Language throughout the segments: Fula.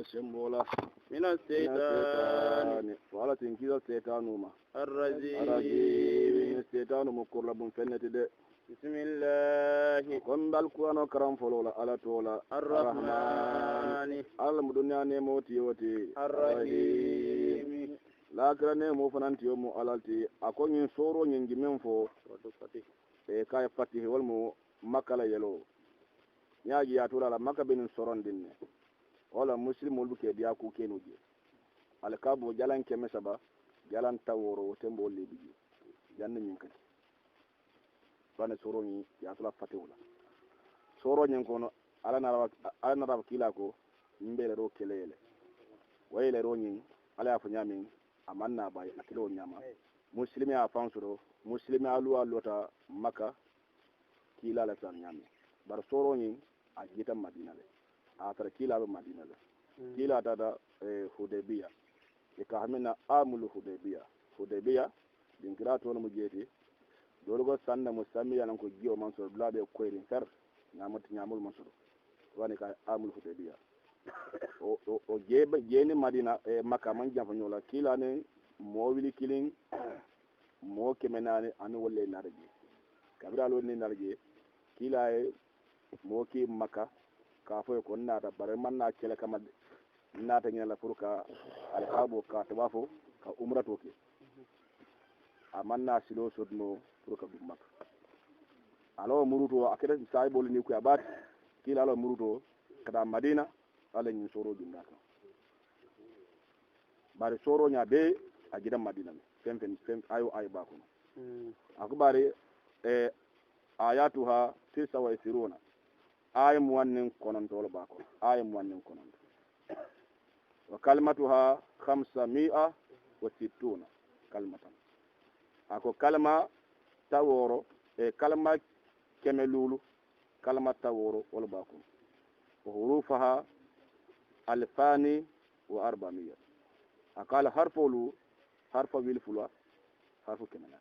شمولا من الشيطان ولا تنكيل الشيطان وما الرجيم من الشيطان مقرب فنة ده بسم الله كن بالقرآن كرام فلولا على طولا الرحمن المدنيا نموتي وتي الرحيم لا كرني مو فنانتي يوم علالتي أكون ينصورو ينجمين فو كاي فتيه والمو makala yelo nyaagi ya tola la maka benin sorondinne wala muslim mulbu ke dia ku kenuji alkabo jalan keme saba jalan taworo tembo lebi janna nyin kati bana soroni ya tola fatewla soro nyen kono ala na rawa kila ko mbele ro kelele wayele ro nyin ala ya funyamin amanna bay akilo nyama muslimi a fansuro muslimi alu alota maka kila la san nyame bar soro ni a gita madina le a tar kila ba madina le kila dada hudaybiya e ka hamina amul hudaybiya din kira to no mujeti dolugo sanna musami yanan ko giyo mansur blabe ko irin fer nyamul mansur wani ka amul hudaybiya o jeni madina makka man jamfa nyola kila ne mo wili kilin mo kemenane anu wolle narje kabira lo ni narje kila e moki maka ka fo ko nata bare man na kele kama nata nyala furka alhabo ka tabafo ka umrato ke amanna silo sodno furka bi maka alo muruto akere sai bol ni ku abat kila alo muruto kada madina ala nyi soro dindaka bare soro nya be a gidan madina fem ayo ay ba ko akubare ayatuha 29 aya muwannin konon tolo bako aya muwannin konon wa kalimatuha 560 kalmatan ako kalma taworo kalma kemelulu kalma taworo wala bako wa hurufaha 2400 akala harfulu harfa wilfulwa harfu kemelan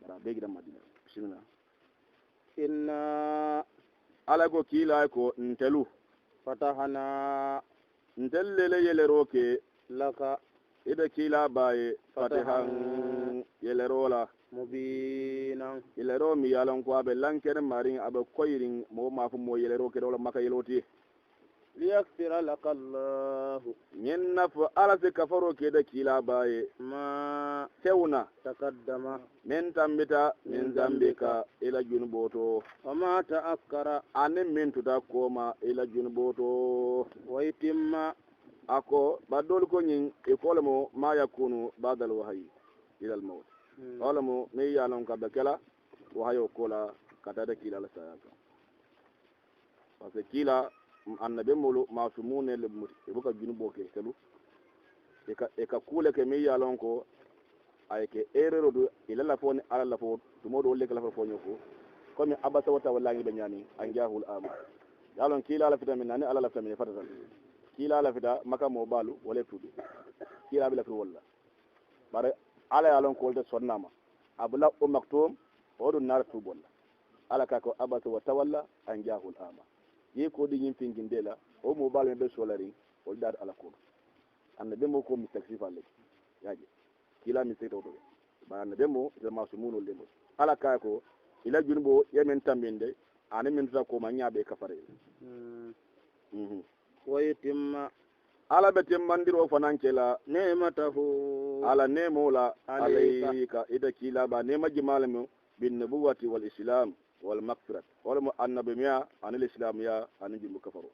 bara begidan madina bismillah inna alago kila ko ntelu fatahana ntellele yeleroke laka ida kila baye fatahan yelerola mubina yelero mi yalan ko abe lankere marin abe koyirin mo mafu mo yeleroke do maka yeloti liyaghfira laka Allah minna fa alasi kafaro ke da kila baye ma teuna takaddama min tambita min zambika ila junboto wama ta'akkara anin min tuda koma ila junboto waitimma ako badol ko nyin e kolmo ma yakunu badal wahyi ila al maut kolmo mi yalon ka bakela wahayo kola kata da kila la sayaka parce kila annabe molo masumune le muti e buka junubo ke telu e ka kule ke mi yalon ko ay ke erero do ila la foni ala la fo to modo wolle kala fo nyoko comme abasa wata wallahi be nyani anjahul ama yalon kila la fita min nani ala la fita min fatata kila la fita maka mo balu wala tudu kila bi la fi walla bare ala yalon ko de sonnama abula o maktum o do nar tubol ala ka ko abasa wata walla anjahul ama ye ko di nyimfin gindela o mo balu be solari o dad ala ko annabe mo ko mi taksifa le yaji kila mi seto do ba annabe mo de masumuno le mo ala ka ko ila junbo yemen tambinde ani min ta ko ma nyaabe kafare wayitimma ala be timmandiro fanankela neematahu ala nemola alayka ida kila ba nema jimalmu bin nubuwati wal islam wal maghfirat wal annabiyya anil islam ya anil jumbu kafaro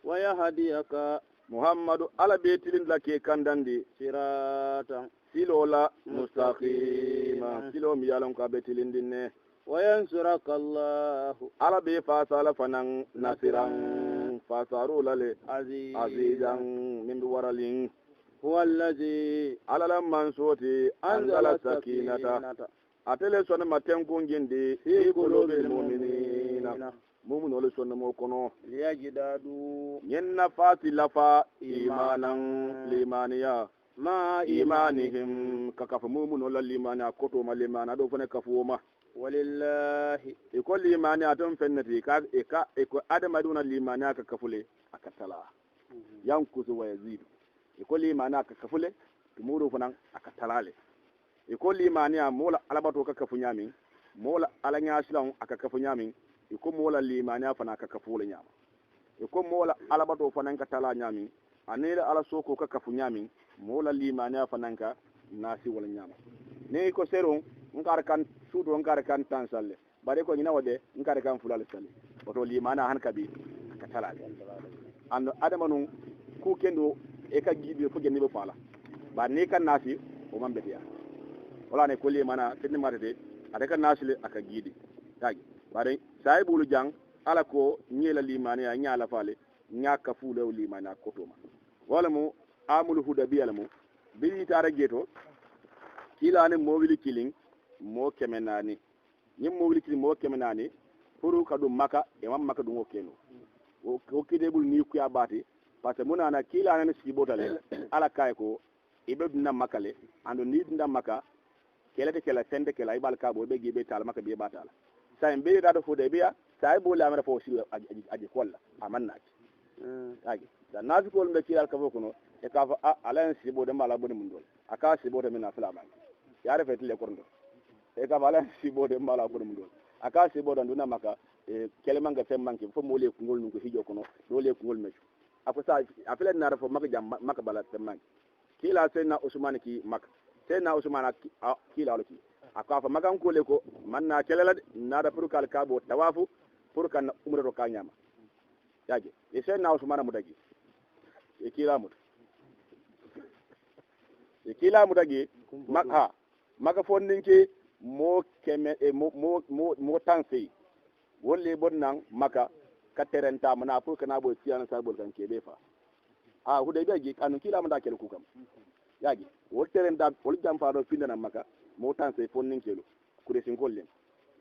wa yahdiyaka muhammadu ala be tilin lake kandandi siratan silola mustaqima silo mi yalon ka be tilin dinne wa yansuraka allah ala be fasala fanan nasiran fasaru lale azizan min waralin huwa allazi ala lam mansoti anzala sakinata atele sonna maten kungindi fi qulubil mu'minina mu'minu le sonna mo kono liyajidadu yenna fati lafa imanan limaniya ma imanihim kakafu mu'minu la limana koto ma limana do fane kafuma walillahi ikol limani atom fennati ka iko adamaduna limani ka kafule akatala yankusu wa yazidu iko limani aka kafule tumuru fanan aka talale iko limani a mola alabato ka kafu nyami mola alanya shilan aka kafu nyami iko mola limani afana aka kafule nyama iko mola alabato fanan ka tala nyami anira ala soko ka kafu nyami mola limani afana ka nasi wala nyama ne ko seron ngar kan sudo ngar kan tansalle bare ko nyina wade ngar kan fulal salle oto limana han kabi aka talale ando adamanu ku kendo e ka gibi fo genni be fala ba ni kan nasi o man betiya wala ne ko limana tinni matete ada kan nasi le aka gidi tagi bare sai bulu jang ala ko nyela limani ya nyala fale nyaka fulo limani akotoma wala mu amul hudabi alamu bi tara geto kila ne mobili killing mo kemenani nyim mobili killing mo kemenani furu kadu maka e mam maka du ngokeno o kidebul ni ku ya bati parce que munana kila ne sibotale ala kay ko ibe dina makale ando ni dina maka kele de kala sende kala ibal ka bo be gibe tal maka be batala sai be da do fode biya sai bo la mara fo si aji kolla amanna agi da nazi ko be kila ka bokuno e ka fa ala sibo de mala boni mundol aka sibo de mina fala ba ya re fetile korndo e ka ala sibo de mala boni mundol aka sibo da duna maka e kele manga fem manki fo mo le ko ngol nungo hijo kono do le ko ngol meju afa sa afele na fo maka jam maka bala fem manki kila sayna usman ki maka sayna usman kila lo ki aka fa maka ko le ko man na kelela na da pour kal kabo tawafu pour kan umro ka nyama yaje e sayna usman mudagi e kila mudagi maka fondinki mo keme e mo tansi wolle bonnan maka katerenta mana fu kana bo tiyana sabol kan kebe fa hude be kanu kila manda kel ku kam yagi wol terenta wol jam fa do pindana maka mo tansi fonnin kelo kure sin kollen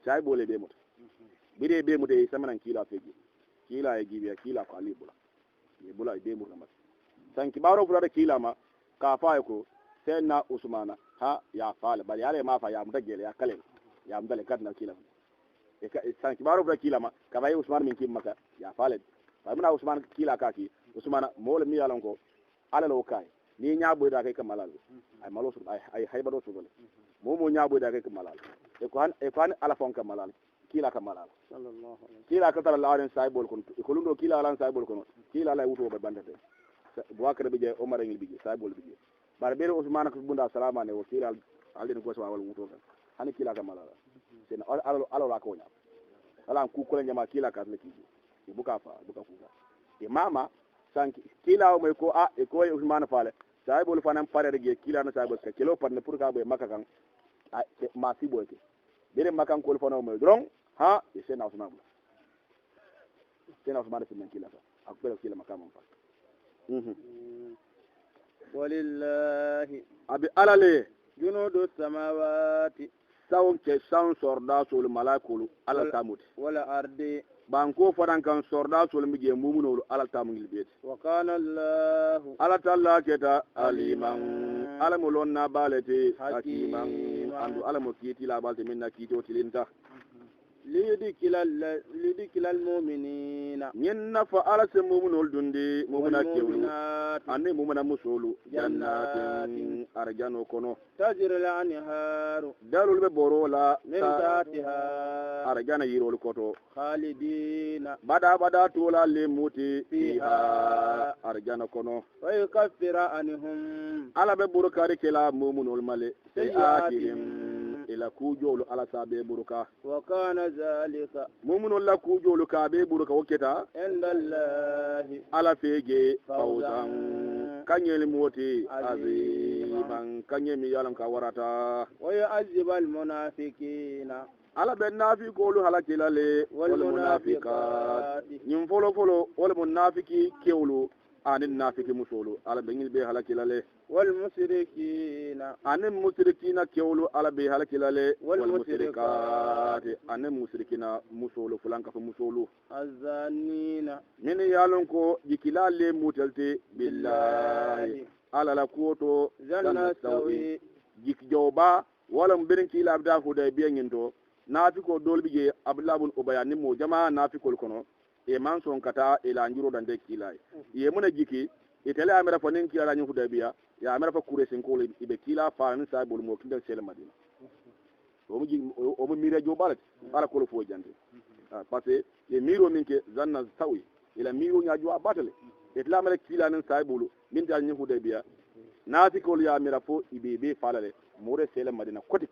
sai bole be mota bire be mota e samanan kila feji kila e gibiya kila ko ali bula be mota maka sanki baro fura da kila ma ka fa ko sai na usmana ya fala bari yare ma fa ya mudagele ya kale ya mudale kadna kila e ka san kibaro fura kila ma ka bai usman min kim maka ya fala fa muna usman kila ka ki usmana mol mi yalan ko ala lo kai ni nyaabo da kai kamalal ay malo ay haybado so dole mo nyaabo da kai kamalal e ko han ala fon kamalal kila kamalal sallallahu alaihi kila ka tara lawren saibol kon ko lundo kila lan saibol kon kila la wuto be bandate buakar bi je omar ngil bi je saibol bi je bar bere usman ko bunda salama ne o kila alden ko so wal wuto kan hani kila kamalal sen ala la ko nya ala ku ko nyama kila ka ne kiji e buka ku e mama sanki kila o me ko e ko usman faale saibol fanan pare de kila na saibol ka kilo par ne pour ka boy makka kan ma si boy ke bere makan ko fano me dron e sen usman sen kila ka akbel kila makam fa walillahi abi alale junudu samawati sawon ke san sorda sol malakulu ala tamuti wala ardi banko fadan kan sorda sol mi je mumunolu ala tamungil bet wa kana allah ala talla keta aliman ala mulonna balati hakiman andu ala mo kiti la balte minna kito tilinta lidi kilal mu'minina nyenna fa ala se mu'minol dundi mu'mina kewlu anne mu'mina musulu jannatin arjano kono tajri l'anharu dalul be borola min tahtiha arjana yirol koto khalidina bada tola le muti fiha arjana kono wa yukaffira anhum ala be burkari kila mu'minol male sayatihim ila kujolu ala sabe buruka wa kana zalika mu'minun la kujolu ka be buruka woketa indallahi ala fege fawzan kanyel moti aziman kanyemi yalan ka warata wa yu'azzibal munafiqina ala be nafiqolu halakila le wal munafiqat nyim folo wal munafiki kewlu anin nafiki musolu ala be ngil be halakila le wal musrikina anin musrikina kewlu ala be halakila le wal musrikat anin musrikina musolu fulanka fa musolu azanina min yalon ko jikila le mutalte billahi ala la koto janna sawi jikjoba wala mbirin kila abda huday be ngindo nafiko dolbi je abdullah ibn ubay ni mo jama nafiko kono e man son kata ila njuro dande kilay ye muna jiki itele amera fanin kila nyu hudabiya ya amera fa kure sin ko ibe kila fa ni sa bol mo kinda sel madina o mo mira jo balat ala ko fo jande parce que ye miro minke zanna sawi ila miro nya jo abatale itela amera kila ni sa bol min dal nyu hudabiya naati ko ya amera fo ibe be falale more sel madina kotik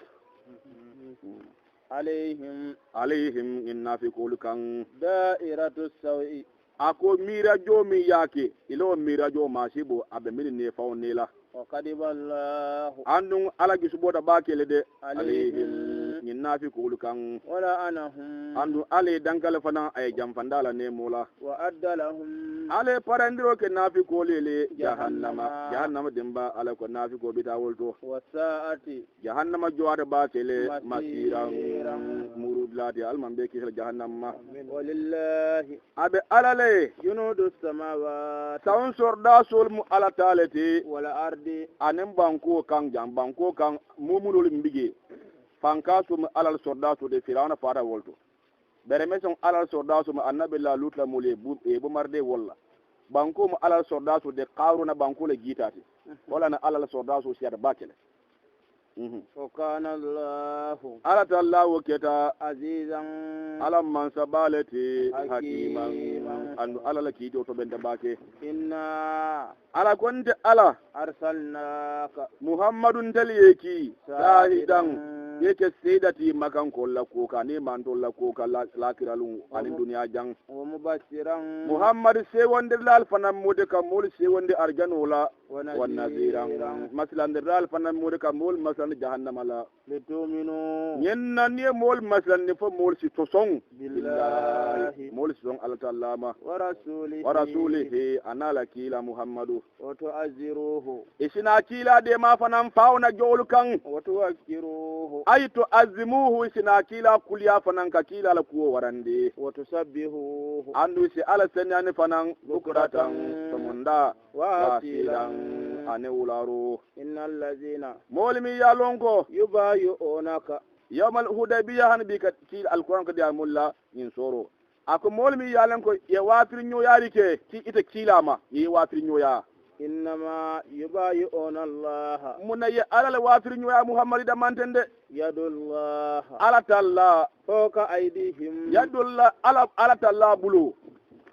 عليهم إن في كل كان دائرة السوء ako mira jo mi yake ilo mira jo masibo abe miri ne fawo nela وقدب الله andun ala gisuboda bakele de alayhim ninna fi kulu kan ولا أنهم andu ale dankale fana ay jamfandala ne mola وأد لهم ale parandiro ke nafi ko lele jahannama dimba ala ko nafi ko bitawolto والساعة jahannama joade bakele masiran murudlati almambe kisal jahannama ولله abe alale جنود السماوات sawun sorda sol mu ala talete والأرض anen banko kan jam banko kan mumunul mbige fanka sum alal sorda so de firawna fara wolto bere meson alal sorda so mu annabi la lutla mule bu marde walla banko mu alal sorda so de qaruna banko le gitati wala na alal sorda so siya bakele وكان الله ala talla woketa عزيزا ala man sabalati hakiman andu ala la kito to bende bake إنا ala konde ala أرسلناك muhammadun daliyeki shahidan yake saidati makan kolla ko kane man tolla ko kala lakiralu ani duniya jang ومبشرا muhammad se wonde lal fanam mode kam mol se wonde arjanola wan naziran maslan dal fanam mode kam mol maslan jahannama la لتؤمنوا nyenna ni mol maslan ni fo mol si to song بالله mol si song ala tallama ورسوله wa rasulihi anala kila muhammadu وتعزروه isina kila de ma fanam fauna jolu kan وتوكروه ay to azimuhu isina kila kulya fanan ka kila la kuwo warande وتسبحوه andu si ala senani fanan bukuratan samunda واسيلا ane wularo إن الذين molimi ya lonko يبايعونك yawmal hudaybiya han bi ka kil alquran ka dia mulla in soro ako molimi ya lonko ye wafir nyo yari ke ki ita kilama ye wafir nyo ya إنما يبايعون الله munna ye ala wafir nyo ya muhammad da mantende يد الله ala talla فوق أيديهم yadulla ala talla bulu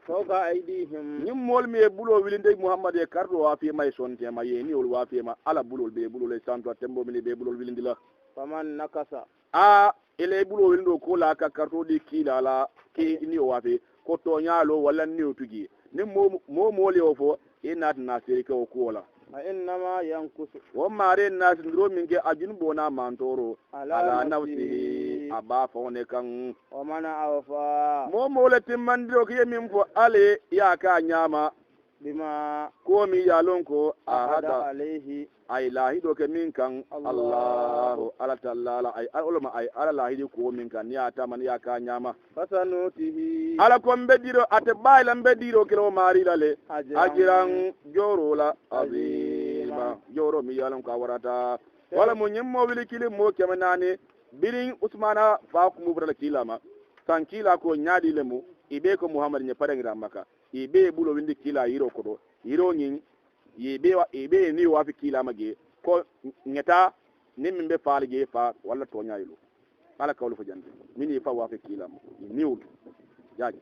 فوق أيديهم nim molmi e bulo wilinde muhammad e kardo wa fi may sonte ma ye ni ol wa fi ma ala bulol be bulol e santo tembo mi be bulol wilindi la فمن نكس a ele bulo wilindo ko la ka karto di kila la ki ni o wa fi ko to nyalo wala ni o tugi ni mo mole o fo inat na serike o ko la فإنما ينكس wo mare nas ndro minge ajun bona mantoro ala على nafsi نفسه aba fa one kan ومن أوفى mo mole timmandiro ke min fo ale ya ka nyama بما ko mi yalon ko أحد ahada عليه ay lahi do ke min kan Allah ala tallala ay ulama ay ala lahi ko min kan ya ta man ya ka nyama فسنوته ala ko mbediro ate bayla mbediro kilo mari lale ajiran joro la azima joro mi yalon ka warata wala mo nyimmo wili kili mo kemanane birin usmana fa ko mu bra kilama san kila ko nyaadi lemu ibe ko muhammad nye parangira maka ibe bulo windi kila yiro ko do yiro nyin ibe ni wa fi kila mage ko ngeta ni min be faali ge fa wala to nyaayilo ala kawlu fo jande min fa wa fi kila mo ni wul jaaji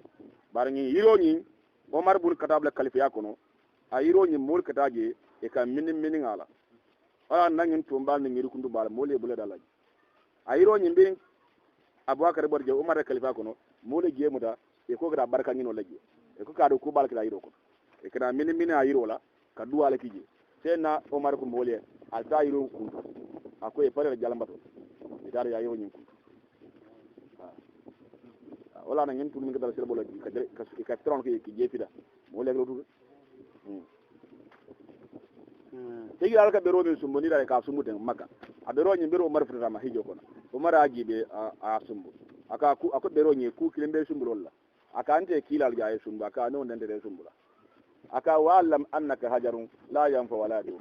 bar ngi yiro nyin omar bul katab la kalifiya kono a yiro nyin mul kataje e ka min ngala ala nangin tumbal ni ngiru kundu bal mole bule dalaji a yiro nyin bin abubakar borje umar kalifa kono mole je muda e ko gra barka ngino laji e ko kado ko bal kala yiro ko e kana min a yiro la ka duwala kije sena omar ko mole alta yiro kundu akoy pare jalambato idara ya yiro nyin kundu wala na ngin tun mi dal sel bolo ka tron ke ki jefida mole gro tu tegi alka bero min sumbu ni dare ka sumbu den maka a bero nyi bero umar fita ma hijo kono umar agibe a sumbu aka ku ako bero nyi ku kilembe sumbu lolla aka ante kilal ga sumbu aka no ndende sumbu la aka wallam annaka hajarun la yanfa wala du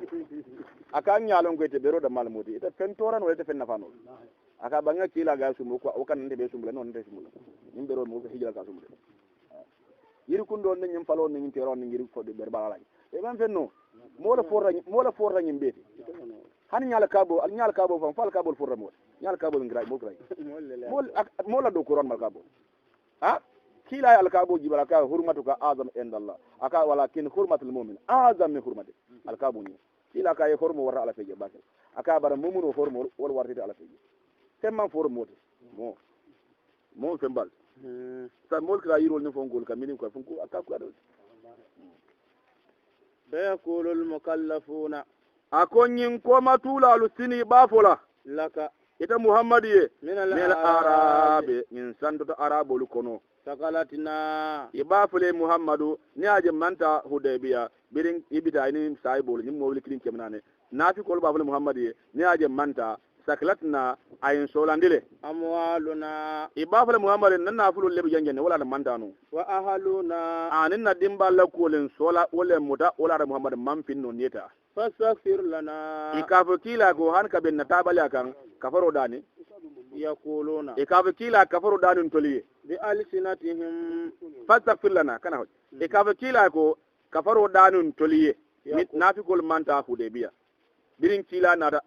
aka nyalon ko te bero da malmudi ita fentoran wala te fenna fano aka banga kila ga sumbu ko o kan ndebe sumbu la non ndebe sumbu nim bero mo ko hijra ka sumbu yiri kundo ne nyim falo ne nyim tero ne yiri ko de berbala la e ban fenno mo la forra nyim beti hani nyala kabo fam fal kabo forra mo nyala kabo ngira mo kray mo la do kuran mal kabo ha kila al kabo jibala ka hurmatuka azam indallah aka walakin hurmatul mu'min azam min hurmati al kabo ni kila ka e hormo warra ala feje bakel aka bara mumuno hormo wol wartide ala feje temman for moto mo fembal sa mol kra yirol ni fongol ka minim ko fonko aka ko ado sayaqulu al mukallafuna akonyin ko matula lusini bafola laka ita muhammadiye min al arabe min santo arabul kono sakalatina ibafule muhammadu ni aje manta hudaybiya birin ibita ni saibol ni mo wili kilin kemnane nafi ko bafule muhammadiye ni aje manta saklatna ayin solandile amwaluna ibafule muhammadu nan nafulu lebu jangene wala da mandanu wa ahaluna anin na dimballa kolin sola wala muta wala da muhammadu man finno neta fastaghfir lana ikafu kila go han kabin na tabali akan kafaro dani yaquluna ikafu kila kafaro dani toliye bi alsinatihim fastaghfir lana kana ho ikafu kila go kafaro dani toliye nafi kol manta hudaybiya birin kila na da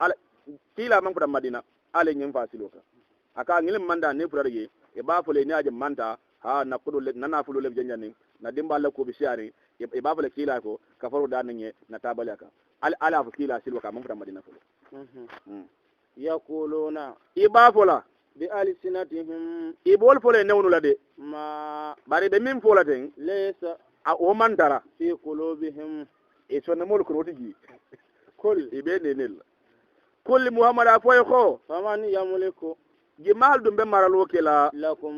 kila man kuda madina ale nyim fasiloka aka ngilim manda ne furarge e ba fule ni aje manta ha na kudu na na fulu le janjani na dimballa ko bishari e ba fule kila ko kafaro dani nye na tabali aka ala fu kila siloka man kuda madina fulu yaquluna ibafola bi alsinatihim ibol fole newnu la de ma bari be min fola ten laysa a o mandara fi qulubihim e sonna mol ko rotiji kul ibe nenel kulli muhammad afoy ko faman yamliku gimal dum be maralo kela lakum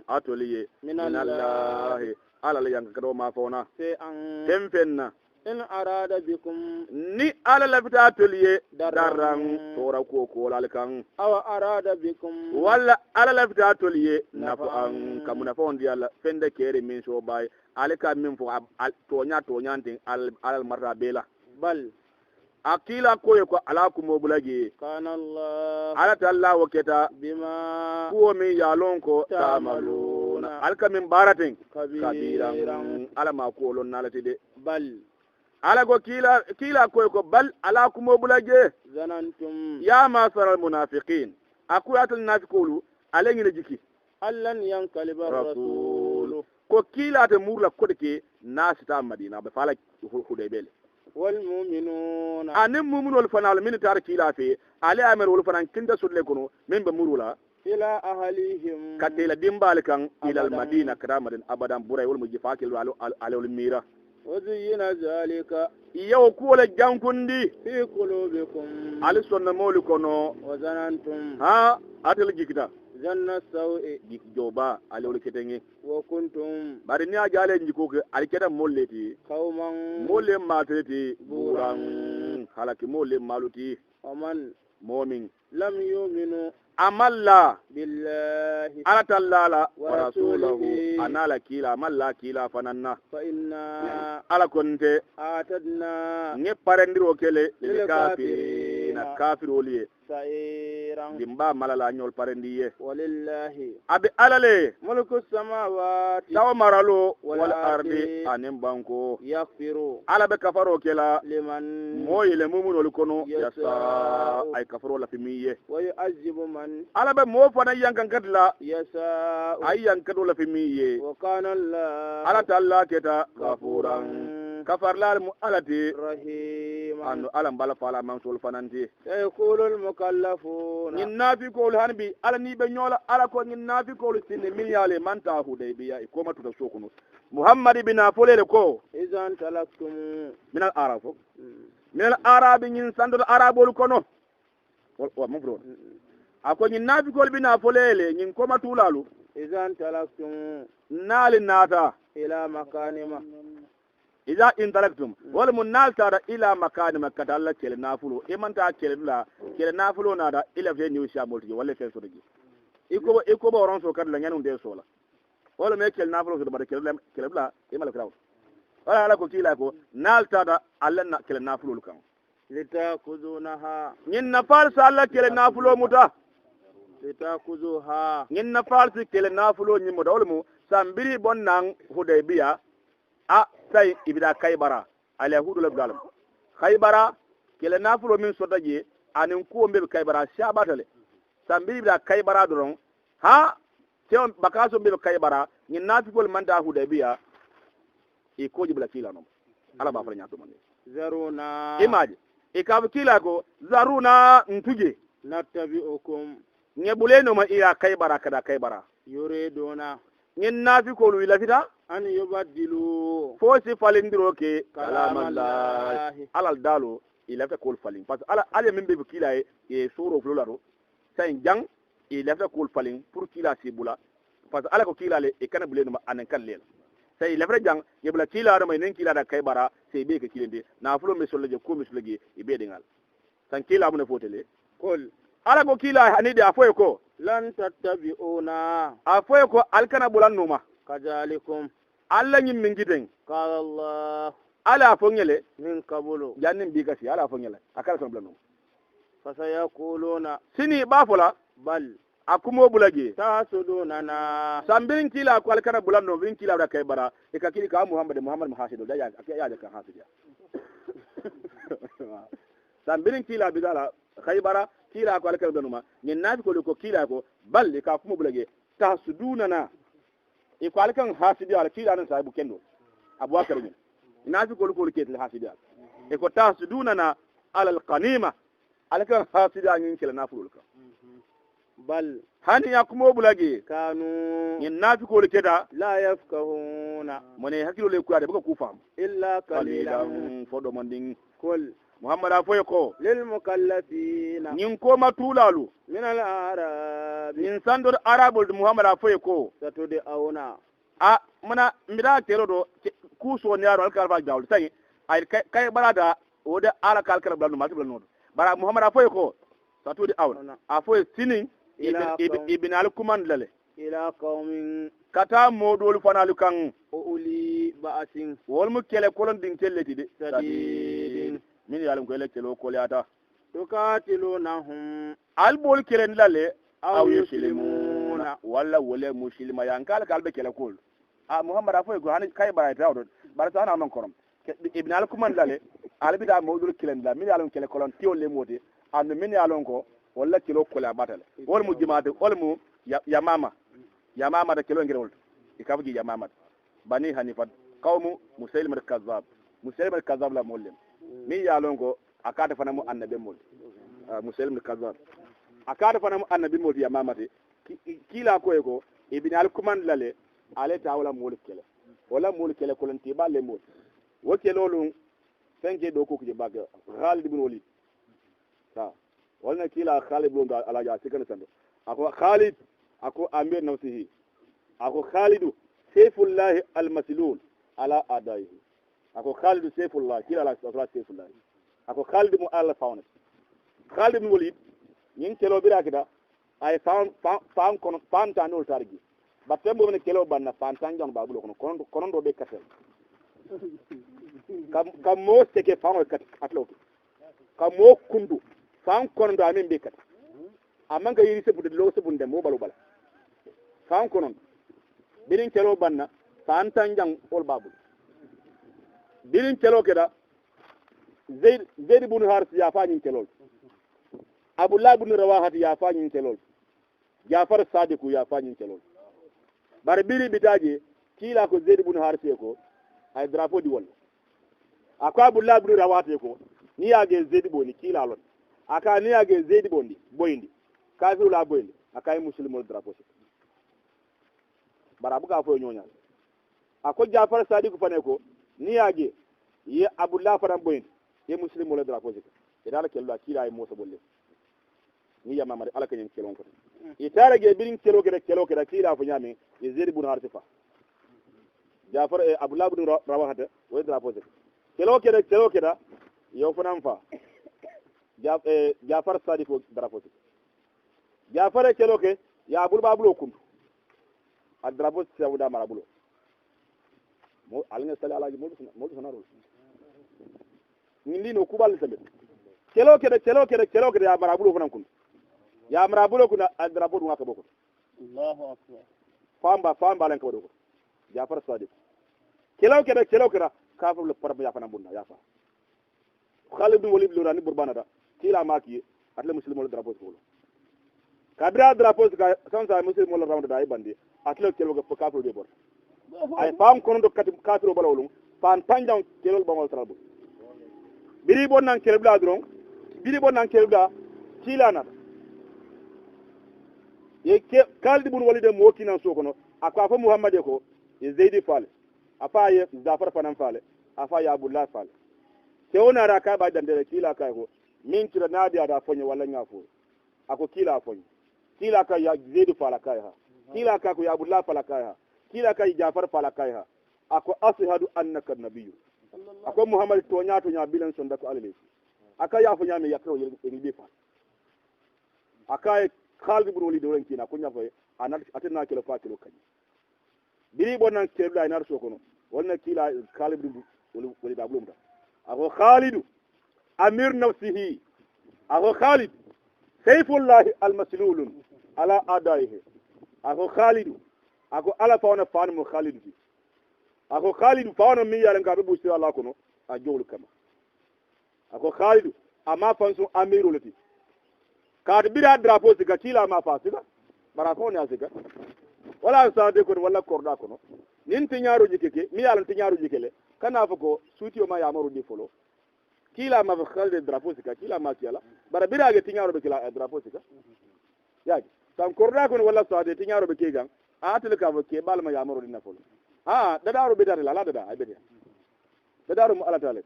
atoliye minallahi ala la yang kado ma fona fi an temfenna in arada bikum ni ala la fita atoliye darran tora ko lalkan aw arada bikum walla ala la fita atoliye nafu an kamuna fondi ala fende kere min so bay alika min fo tonya tin al marra bela bal akila koye ko ala ko mobulage kana allah ala talla waketa bima ko mi yalon ko tamaluna alka min baratin kabiran ala ma ko lon nalati de bal ala ko kila koye ko bal ala ko mobulage zanantum ya ma saral munafiqin akuyatul nafiqulu alengi ne jiki allan yankaliba rasul ko kila te murla kodke nasita madina be fala hudaybele wal mu'minuna anin mu'minul fanal min tar kila fe ali amir wal fanan kinda sudle kono min be murula ila ahlihim katela dimbal kan ila al madina karamadin abadan buray wal mujifakil al mira wazina zalika yaw ko la jankundi fi qulubikum ali sonna moli kono wazanantum ha atel jikita janna sawi joba ali wal ketenge wa kuntum bari ni ajale njiko ke ali keta molleti qauman molle mateti buran halaki molle maluti aman mu'min lam yu'minu amalla billahi ala tallala wa wa rasulahu rasulihi anala kila amalla kila fananna fa inna ala konte atadna nge parendiro kele Lil lil kafirina kafirina. kafiroliye sa'iran dimba malala nyol parendiye walillahi abi alale mulku samawati taw maralo Wal wal ardi. ardi anem banko yaghfiru ala be kafaro kela liman moyile mumunol kono Yasa. yasa ay kafaro la fimiye wa yu'azzibu man ala be mo fana yankankatla yasa'u ay yankado la fimiye wa kana allah ala talla keta gafuran kafarlal mu alati rahima anu alam bala fala man sol fananti sayqulu al mukallafuna ñin nafikolu han bi ala ni ɓe ñoola ala ko ñin nafikolu sinne milyale manta hudaybiya e koma tuta sokuno muhammad ibina folele ko idan talaktum minal arab fo minal arabi ñin sandoto arabolu kono wa mofrod ako ñin nafikolu bina folele ñin koma tulalu idan talaktum naali naata ila makanima ida intellectum wala mun naltara ila makanima kata alla kele nafulo e manta kele dula kele nafulo nada ila fe ni usia molti wala fe so digi iko bo ron so kadla ñanu de sola wala me kele nafulo so bada kele dula e mala kraw wala ala ko kila ko naltara alla na kele nafulo kan litakuzunaha ñin na fal sa alla kele nafulo muta litakuzuha ñin na fal si kele nafulo ñi muta wala mu sambiri bon nang hudaybiya a sai ibida kaybara ala hudu la galam kaybara kele nafulo min sota je anin ko mbe kaybara shabatale sambi ibida kaybara doron ha teon bakaso mbe kaybara ni nafigol manda hudaybiya e ko jibla kila no ala ba fara nyato mande zaruna imaji e ka kila ko zaruna ntuje nattabi'ukum nyebule no ma iya kaybara kada kaybara yuriduna nyen nafiko lu lafita an yubaddilu fosi falindiro ke kalamallahi alal dalo ilafta kol falin parce ala min be kila e soro flolaro say jang ilafta kol falin pour kila sibula parce ala ko kila le e kana buleno ma anan kan lela say ilafta jang yebla kila do may nen kila da kaybara sey be ke kilende na fulo me solle je ko me solle e be dingal san kila mun fotele kol ala ko kila hanide afoy ko lan tattabi'una afoy ko alkana bulannuma kajalikum alla nyim min giden qala allah ala fongele min qabulu jannin bi kasi ala fongele akala son blano fasayaquluna sini bafola bal akumo bulage tasudunana sambirin kila ko alkana bulando bin kila da kaybara e ka kili ka muhammad mahasido da ya ka hasidiya sambirin kila bidala kaybara kila ko alkana danuma ni nabi ko kila ko bal ka kumo bulage tasudunana e ko alkan hasidiya ala kila nan sahibu kendo abubakar ni nabi ko ke hasidiya e ko tasudunana ala alqanima alkan hasidiya ni kila nafulul ka bal hani yakumo bulage kanu yin nafi ko likeda la yafkahuna mone hakilo le kuade baka ku fam illa qalilan qalilan fodo manding kul muhammad afoy ko lil mukallafina nin ko matulalu min al arab nin sandor arabul muhammad afoy ko satudi auna a mana mbida tero do ku so nyaro alkalfa dawul sai ay kay barada oda ala kalkal blanu matibul no bara muhammad afoy ko satudi auna afoy sinin ibn al-kuman lale ila qaumin kata modol fanalu kan uli ba'asin wol mu kele kolon din kelleti de sadidin min yalam ko ele kelo kolyata tukatilunahum albol kelen lale aw yuslimuna wala wala muslima yankal kalbe kele kol a muhammad afoy go hani kay bara tawdo bara tana non korom ibn al-kuman lale albi da modol kelen la min yalam kele kolon tiole moti and min yalon ko wala kilo kola batale wol mu jimaade wol mu yamama da kilo ngirol ikabuji yamama bani hanifa qawmu musaylim al-kazzab la molem mi yalongo akata fana mu annabe mol musaylim al-kazzab akata fana mu annabe mol yamama de kila ko ego ibn al-kuman lale ale tawla mol kele wala mol kele kolonti balle mol wo kelolun fenke do ko kuje baga Khalid ibn Walid ta wala kila Khalid ibn alaja sikana sando ako Khalid ako amir nafsihi ako Khalidu sayfullah al-maslul ala adaihi ako Khalidu sayfullah kila ala sayfullah ako Khalid mu ala fauna Khalid ibn Walid yin kelo bira kida ay fam kono fam tanol targi batembo ne kelo banna fam tanjon babulo kono do be katel kam mo seke fam kat atlo kam mo kundu fam kono do amin be kat amma ga yiri sebude lo sebunde mo balu bala fam kono birin kelo banna fam tanjang ol babu birin kelo keda zaid ibn haris ya fanyin kelo abdullah ibn rawaha ya fanyin kelo jafar sadiku ya fanyin kelo bar biri bitaje kila ko zaid ibn haris ko ay drapeau di wol akwa abdullah ibn rawaha ko ni yage zaid boni kila lon aka ni yage zaid boyndi kazu la boyndi aka muslimul drapeau barabu ka fo nyonya ako jafar sadiku fane ko ni yage ye abdullah faram boyndi ye muslimul drapeau idala kello kila ay musa bolle ni yama mari ala kanyen kelon ko itara ge birin kelo ke kila fo nyame ye zaid ibn harsifa jafar abdullah ibn rawaha wo drapeau kelo ke da yo fanam fa jafar sadiku drapeau jafar kelo ke ya abul babulo kundu adrapo sawda marabulo mo alnga sala alaji mo sonaro nindi no kubal sabet kelo ke ya marabulo fanan kundu ya marabulo kuna adrapo dum akabo Allahu akbar famba len ko do jafar sadiq kelaw kera kafir le parba ya fana bunna ya fa Khalid bin Walid lorani burbana da kila maki atle muslimo le drapeau ko kabira drapeau ka sansa muslimo le rawda ay bandi atle kelo ga kafir de bor ay fam kono do kafir balawlum fan tanjam kelo bangol trabu biri bon nan kelo bla dron biri bon nan kelo bla kila na ye Khalid bin Walid mo kinan so kono akwa fa Muhammad ko ye Zaidi fale afa ye Zafar fanan fale afa ya Abdullah fale ke wona ra ka ba dandere kila ka ko min tira nadi ada fonye wala ngafo ako kila fonye kila ka ya Zaidi fala kai ha kila ka ko ya Abdullah fala kai ha kila ka Jafar fala kai ha ako ashhadu annaka nabiyyu ako Muhammad to nya bilan sonda ko alele aka ya fonya me yakro yel be fa aka Khalid bin Walid dolen kina ko nya fo anat atena kilo fa kilo kany biri bonan kebla inar so kono wonna kila Khalid bin Walid ablumda ako Khalid amir nafsihi ako Khalid sayfullah almaslul ala adaihi ako Khalid ako ala fauna fanu Khalid ako Khalid fauna mi yalla ngabe busti Allah kono a jowlu kama ako Khalid ama fansu amirulati kaat bira drapeau siga kila ma fa siga bara ko ne asiga wala sa de ko wala korda kono nin tiñaru jikeke mi yalla tiñaru jikele kana fa ko suutiyo ma yamaru di folo kila ma fa khalde drapeau siga kila ma kila bara bira ge tiñaru be kila drapeau siga yaji tam korda kono wala sa de tiñaru be kegan atel ka fa ke bal ma yamaru di na folo dadaru be la dada ay be dadaru mu ala tale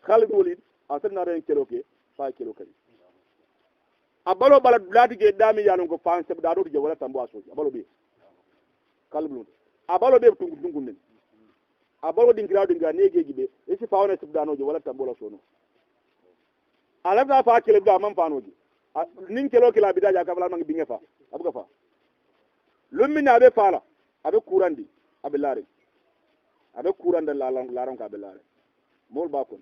Khalid Walid asanna ren keloke fa kelo kali abalo bala blati ge dami yalon ko fan seb da do je wala tambo aso abalo be kalblu abalo be tungu nen abalo dingira ne ge gibe isi fa wona seb da no je wala tambo la sono ala da fa kele da man fa no ji nin kelo kila bidaja ka bala man binge fa abuga fa lummi na be fala abe kurandi abe lare abe kuranda laron ka abe lare mol ba ko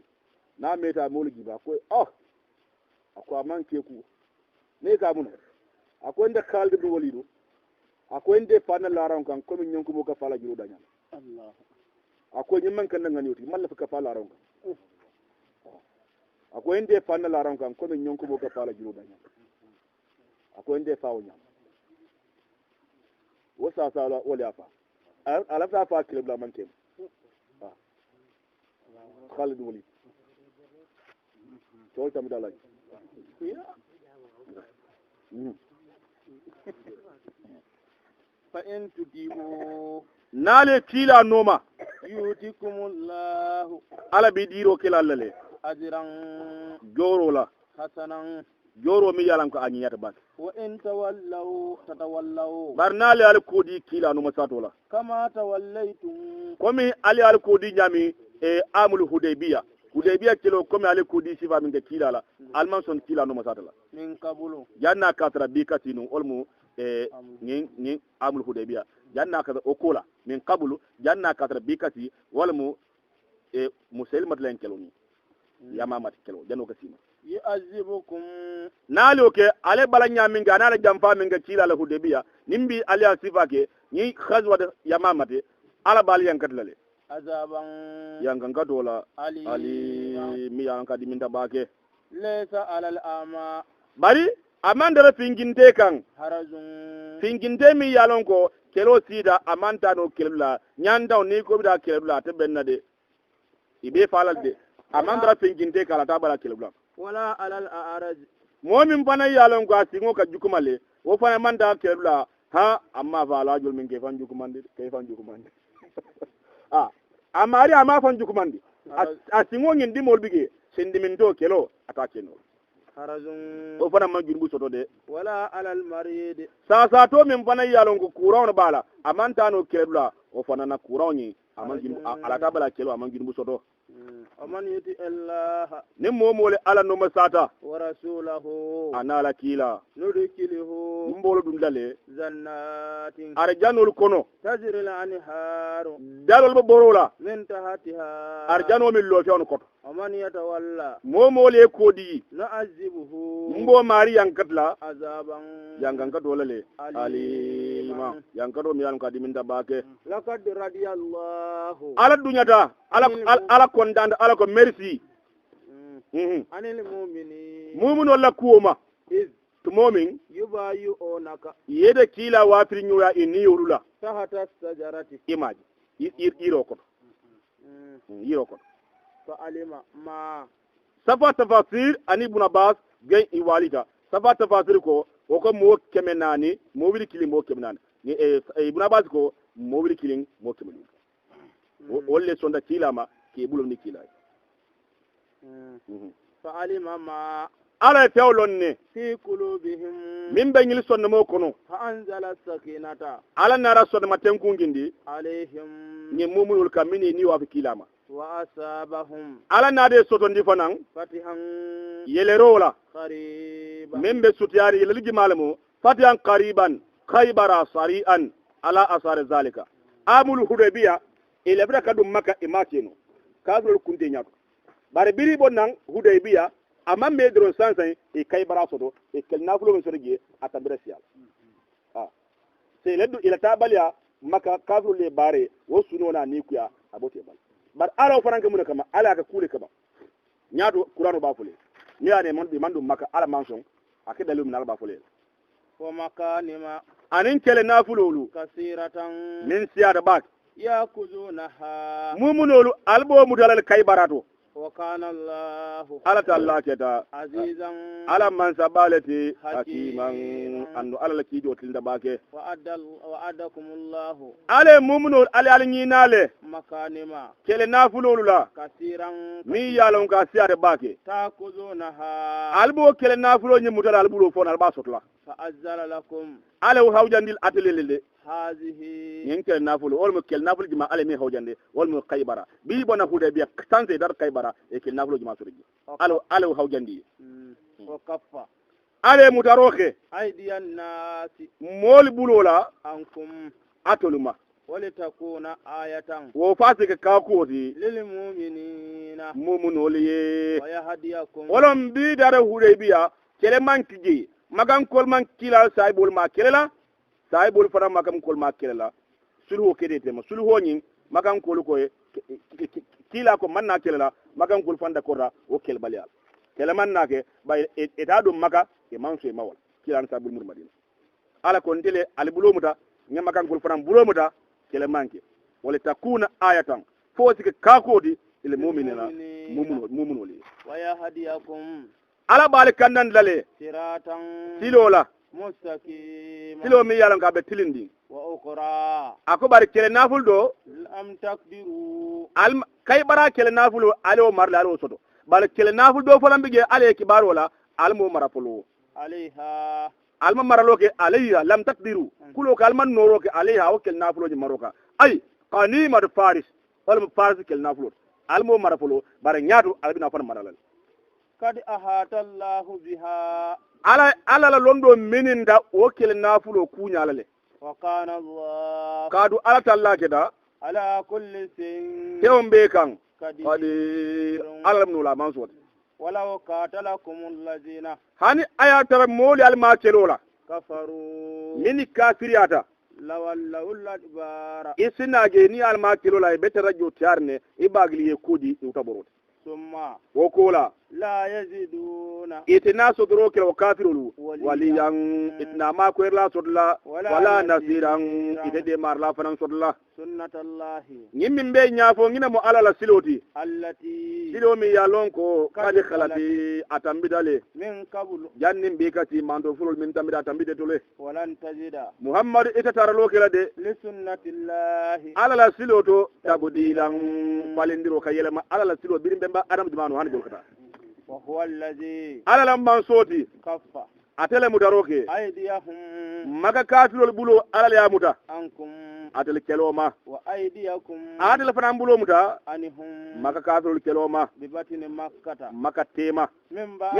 na meta mol giba ko akwa man ke ku ne ka mun akwai inda Khalid bin Walid akwai inda fana laran kan ko min yanku mo ka fala jiro danya Allah akwai nyimman kan nan ngani malla ka fala laran kan akwai inda fana laran kan ko min yanku mo ka fala jiro danya akwai inda fawo nya wasa sala wala afa ala fa fa kilab la man kem Khalid bin Walid to tamida la fa in tudibu nale kila noma yutikumullahu ala bi diro kila lale ajran joro la hasanan joro mi yalan ko anyata bak wa in tawallaw tatawallaw barnale al kodi kila noma satola kama tawallaytum komi ali al kodi nyami amul hudaybiya kilo komi ali kodi sifa min ke kila la alman son kila noma satola min kabulu janna katra bi katinu olmu ni amul hudaybiya janna katra okola min qablu janna katra bi kati walmu muselmat len keloni yamamat kelo jano kasima yu'azibukum nalo ke ale balanya min ga nala jamfa min ga kila la hudaybiya nimbi ali sifa ke ni khazwa yamamate ala bal yankatlale azaban yankan dola ali mi yanka diminta bake laysa alal ama bari amandara finginte kan harazun finginte mi yalon ko kelo sida amanta no kelula nyanda ni ko bida kelula te bennade ibe falal de amandara finginte kala ta bala kelula wala alal araj momin bana yalon ko asingo ka jukumale wo fana manda kelula ha amma fala jul min ke fan jukumande ke fan jukumande amari ama fan jukumande asingo ngindi molbige sendiminto kelo atakeno harazun o fana ma jurbu soto de wala alal marid sa to min fana yalon ko kurawon bala amanta no kelula o fana na kurawni aman jurbu ala tabala kelo aman jurbu soto aman yuti allah ni momole ala no masata wa rasulahu anala kila nudkiluhu mbolo dum dale jannatin arjanul kono tajri al anhar dalol bo borola min tahtiha arjano min lo fion koto ومن يتولى momo le kodi نعذبه mbo mari yankatla عذابا yankankato lale alima yankato mi yanka diminta bake لقد رضي الله ala dunyata ala kondanda ala ko merci عن المؤمنين mumun wala kuoma إذ tumomin يبايعونك yede kila wafiri nyoya inni yorula تحت الشجرة imaji iroko iroko فعلم ما safa tafasir ani ibn abbas gay iwalita safa tafasir ko oko mo kemenani mo wili kilim mo kemenani ni ibn abbas ko mo wili kilim mo kemenani wolle sonda kilama ke bulum ni kilay فعلم ما ala tawlonne في قلوبهم min be ngil sonno mo kono فأنزل السكينة ala nara sonno maten kungindi عليهم ni mumul kamini ni wa fi kilama وأصابهم ala nade soto ndi fanan فتحا yelerola قريبا min be sutiyari yeligi malamo fatihan qariban khaybara sari'an ala asar zalika amul hudaybiya ile bra kadum maka imakeno kadul kunte nyako bare biri bonnan hudaybiya amma me dron sansan e khaybara soto e kelna fulo men sorgi atabira sial se leddu ila tabalya maka kadul le bare wo sunona ni kuya abote bal bar ala faranka mun kama ala ka kule kaba nyaado qur'anu ba fule ni ane man bi mandum maka ala manson akidalum na ba fule ومكانما anin kele nafulolu كثيرة min siyada bak يأخذونها mumunolu albo mudalal kay barato وكان الله ala ta allah keta عزيزا ala man sabalati hakiman andu ala ki do tilda bake وعدكم الله ale mumunol ale nyinale مكانما kele nafulolu la كثيرا mi yalon ka siyada bake تأخذونها albo kele nafulo nyi mudal albulo fon alba sotla فأزل لكم ale hawjandil atelelele هذه yen kele nafulo wol mo kele nafulo jima ale mi hawjande wol mo kaybara bi bona hudaybiya tanse dar kaybara e kele nafulo jima sorgi ale hawjandi وكفى ale mutaroke أيدي الناس mol bulola عنكم atoluma ولتكون آية wo fasike kakoti للمؤمنين mumunoliye ويهديكم wolon bi dara hudaybiya kele man kiji magan kol man kila saibol ma kelela saibol fara magam kol ma kelela sulhu kede tema sulhu nyin magan kol ko kila ko man na kelela magan kol fanda kora o kel balyal kele man nake bay eta dum maka e man so mawal kila sa bul mur madina ala ko ndele al bulomuta ngam magan kol fara bulomuta kele manke wala takuna ayatan fo sike kakodi il mu'minina mu'minoli ويهديكم ala bali kandan lale صراطا tilola مستقيما tilo mi yalan ka be tilindi وأخرى ako bari kele naful do لم تقدروا al kay bara kele naful alo marla alo soto bal kele naful do folam bige ale ki barola al mo marapolo عليها al ma maralo ke alayya lam taqdiru kulo kal man noro ke alayha o kele nafulo ji maroka ay qanima faris wal faris kele nafulo al mo marapolo bare nyaatu al bina fon maralal قد أحاط الله بها ala la londo mininda o kele nafulo kunyalale وكان الله kadu ala talla keda على كل شيء tewon be kan قدير kadi ala nula mansot ولو قاتلكم الذين hani aya tara moli al ma kelola كفروا mini kafiriyata لولوا الأدبار isinage ni al ma kelola e betara jo tiarne ibagli ye kodi utaborot ثم wokola لا يزيدون itina sodro ke o kafirulu waliyan itna ma ko la sodla wala nasiran itede marla fanan sodla سنة الله nyimmin be nyafo ngina mo alala siloti التي silo mi yalon ko kadi khalati atambidale من قبل jannin be kati mando fulol min tambida tambide tole ولن تجد muhammad ita taralo kela de لسنة الله alala siloto tabudilan falindiro kayelema alala silo birimbe ba adam jumanu han golkata وهو الذي alala man soti كف atele mudaroke أيديهم maga katilol bulo alala ya muta عنكم atele keloma وأيديكم atele fanan bulo muta عنهم maga katilol keloma ببطن مكة maka tema من بعد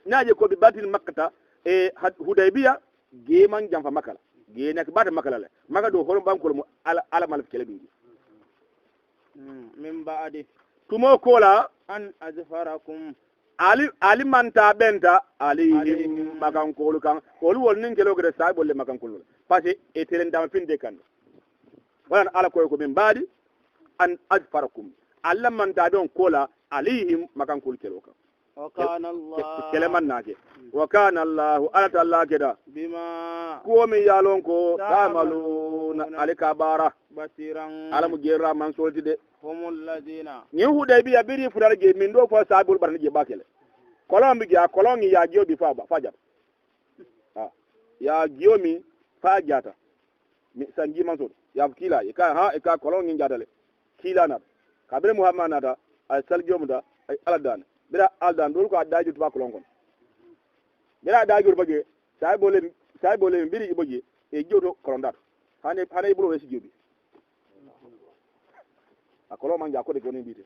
nyaaje ko bi batil makkata e hudaybiya ge man jamfa makala ge nak bata makala le maga do hono bankol mu ala mal kele bi من بعد tumo kola an azfarakum ali manta benta ali makan kolu kan kolu wol nin kelo gede sai bolle makan kolu parce que etelen dama finde kan wala ala ko min badi an azfarakum alla manta don kola alihim makan kolu kelo kan wa kana Allah keleman nake wa kana Allah ala ta'ala keda bima ko mi yalon ko tamaluna alika bara basiran ala mu gerra man solti de humul ladina ni Hudaybiya biri fudar ge min do fo sabul barni je bakele kolon bi ya kolon ya gio bi fa faja ya gio mi fa jata mi sanji man so ya kila e ka kolon ni jadale kila na kabre Muhammad na da ay sal gio mu da ay aladan bira aldan dol ko adaju tuba kolon kon bira adaju bage say bole biri iboje e jodo kolondat hane ibro wesi jobi akolo man jako de goni bite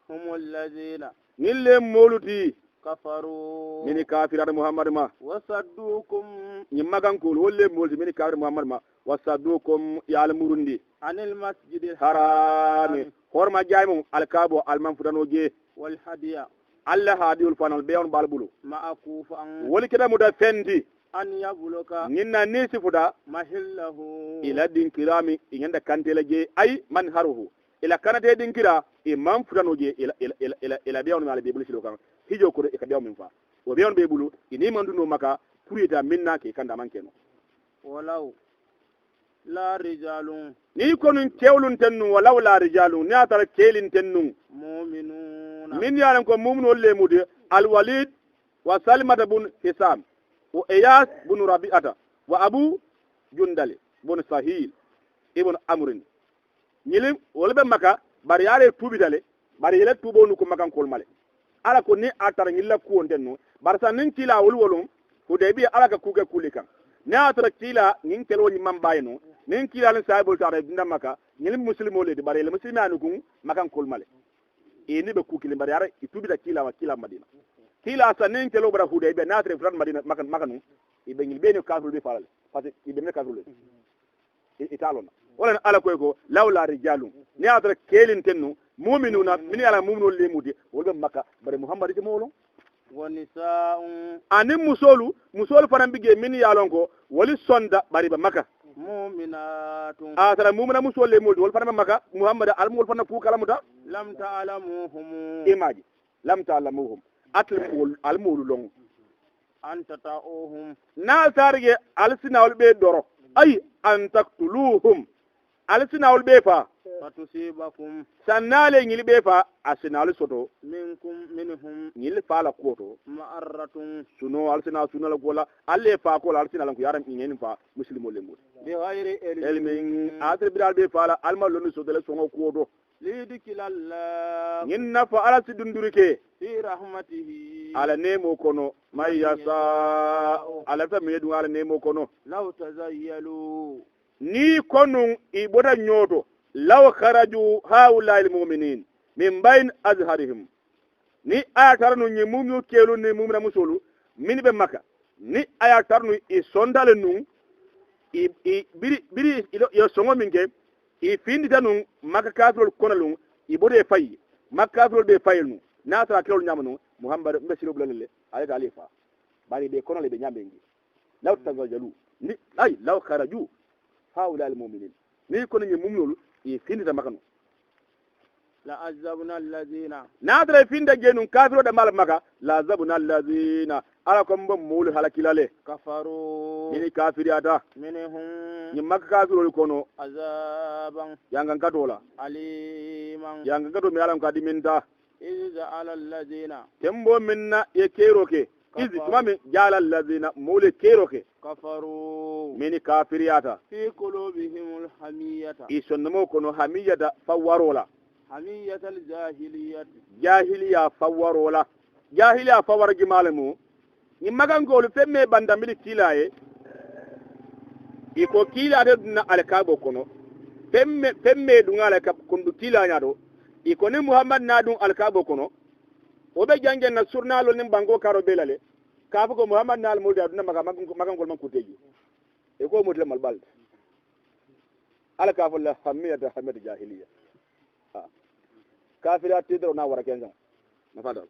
humul ladina nille moluti kafaru mini kafirata Muhammad ma wasaddukum nyimmagan kul wolle molti mini kafir Muhammad ma wasaddukum ya murundi anil masjidil harami horma jaymu alkabo alman futanoje wal hadiya alla hadiul fanal beyon balbulu ma akufan woli kida muda fendi an yabuluka ninna nisi fuda mahillahu ila din kirami ingenda kantela je ay man haruhu ila kanate din kira imam futanoje ila beyon mala be bulisi lokan hijo ko e ka beyon min fa o beyon be bulu ini manduno maka kurita minna ke kanda mankeno walau la rijalun ni konun kewlun tennu walau la rijalun ni atara kelin tennu mu'minuna min yalan ko mu'minu lemude al walid wa salimata bun hisam wa iyas bun rabi'ata wa abu jundali bun sahil ibn amrin nyilim wolbe maka bari yare tubi dale bari yele tubo nu ko makan kol male ala ko ni atara ngilla ku ondenno barsa nin kila wolwolum Hudaybiya ala ka kuke kulikan ne atara kila nin kelo ni mambayno nin kila ni saibol tare dinda maka nyilim muslimo le de bari le muslimi anugun makan kol male e ni be kukili bari yare itubi da kila wa kila madina kila sanin kelo bara Hudaybiya na atara fran madina makanu ibe ngil be ni kafru be falale parce que ibe ne kafru le italona wala ala ko lawla rijalun ni atara kelin tennu mu'minuna min ala mu'minu lemudi wolbe makka bare Muhammad ti mawlo wa nisaa'un ani musolu fanan bige min yalon ko wali sonda bari ba makka mu'minatun atara mu'mina musol lemudi wol fanan makka Muhammad almul fanan fu kalamuta lam ta'lamuhum imaji lam ta'lamuhum atul almulu long anta ta'uhum na sarge alsina wol be doro ay an taqtuluhum alsina wol be fa fatusibakum sannale ngili be fa asinalu soto minhum ngili fala koto ma'arratun suno alsina sunala gola alle fa ko alsina lan ko yaram ngeni fa muslimo le mut bi ghayri ilmin atri bidal be fala alma lonu so dele songo kodo lidikilalla nginna fa ala sidundurike fi rahmatihi ala nemo kono may yasa ala ta medu ala nemo kono law tazayyalu ni konu iboda nyoto law kharaju haula almu'minin min bayn azharihim ni ayatarnu ni mumu kelu ni mumu na musulu min be maka ni ayatarnu i sondale nu i biri yo songo minge i findi tanu maka kafirol konalu i bode fayi maka kafirol be fayinu na ta kelu nyamanu Muhammad mbesiro bulale ale alifa bari be konale be nyambe ngi law tazayyalu ni ay law kharaju haula almu'minin ni kono ni mumnolu e findita makano la azabna allazina nadra finda genun kafiro da mal maka la azabna allazina ala ko mbam mulu halakilale kafaru ni kafiri ata minhum ni makka kafiro kono azaban yanga katola aliman yanga kato mi alam kadi minta iza ala allazina tembo minna e keroke izi kuma min jala allazina mulu keroke kafaru mini kafiri ata fi qulubihimul hamiyata isonmo kono hamiyata fawarola hamiyatal jahiliya fawarola jahiliya fawar gimalemu ni magangolu femme bandamili kilaye iko kila de na alkabo kono femme dungala ka kundu kila nyado iko ni Muhammad na dun alkabo kono obe jangen na surnalo ni bango karo belale kafu ko Muhammad na almudi aduna magangol man kuteji iko modle malbal alkafu la hamiyata jahiliya kafira tidro na wara kenza mafada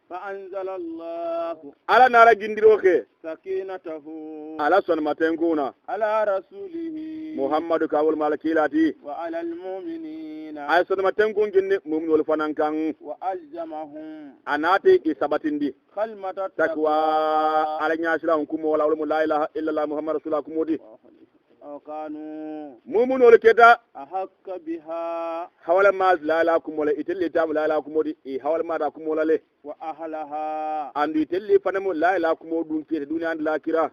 فأنزل الله ala nara gindiroke سكينته ala son matenguna على رسوله muhammadu kawul malakilati وعلى المؤمنين ay son matengun ginni mu'minul fanankan وألزمهم anati isabatindi كلمة takwa ala nyasila hukumu wala wala la ilaha illa allah muhammad rasulullah kumudi وكانوا mu'minul keta أحق بها hawala ma la ilaha kumula itilli tam la ilaha kumudi hawala ma da kumula le وأهلها andu itilli fanamu la ilaha kumudun ke duniya and lakira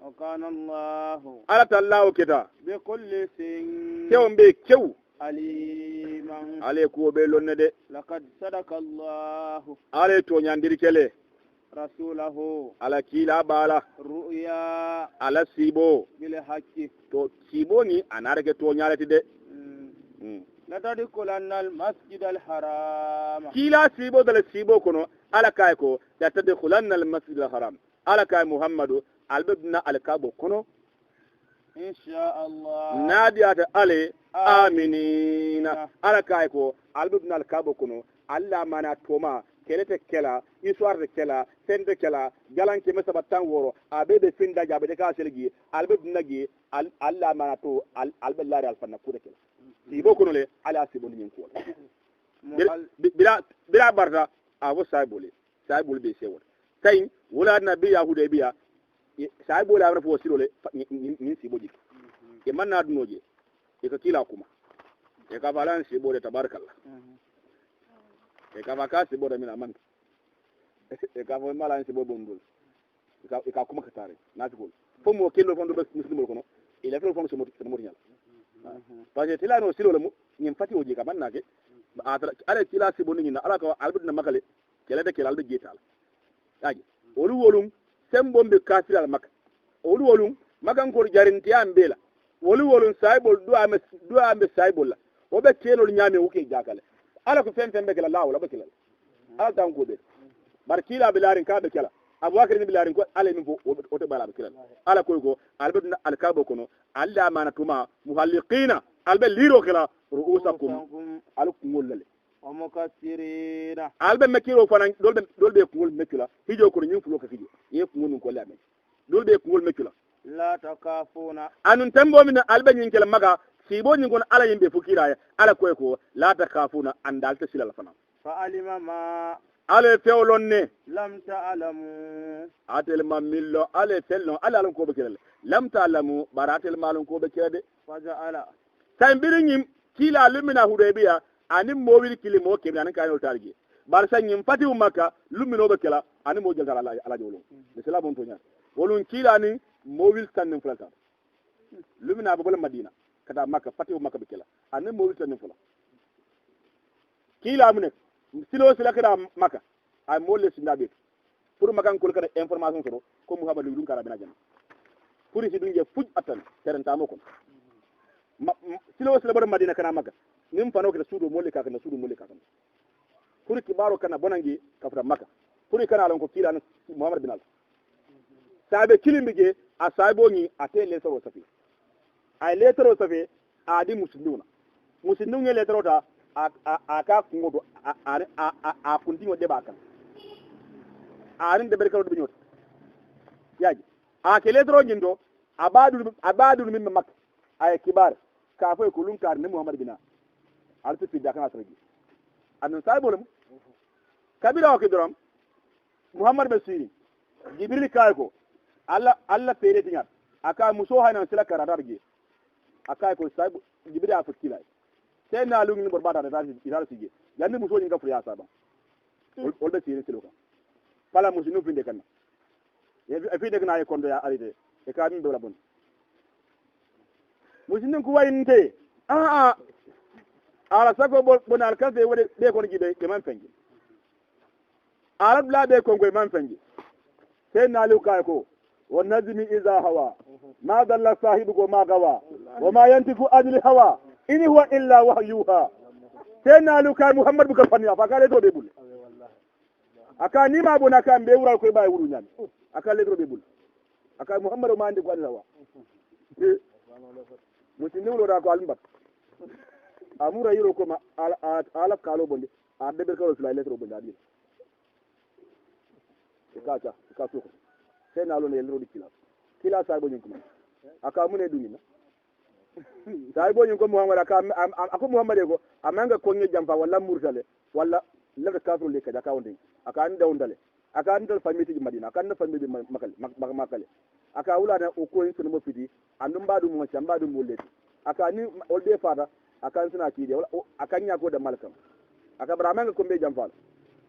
وكان الله ala tallahu keta بكل شيء kewbe kew عليما ale ko be lonne de لقد صدق الله ale to nyandiri kele رسوله ala kila bala رؤيا ala sibo بالحق to sibo ni anarake to nyalati de لتدخلن المسجد الحرام kila sibo dala sibo kono ala kay ko la tadkhulanna al masjid al haram ala kay muhammadu albibna al kabo kono إن شاء الله nadiyata ale aminina ala kay ko albibna al kabo kono alla mana toma kelete kela histoire de kela sende kela galanke mesaba tan woro abebe finda jabe de ka selgi albibna gi alla mana to albillari al fanna kude kela sibo kono le ala sibo ni ko bila barda abo saibole be sewol tay wala nabi yahude biya saibole amra fo sirole ni sibo jik e manna dunoje e ka kila kuma e ka balan sibo de tabarakallah e ka vaka sibo de mina man e ka fo mala sibo bondul e ka kuma katare natikol fo mo kelo fondo be muslimol kono il a fait fondo so mo nyal parce que tilano sirole mu nyim fati oje ka manna ke ala kila sibo ni na ala ko albidna makale kele de kele albe jetal aji olu wolum sembombe kafir al makka olu wolum magan ko jarinti ambela olu wolum saibol do ambe saibol la obe kelol nyame wuke jakale ala ko fem be kala lawo la be kala ala tan ko be bar kila bilarin ka be kala abubakar ni bilarin ko ala min fo o to bala be kala ala ko albidna al kabo kono alla manatuma muhalliqina albe liro kala ru'usakum alkum lale ومكسرين albe mekiro fana dolbe kungol mekula hijo ko nyum fulo ka hijo ye kungol ko lame dolbe kungol mekula لا تخافون anun tembo min albe nyinkela maga sibo nyingon ala yimbe fukira ya ala ko la takhafuna andal ta silal fana فعلم ما ale fewlonne لم تعلموا atel mamillo ale felno ala lan ko be kelele lam ta'lamu baratel malon ko be kede فجعل tambiri nyim kila lumina hudaybiya ani mowil kilimo ke nan kayo targi bar sa nyim fati umaka lumino be kala ani mo jël ala jolo de cela bon tonya wolun kila ni mowil tan fulata lumina ba bol madina kada makka fati umaka be kala ani mowil tan fula kila mu ne silo sila kada makka ay molle sindabe pour makan ko kada information soro ko muhammadu dun kara bina jana pour si dunje fuj atan terenta mo ko silo sila bar madina kana makka nim fano ke suudo molle ka kana suudo molle ka kana pour kibaro kana bonangi kafra makka pour kana lon ko kila muhammad bin al sabe kilimbige a sabo ni ate le soro safi ay le soro safi a di muslimuna muslimun le soro ta a ka kungodo a kuntingo de baka arin de berkaro de nyot yaji a ke le soro nyindo abadu min makka ay kibar ka fay ko lunkar ne muhammad bin alti fi dakana sargi annan sai bolum kabira o kidram muhammad basiri jibril kay ko alla pere tinyat aka muso hayna sila karata gi aka ko sai jibril afukila sai na lungi ni borbata da idara sige yanni muso ni gafu ya saba olbe sire siloka pala muso nu finde kan e fi de kana e kondo ya aride e ka min do la bon muso nin ku wayinte ala sago bon alkaze wode be ko gibe ke man fengi ala bla be ko ngoy man fengi sai na luka ko wan najmi iza hawa ma dalla sahibuko ma gawa wa ma yantiku anil hawa in huwa illa wahyuha sai na luka muhammad buka fani afa kale to be bul aka ni ma bona kan be wural ko bay wuru nyan aka le to be bul aka muhammad ma andi ko anil hawa mutin ni wulo da ko almbat amura yiro ko ma ala kalo bonde a de berkalo sula letro bonde adi ikacha ikasuko sena lo ne lero kila sa bonyin kuma aka mune dunina sai bonyin ko muhammad aka ako muhammad ko amanga ko ngi jamfa walla mursale walla lebe kafru le kada ka wonde aka anda wondale aka anda famiti madina aka anda famiti makale aka wula na o ko yin mo fidi andum badu mo chambadu mo leti aka ni olde fata aka suna kide wala aka nya ko da malkam aka bramanga ko be jamfa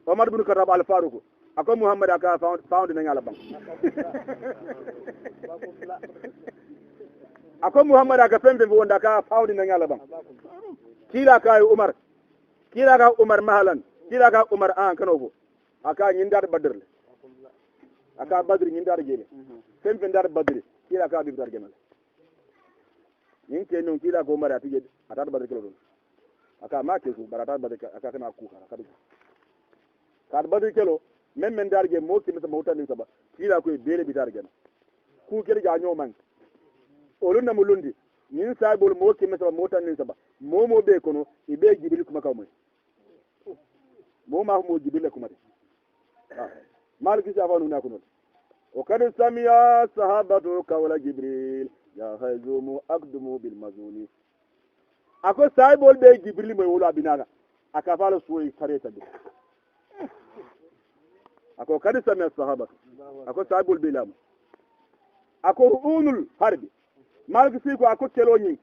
Omar ibn Khattab al-Faruq ako muhammad aka found na ngala bang ako muhammad aka fembe wonda ka found na ngala bang kila ka umar mahalan kila ka umar an kanogo aka nyindar badr aka badr nyindar gele fembe ndar badr kila ka bi dar gemal nin ke non kila ko umar atije atar badr kelo aka ma ke ku barata badr aka kana ku ka badr kelo men men darge mo ki meta mawta ni saba kila ko bele bi darge ku kele ga nyoman olun na mulundi nin sabul mo ki meta mawta ni saba mo be kono ibe jibril kuma kaw mo ma mo jibril kuma de maliki safanu na kuno o kad samiya sahabatu kawla jibril ya hazumu aqdumu bil mazuni ako sabul be jibril mo wolo abinaga aka fala suwi tareta de ako kadi sami sahaba ako sabul bilam ako ruunul harbi malki siko ako kelonyi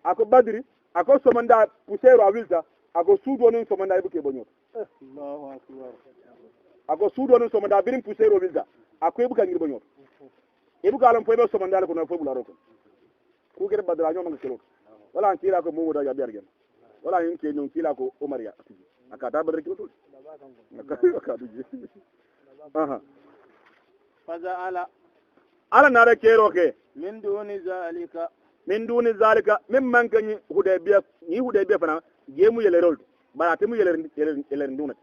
ako badri ako somanda pusero awilta ako sudo non somanda ibuke bonyo Allahu akbar ako sudo non somanda birim pusero wilta ako ibuka ngir bonyo ibuka alam foybe somanda ko no fo bularo ko ku gere badra nyoma ngelo wala an kila ko mo da yabi argen wala yin ke non kila ko umariya aka ta badra kilo aka duji aha faza ala nare kero ke min duni zalika min man kan hudaybiya fana gemu yelerol bara mu yeler nduna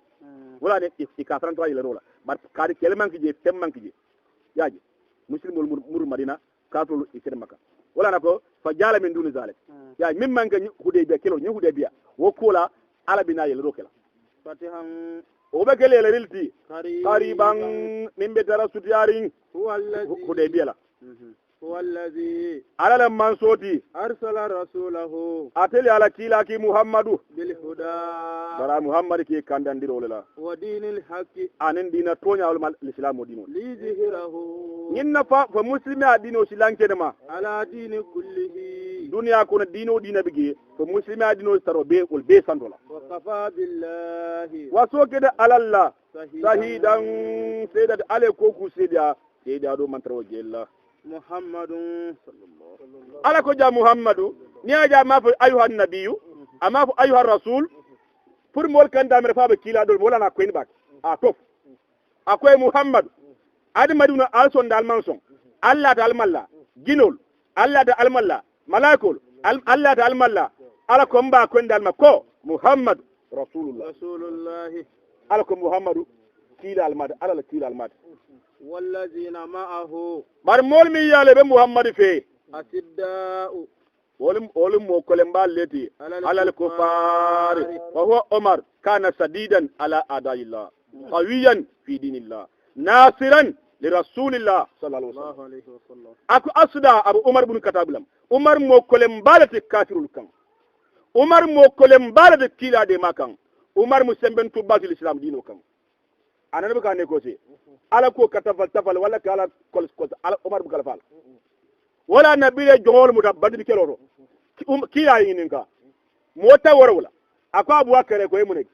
wala ne ikafran to yeler wala bar kadi kelman kije temman kije yaji muslimul mur madina kaful ikir maka wala nako fa jala min duni zalik ya min man kan hudaybiya kelo ni hudaybiya wo kola ala bina yelero kela fatihan obe kele rilti qariban min betara sutiyarin hudaybiya la huwa alladhi ala lam mansoti arsala rasulahu ateli ala kila ki muhammadu bil huda bara muhammad ki kandandiro la wa dinil haqqi anen dina tonya wal islam dino li zihrahu ninna fa muslimi adino silanke dama ala dini kullihi dunya ko dino dina bige fa muslimi adino saro be ul be sandola wa kafa billahi wa sokeda alalla sahidan sayyidat ale ko ku sayda do mantaro jella muhammadun sallallahu ala ko ja muhammadu ni aja ma fa ayuha nabiyyu ama fa ayuha rasul pour mol kan damere fa be kila dol wala na ko ni bak a tof akoy muhammad adi maduna alson dal manson allah ta almalla ginol allah ta almalla malaikol allah ta almalla ala ko mba ko ndal ma ko muhammad rasulullah ala ko muhammadu kila almad ala la kila almad wallazina ma'ahu bar mol mi yale be muhammad fe asidda'u wolum mo kolemba leti alal kufar wa huwa umar kana sadidan ala adaillah qawiyan fi dinillah nasiran li rasulillah sallallahu alaihi wasallam aku asda abu umar ibn katabulam umar mo kolemba leti kafirul kan umar mo kolemba leti kila de makan umar musemben tubatul islam dino kan ananabi ka ne ko se ala ko katafal wala kala kol ala umar ibn kalfal wala nabile jongol mutabaddi keloro kila yininka mota warawla akwa abubakar ko yemune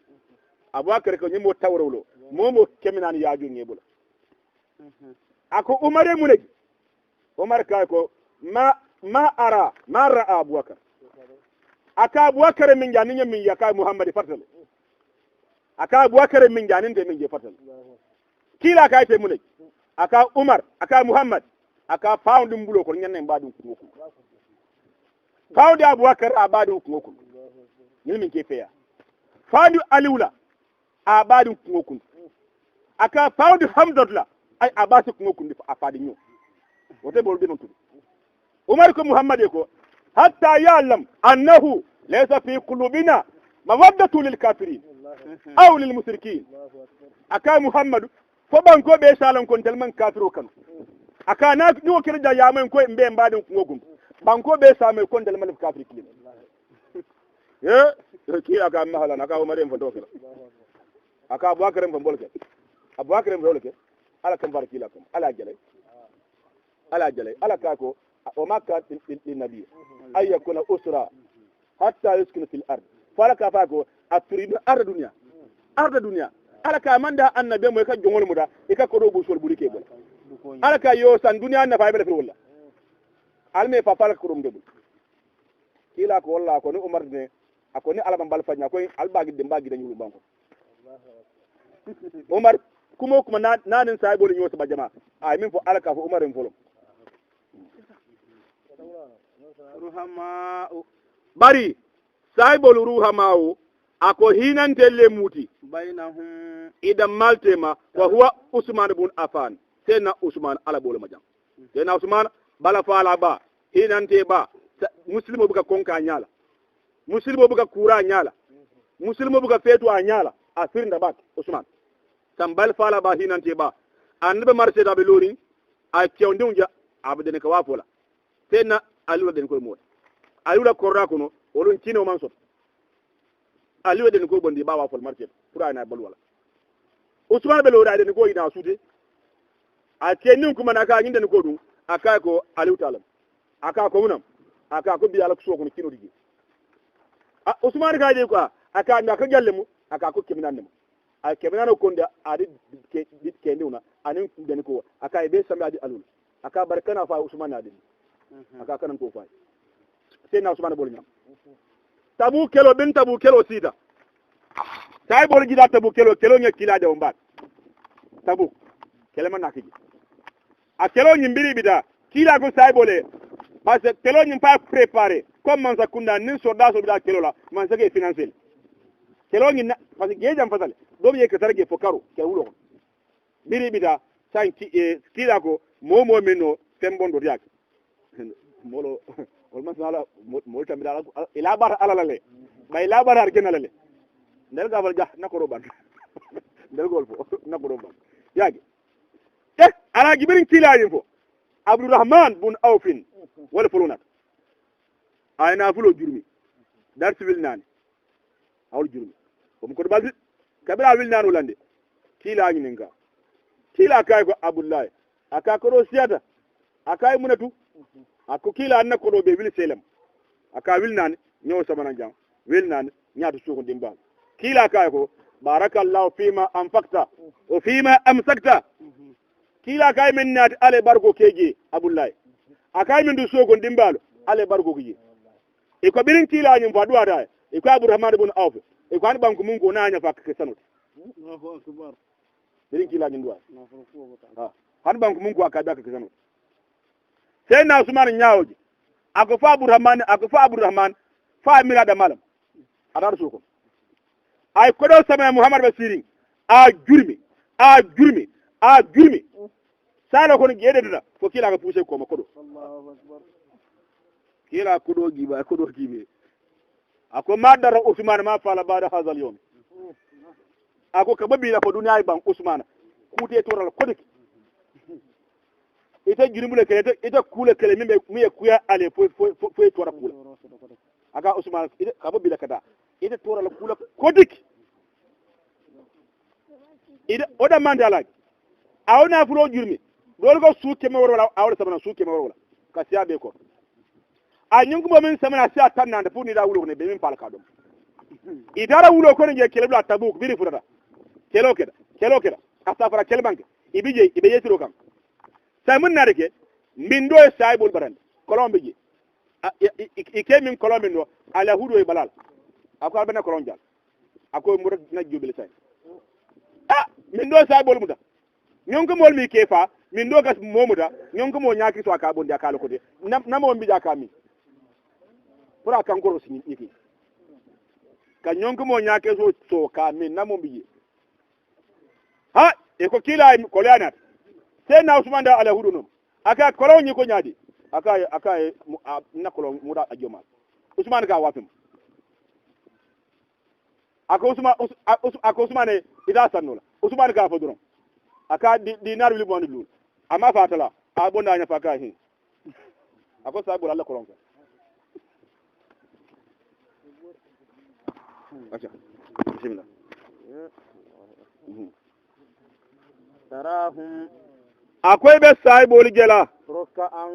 abubakar ko nyimo tawrawlo momo keminan yaaju ngebula ako umar yemune umar ka ko ma ra'a abubakar aka abubakar min janinya min yaka muhammad fatal aka abubakar min janinde min je fatal kila ka te mune aka umar aka muhammad aka found mbulo ko nyanne mbadum ko found abubakar abadu ko ni min ke feya found aliula abadu ko aka found hamdullah ay abasi ko ko afadi nyo wote bol be non umar ko muhammad ko hatta ya'lam annahu laysa fi qulubina mawaddatu lil kafirin aw lil mushrikin aka muhammadu fo banko be salan kon telman kafiro kan aka na ni o kirja yamen ko mbe mbadin ngogum banko be same kon telman kafir kilin ki aka mahala naka umare mfo dokela aka abubakar mfo bolke abubakar mfo bolke ala kan barki lakum ala jalay ala kako wa makka lin nabiy ay yakuna usra hatta yuskina fil ard falaka fako aturidu arda dunya ala ka manda annabe mo ka jongol muda ika ko do busol burike bol ala ka yo san dunya na fa be fil wala alme fa falaka ko dum debul kila ko walla ko ni umar ne akoni ala bambal fanya ko albagi de mbagi dañu banko umar kuma nanin sai bol nyoto ba jama ay min fo ala ka fo umar en folo ruhama bari sai bol ruhama ako hinantelle muti bainahum idan maltema wa huwa usman ibn affan sena usman ala bolo majam sena usman bala fala ba hinante ba muslimo buka konka nyala muslimo buka kura nyala muslimo buka fetu anyala asirinda bak usman tambal fala ba hinante ba anbe marse da belori a kyondunja abdene ka wafola sena alula den ko mo alula korra kono olon tino manso aliwe den ko bondi ba wafol marse pura na balwala usman belori den ko ina sude a kenin kuma na ka nginden ko dum aka ko aliu talam aka ko munam aka ko bi ala ko soko ni kino digi usman ga je ko aka na ka galle mu aka ko kiminan mu a kiminan ko nda adi ke ndiuna anin den ko aka be sami adi alul aka barkana fa usman adi aka kanan ko fa sai na usman bolnya tabu kelo sida sai bol gida tabu kelo nya kila de umbat tabu kelema nakiji a kelo nyimbiri bida kila ko sai bole parce que kelo nyim pas préparé comme man sakunda nin soldat so bida kelo la man sake financer kelo nyina parce que gejam fasale do biye ka targe fokaro ke wulo biri bida sai kila ko momo meno tembondo yak molo olma sala mo tamira ila bar ala le bay la bar har kenala le ndel gabal jah nakoro ban ndel gol fo nakoro ban yagi ala gibirin kila yifo abdurrahman bun awfin wala fulunat ayna fulo jurmi dar civil nani awul jurmi ko ko baldi kabira wil nanu lande kila ngi ninga kila kay ko abdullahi aka ko siyata akay munatu ako kila anna ko do be wil selam aka wil nani nyaw samana jam wil nani nyaatu suko dimba kila kay ko barakallahu fima anfaqta wa fima amsakta kila kay men naati ale bargo keje abdullahi akay men du sogon dimbalo ale bargo keje e ko birin kila nyum fa duwata e ko abdurrahman ibn auf e ko an banku mun ko na nya fa ke sanut Allahu akbar birin kila nyum duwa han banku mun ko akada ke sanut sai na usman nyaawoji ako fa abdurrahman fa mira da malam adar soko ay ko do sama muhammad basiri a jurmi sala ko ni gede dada ko kila ga puse ko ma kodo Allahu akbar kila kodo gibe ako madara usman ma fala bada hazal yom ako ka babi la ko duniya ban usman kute toral kodik ita girimule kele ita kule kele mi kuya ale fo tora kula aka usman ita ka babi la kada ita toral kula kodik ida oda mandala awna fulo jurmi dole ko suke me wala awla sabana suke me wala ka siya be ko a nyungu mo min samana siya tan nan fu ni da wulo ne be min palka dum idara wulo ko ne je kele bla tabuk biri furata kelo keda astafara kele banke ibe yetiro kam sai mun na reke min do saibul baran kolombe je ike min kolombe no ala hudo e balal akwa bana kolonjal ako murad na jubile sai min do saibul muda nyonko mol mi kefa min do gas momuda nyonko mo nyaaki to aka bondi aka lokote na mo mbija kami pura kan goro sin yiki ka nyonko mo nyaake so ka min na mo mbiji ha e ko kila ko leanat sai na usman da ala hudu no aka kolon ni ko nyaadi aka na kolon muda ajoma usman ka wafim ako usmane ida sannola usmane ka fo doron aka dinar wili bon dul amma fatala a bonda nya faka hin ako sa bol Allah ko ronka acha bismillah tarahum akwai be sai bol gela ruk'an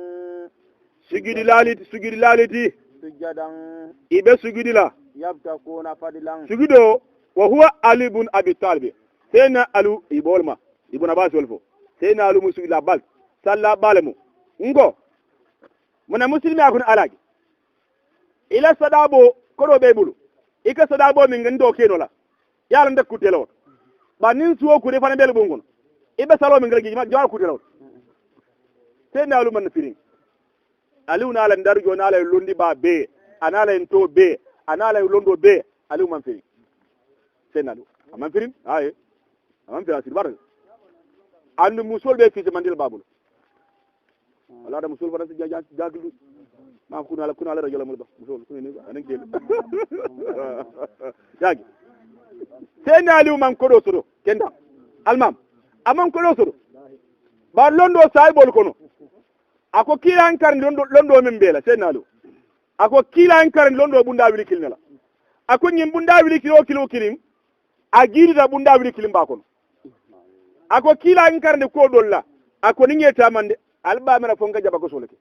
sugidi laliti sujadan ibe sugidi la yabtakuna fadilan sugido wa huwa ali ibn abi talib sena alu ibolma ibn abbas wolfo sena alu musu ila bal salla balemu ngo mona muslimi akun alaji ila sadabo kodo be bulu ika sadabo min ngando kenola yalla ndak kutelo ba nin suwo ku defana bel bongon ibe salo min ngalgi ma jawal kutelo sena alu man firin alu na ala ndarjo na ala londi ba be anala ento be anala londo be alu man firin sena alu man firin aye man firin asir bar andu musul be fi mandil babul wala da musul faransi jaglu ma kuna la rajula mulba musul kuni ni anan gel jagi sena alu man kodo soro kenda almam amman kodo soro ba londo saibol kono ako kilan kar londo min bela sena alu ako kilan kar londo bunda wili kilnela ako nyim bunda wili kilo kilim agiri da bunda wili kilim ba kono ako kilan kar ne ko dolla ako ni ngeta mande alba mena fonga jaba ko soleke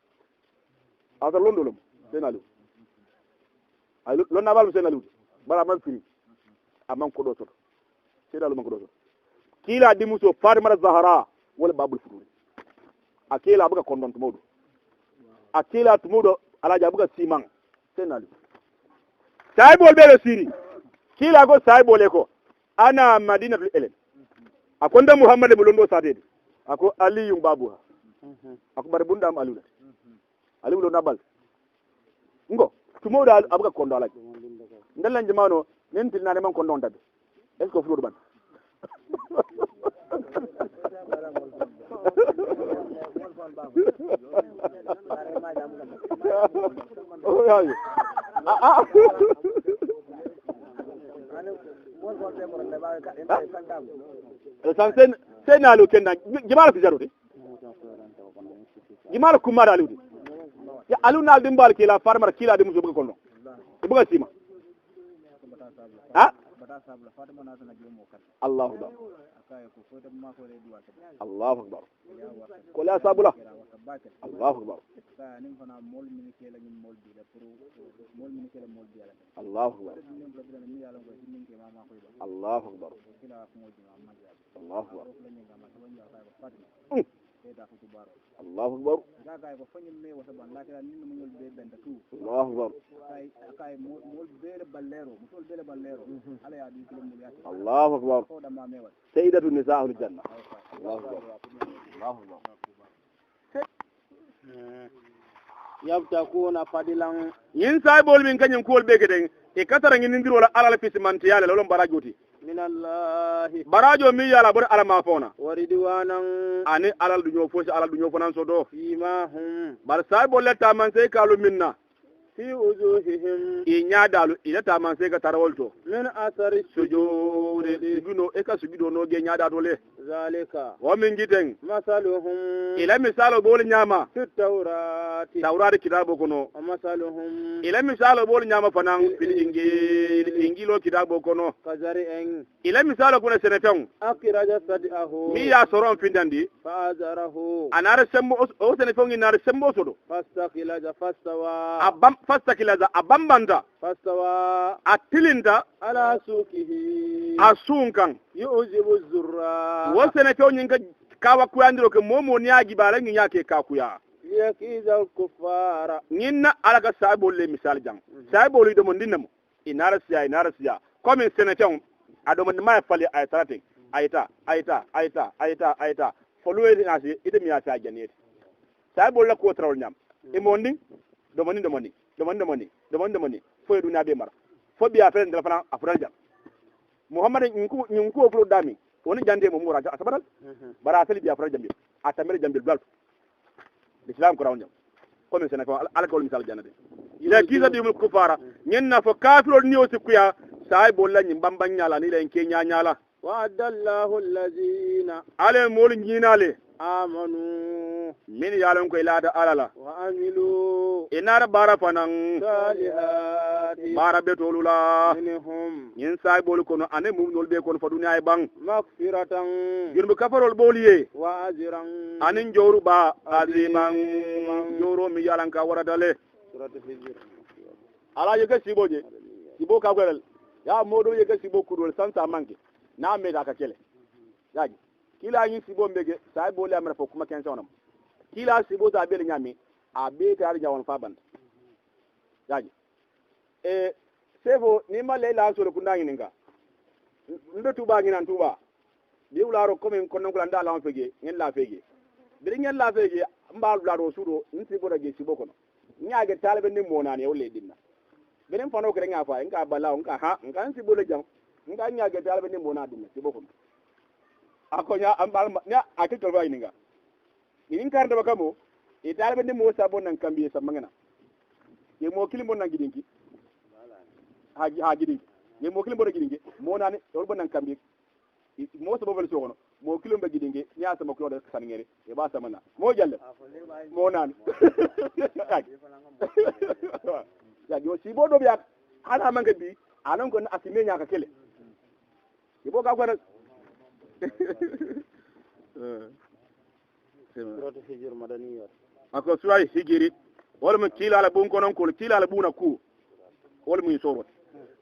ata londo lum sena alu ay lonna bal sena alu bara man firi amman ko do soto sena alu man ko do soto kila dimuso farmara zahara wala babul fururi akila abuga kondon tumodo akila tumodo alaja abuga simang senali saibol bele siri kila go saibol eko ana madinatul ilm akonda muhammad bulondo sadede ako ali yung babuha ako bare bunda am alula ali bulo nabal ngo tumodo abuga kondo alaja ndalan jamano nentil nane man kondon dabe est ce que fulu ban oh ya sen alu kenda jimala fijaruti jimala kumara alu ya alu nal dimbal kila farmar kila dimu buga kondo buga sima ha Allahu akbar Allahu akbar ko la sabula Allahu akbar Allahu akbar Allahu akbar Allahu akbar Allahu akbar Allahu akbar Allahu akbar sayyidatu nisa'ul janna Allahu akbar Allahu akbar yabtakuna fadilan yin saibol min kanyin kol be geden e katara ngin ndiro la alal fismanti yala lolon barajoti minallahi barajo mi yala bor ala ma fona waridwanan ani alal dunyo fosi alal dunyo fonan so do fima hum bar saibol la ta man sai kalu minna fi uzuhihim e nyaadalu ina ta man sai ka tarawolto min asari sujudi bino e ka sujudo no ge nyaada to le zalika wa min giten masaluhum ila misalo bol nyama fi tawrati tawrati kitabo kono masaluhum ila misalo bol nyama fanan fil ingilo kitabo kono kazari en ila misalo kuna senefen akiraja sadiahu mi ya soron findandi fa'azarahu anara sembo o senefen inara sembo sodo fastaqilaja fastawa fastakilaza abambanda fastawa atilinda ala sukihi asunkan yujibu zurra wo senefen nyinga kawa kuyandiro ke momo nyaagi bala ngi yake kakuya yakiza kufara ninna alaga saibol le misal jang saibol do mon dinamo inara siya comme senefen ado mon ma fali ayta followe nasi ide mi ata janete saibol la ko trawol nyam e mondi domoni fo edu na be mara fo biya fe ndela fana afral jam muhammad nyinku flo dami woni jande mo muraja asabal bara asali biya afral jambi atamere jambi dal islam ko rawnjam ko men sene ko ala ko misal jannade ila kiza di mul kufara nyenna fo kafiro ni o sikuya sai bolla nyin bamban nyala ni len ke nyala وعد الله الذين ale mol nyinale آمنوا min yalan ko ilada alala وعملوا inara bara fanan الصالحات bara betolula منهم nyin sai bol kono ane mum nol be kono fa duniya bang مغفرة girbu kafarol boliye وأجرا anin joru ba aziman joro mi yalan ka waradale سورة الهجر ala yega siboje sibo ka gwelal ya modo yega sibo kudol sansa manke na me da ka kele yaji kila yin sibo mbege sai bole amra fo kuma kensa onam kila sibo ta bele nyami a be ta arja won fa band yaji sebo ni ma le la so ko ndangi ninga ndo tuba nginan tuba bi ularo comme ko non ko nda la on fege ngel la fege bi ngel la fege mbal la do sudo ni sibo da ge sibo kono nyaage talbe ni monane o le dinna benen fano ko nga fa nga bala nga ha nga sibo le jam nga nyaage talbe ni mona dinna sibo kono akonya ambal nya akito ba ininga inin karde bakamo e talbe ni mo sabo nan kambi sa mangana ye mo kilimbo nan gidinki ha gidinki ye mo kilimbo gidinki mo nane dorbo nan kambi mo sabo bel sogono mo kilimbo gidinki nya sama ko do sanngere e ba sama na mo jalle mo nan ya yo sibo do biya hana manga bi anan ko asime nya ka kele ibo ka ko سورة الهجر مدنية ako surai hijiri wala mun kila la bun konon ko kila la buna ku wala mun soro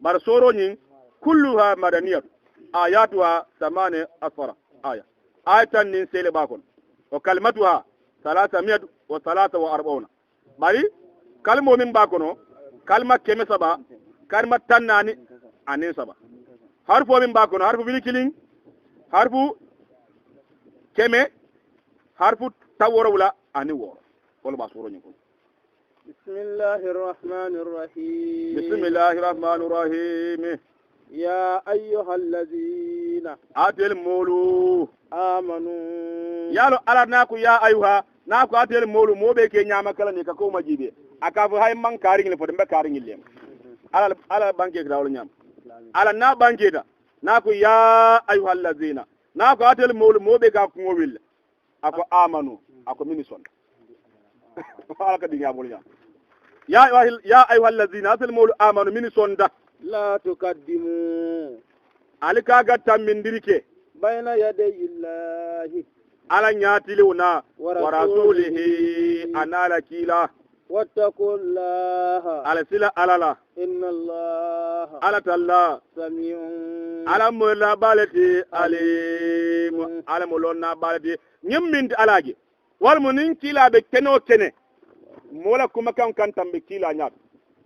bar soro nyin kulluha madaniyat ayatuha 8 asfara ayatan nin sele bakon wa kalimatuha 343 bari kalmo min bakono kalma keme saba kalma tannani anin saba harfo min bakono harfu bilikilin harfu keme harfu taworo wala ani woro wala ba soro nyiko بسم الله الرحمن الرحيم bismillahir rahmanir rahim يا أيها الذين atel molu آمنوا yalo ala naku ya ayuha naku atel molu mobe ke nyama kala ni ka ko majibe akafu hay man karing le fodembe karing le ala banke dawlo nyam ala na banke da naku ya ayuha allazina naku atel molu mobe ka ko wil ako amanu ako minison ala ka dinya bol nyam ya ayuha allazina atel molu amanu minison da لا تقدموا alika ga tammindirike بين يدي الله ala nyatiliuna wa rasulihi anala kila واتقوا الله ala sila alala إن الله ala talla سميع ala mulla balati alim ala mulonna balati nyimmin alaji wal munin kila be keno kene mola kuma kan tambe kila nyat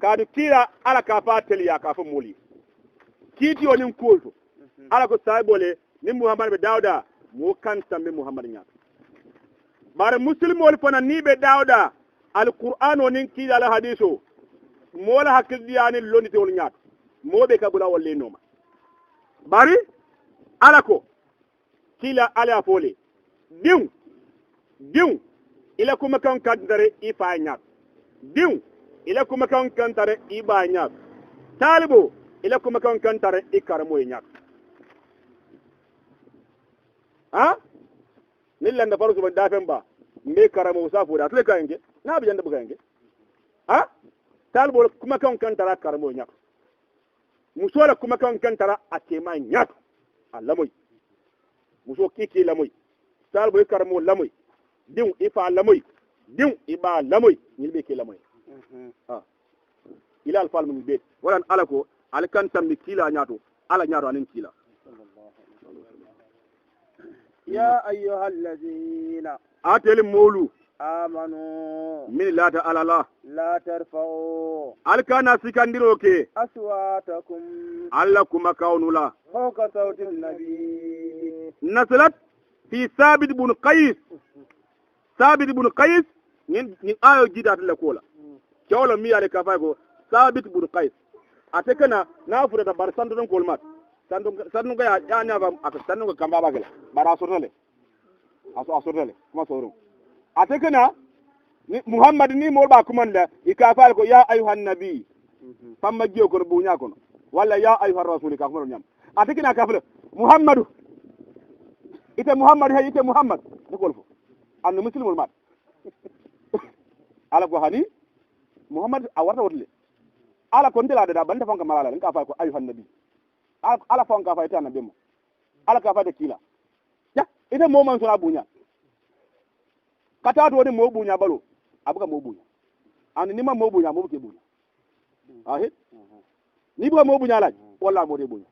kadu kila ala ka fateli ya ka fa moli kiti onin kulto ala ko saibole ni muhammad be dauda mo kan tambe muhammad nyat bare muslim wol fana ni be dauda alquran onin kila ala hadiso mola hakil diyani lonite wol nyat mo be ka bula wolle noma bari ala ko kila ala fole diw ila kuma kan kadare ifa nyat diw ila kuma kan kantare iba nyat talibo ila kuma kan kantare ikarmo nyat ha nilla da faru ban dafen ba me karamo safo da tule kange na bi janda bugange ha talibo kuma kan kantara karmo nyat musola kuma kan kantara akema nyat alamoy muso kiki lamoy talibo ikarmo lamoy diw ifa lamoy diw iba lamoy nyilbe ke lamoy ila alfal mun bet walan alako alkan tammi kila nyato ala nyato anin kila يا أيها الذين atel molu آمنوا min lata alala لا ترفعوا alkana sikandiro ke أصواتكم alla kuma kaunula فوق صوت النبي nasalat fi sabit ibn qais nin ayo jida la kola kewlo mi ale ka fay ko sabit ibn qais atekana na fura da bar sandu don kolmat sandu ga ya nya ba aka sandu ga kamba bagala bara sortale asortale kuma soro atekana ni muhammad ni mo ba kuma la ika fal ko ya ayuhan nabi famma jiyo ko bunya kono walla ya ayuha rasul ka ko nyam atikina kafle muhammadu ite muhammadu hay ite muhammad ko golfo anno muslimul mat ala ko hani muhammad a warta wotle ala ko ndela da banda fonka malala nka fa ko ayuha nabi ala fonka fa ita nabi mo ala ka fa de kila ya ite mo man sona bunya kata to ni mo bunya balo abuka mo bunya an ni ma mo bunya mo ke bunya ahe ni buka mo bunya laaj walla mo de bunya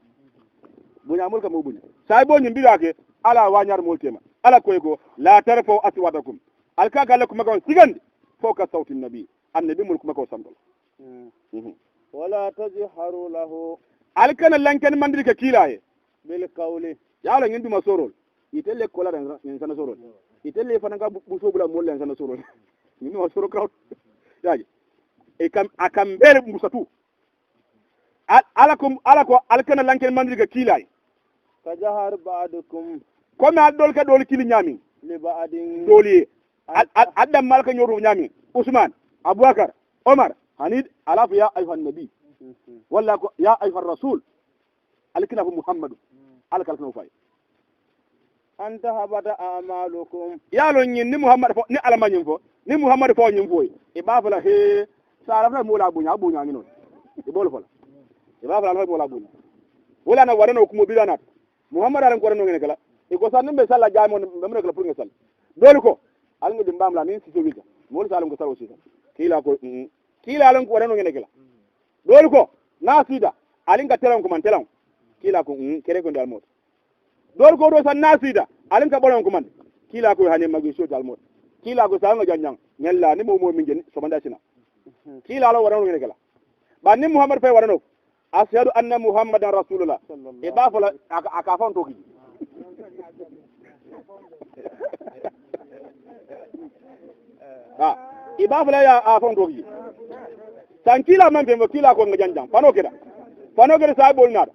mol ka mo bunya say bo nyim biake ala wanyar mol tema ala koy go la tarfu aswadakum alka galakum ko sigandi foka sautin nabi annabi mul kuma ko sandol wala tajharu lahu alkana lanken mandiri ka kilaye bil qawli yala ngin duma sorol itelle kola den sana sorol itelle fananga buso bula mol len sana sorol ni no soro kraut yaji e kam akam bere musatu ala ko alkana lanken mandiri ka kilaye tajhar ba'dukum comme adol ka dol kili nyami li ba'din doli adam malka nyoru nyami usman abubakar omar hanid alafu ya ayuha nabi walla ko ya ayuha rasul alkina muhammadu alkalkana fay anta habata a'malukum ya lo nyin ni muhammad fo ni alama nyin fo ni muhammad fo nyin fo e ba fala he sara fa mo la bunya ngi non e bol fala e ba fala mo la bunya wala na warano ko mo bilanat muhammad aran ko warano ngene kala e ko sanne be sala jaamo be mo kala pour ngi sal dol ko al ngi dimbam la min si jogi mo salum ko saro sita kila ko kila lan ko warano ngene kala dol ko na sida alin ka telan ko man telan kila ko kere ko dal mot dol ko do san na sida alin ka bolon ko man kila ko hanen magi so dal mot kila ko sanga janjang nyalla ni mo min gen so manda sina kila la warano ngene kala ba ni muhammad fay warano ashhadu anna muhammadan rasulullah e ba fala aka fon to ki iba fala ya afon to ki san kila man fe kila ko ngajanjang pano keda sa bol na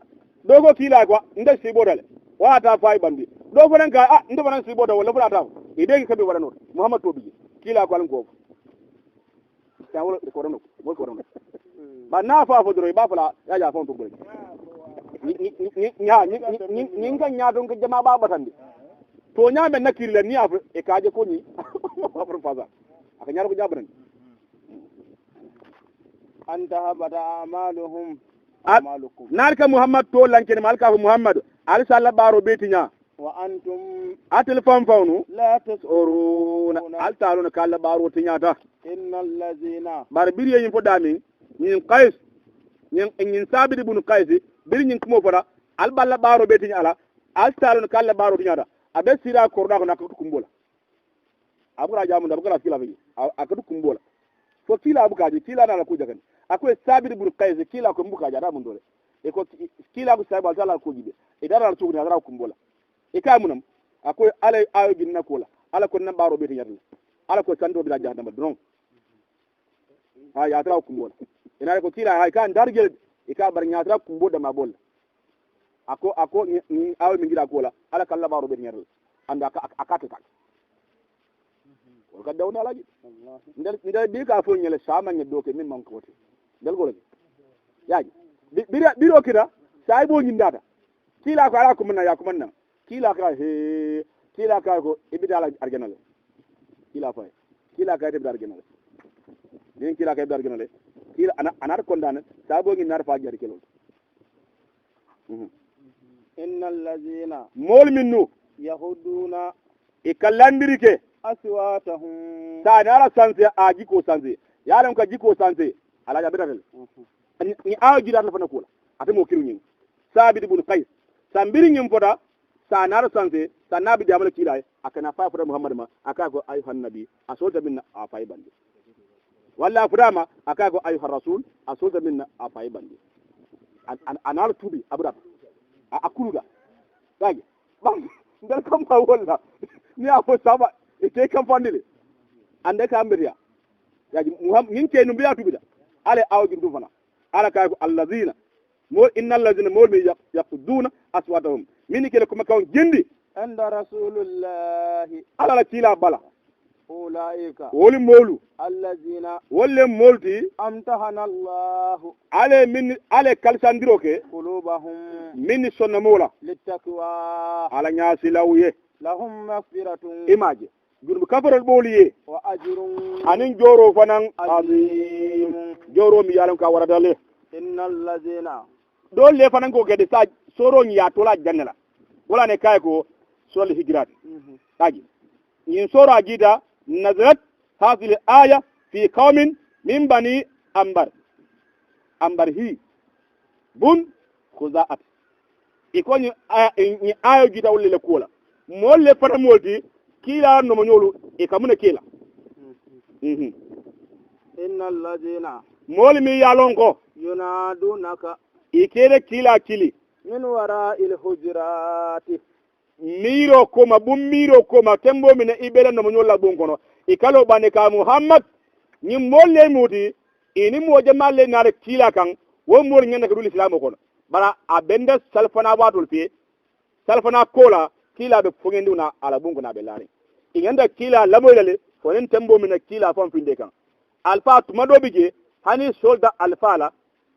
dogo kila ko nda si bodale wa ta fay bandi do fanan ka nda fanan si bodale wala fala ta ide ki kabe warano muhammad to bi kila ko alko ta wala ko warano mo ko warano ba na fa fo doro ba fala ya ja fon to bol ni nga nya don ka jama ba batandi to nya men nakirle ni afu e kaje ko ni afur faza aka nyar ko jabran anta habata a'maluhum narka muhammad to lankene malka fu muhammad al salla baro betinya wa antum atil fawnu la tasuruna al taluna kala baro tinyata innal ladzina bar biriye yin fodami yin qais yin sabid ibn qais bir yin kumo foda al balla baro betinya ala al taluna kala baro tinyata abe sira korda ko nakatu kumbola abura jamu da bugala kila fi akatu kumbola fo kila abukaji kila na ku jagan akwai sabir ibn qais kila ko mbuka jada mun dole e ko kila ko saibal tala ko jibe e dara to ni dara kumbola e ka munam akwai alay ayo ginna kola ala ko nan baro be tinyata ala ko sando bi da jahannama dron ha ya dara kumbola ina ko kila hay kan dargel e ka bar nya dara kumboda ma bol ako ni ayo min gida kola ala kala baro be tinyata anda akata tak wal ka dawna laji ndal bi ka fo nyele sama nyedo ke min man ko wote dal golo yaji biro kida sai bo nyindata kila ko ala ko manna ya ko manna kila ka he kila ka ko ibida argenal kila fa kila ka ibida argenal den kila ka ibida argenal kila anar kondana sai bo nginar fa jar kelo innal ladzina mol minnu yahuduna ikallandirike aswatahum ta nara sanse a jiko sanse yaran ka jiko sanse ala ja bidal ni a jida na fana kula ate mo kiru nyin sabid ibn qais sambiri nyin foda sa nara sanse sa nabi jamal kila akana fa foda muhammad ma aka ko ayuhan nabi asota minna afai bandi walla fudama aka ko ayuhan rasul asota minna afai bandi anar tubi abra akuluga gaje bam ndal kam ma walla ni afo saba ite kam fandile ande ka mbiriya yaji min ke no biya tubida ale awgi dum fana ala kay ko allazina mo innal ladina mo mi yaquduna aswatahum min ke ko makaw jendi anda rasulullahi ala la kila bala ulaika woli molu allazina wolle molti amtahana allahu ale kalsandiro ke qulubahum min sonna mola littaqwa ala nyasi lawye lahum maghfiratun imaje jurbu kafarol boliye wa ajrun anin joro fanan azim joro mi yalan ka waradale innal ladzina dole fanan ko gede sa soro nya tola jannala wala ne kay ko sol hijrat taji yin soro ajida nazarat hadhihi al-aya fi qaumin min bani ambar hi bun khuzaat ikoni aya jida wala le kola molle fana molti kila no monyolu e kamuna kila innal ladina mol mi yalon ko yunadunaka ikere kila kili min wara'il hujurati miro koma tembo mine ibele no monyola bonkono ikalo bane ka muhammad ni molle muti ini moje malle ngare kila kan wo mol ngenda ko dul islam ko bara abenda salfana wadul fi salfana kola kila be fongenduna ala bungu na be lani ingenda kila lamoylale fonen tembo mina kila fon finde kan alfa tuma do bije hani solda alfa la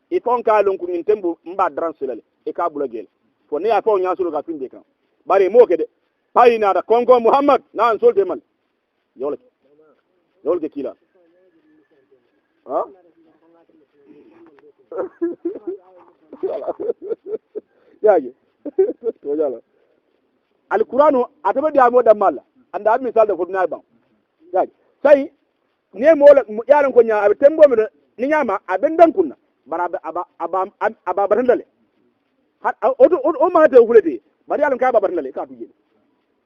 e fon ka lon kun tembo mba dran selale e ka bulagel fonni ya fon nyasulu ka finde kan bare mo kede payina da kongo muhammad nan solde mal yolke kila ha yaje to jala alqur'anu ataba da mo da malla anda misal da fudna ban yaji sai ne mo yaran ko nya abi tembo mi ni nyama abin dan kunna bara aba barandale o ma da hulete bari yaran ka ba barandale ka tuje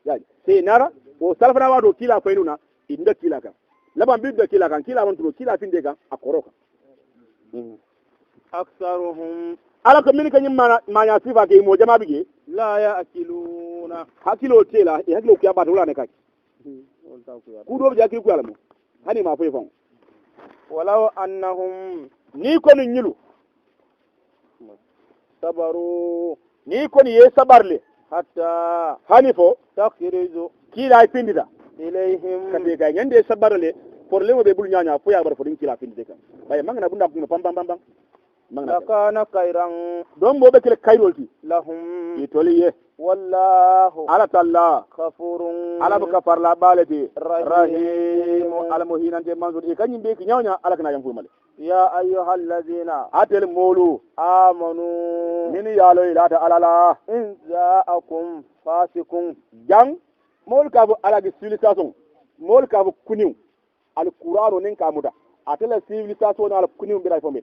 yaji sai nara o salfana wa do kila ko inuna inda kila kan laban bi da kila kan kila won to kila finde kan akoroka aksaruhum ala ko min kanyim manya sifa ke mo jama bige la ya'kuluna hakilo tela e hakilo ku abata wala ne kaki ku do ja ki ku ala mo hani ma foy fon walau annahum ni ko ni nyilu sabaru ni ko ni ye sabarle hatta hani fo takhrizu kila ay pindida ilayhim kade ga nyande sabarle problème be bul nyanya fo ya bar fo din kila pindide kan baye mangana bunda ko pam mangana kana khairan don bo be kele kayrolti lahum itoliye wallahu ala talla khafurun ala bu kafar la balati rahim ala muhinante manzur e kanyim be ki nyawnya ala kana yam male ya ayyuhal ladina atel molu amanu min yalo ilata alala in ja'akum fasiqun jang mol ka bu ala gi civilisation mol ka bu kuniw al qur'ano nin ka muda atela civilisation ala kuniw bi ray fombe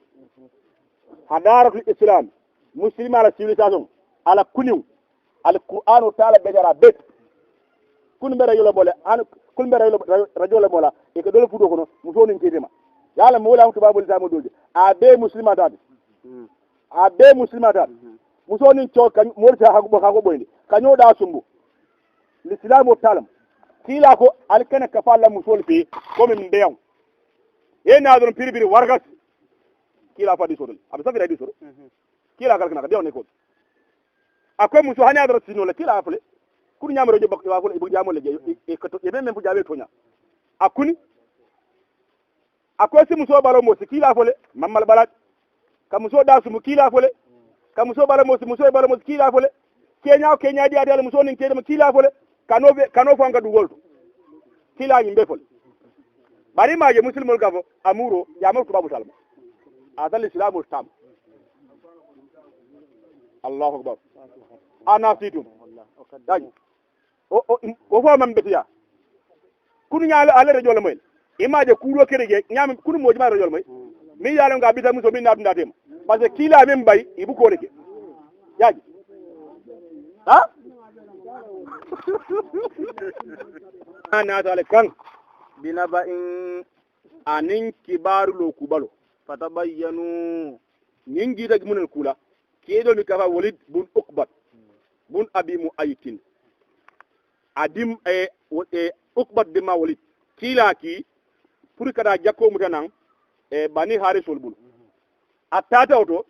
hadaratul islam muslima ala civilisation ala kuniw al qur'anu taala bedara bet kun bere yolo bole an kun bere yolo radio la mola e ko dole fudo kono muso nin kedema yalla mola am tubabul tamu dolde a be muslima dad muso nin cho kan morta hago boyndi kanyo da sumbu l'islamu talam kila ko alkana kafalla musol fi ko min beyaw e na don piribiri wargas kila fa di sodol abe safira di sodol kila kala kana dew ne ko akwai musu hani adara sino la kila afle kun nyamaro je bakki wa ko ibu jamo le e ko e ben men bu jabe tonya akuni akwai si muso balo mo si kila afle mammal balat ka muso da su mu kila afle ka muso balo mo si muso balo mo si kila afle kenya di adala muso nin kede mo kila afle kano fo anga dugol kila yimbe fol bari maje muslimol gafo amuro ya mo tubabu salma adal islamu tam Allahu akbar ana fitum daj o fo man betiya kunu nyaale ale radio la moy imaje kuuro kerege nyam kunu moji ma radio la moy mi yalo nga bita muso min nadu ndatem parce que kila men bay ibu ko leke yaji ha ana tale kan binaba in anin kibaru lo kubalo fatabayyanu ningi dag munal kula kedo mi kafa walid bun ukbat bun abi muaytin adim ukbat de ma walid kila ki pour kada jakko mutanan bani harisul bun atata auto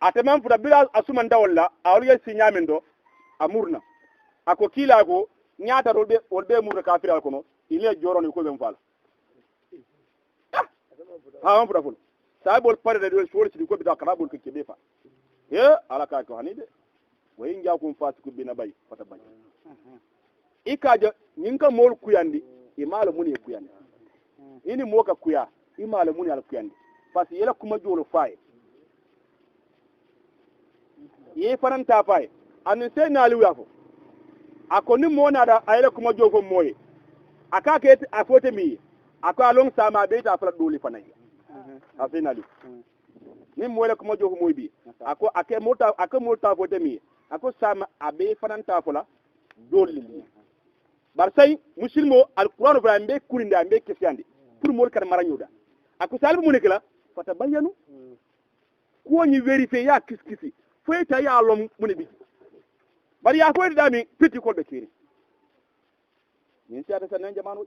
ataman fuda bila asuman dawalla awliya sinyamen do amurna ako kila ko nyaata wolbe murna kafira kono ile joro ni ko ben fala ha on pura ful sabol pare de do so ci ko bi da karabul ke be fa ala ka ko hanide way ngia ko fasiku bina bay fata bay ikaja ninka mol kuyandi imala muni kuyandi ini moka kuya imala muni al kuyandi parce yela kuma jolo fay ye faranta fay anu sai na liwa fo akoni mona da ayela kuma jogo moye aka ke afote mi aka long sama be ta fala doli fanay afina li ni moyle kuma jogo moy bi ako ake mota fote mi ako sama abe faranta fola doli li bar say muslimo alquran bra mbe kurinda mbe kesiyandi pour mol kan maranyoda ako salbu munikala fata bayanu ko ni vérifier ya kiskisi foyta ya lom munibi bari ya foyta dami piti ko be kiri ni siata sanan jamanu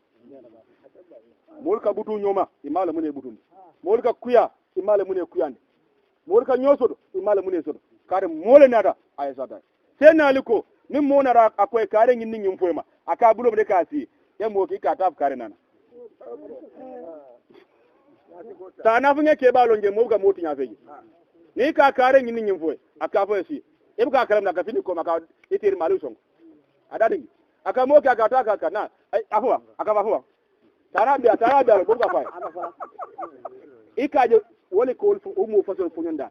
mol ka butu nyoma imala mune butundi mol ka kuya imala mune kuyandi mol ka nyosodo imala mune sodo kare mole nada ayasata senaliko ni monara akoy kare nginni nyum foyma aka bulo de kasi ya mo ki ka taf kare nana ta na funge ke ba lonje mo ga moti nya feji ni ka kare nginni nyum foy aka fo si e ka karam na ka fini ko maka itir malu song adadi aka mo ka ta ka na afwa aka afwa tarabia ko ka fa ikaje wole ko umu fasol funyanda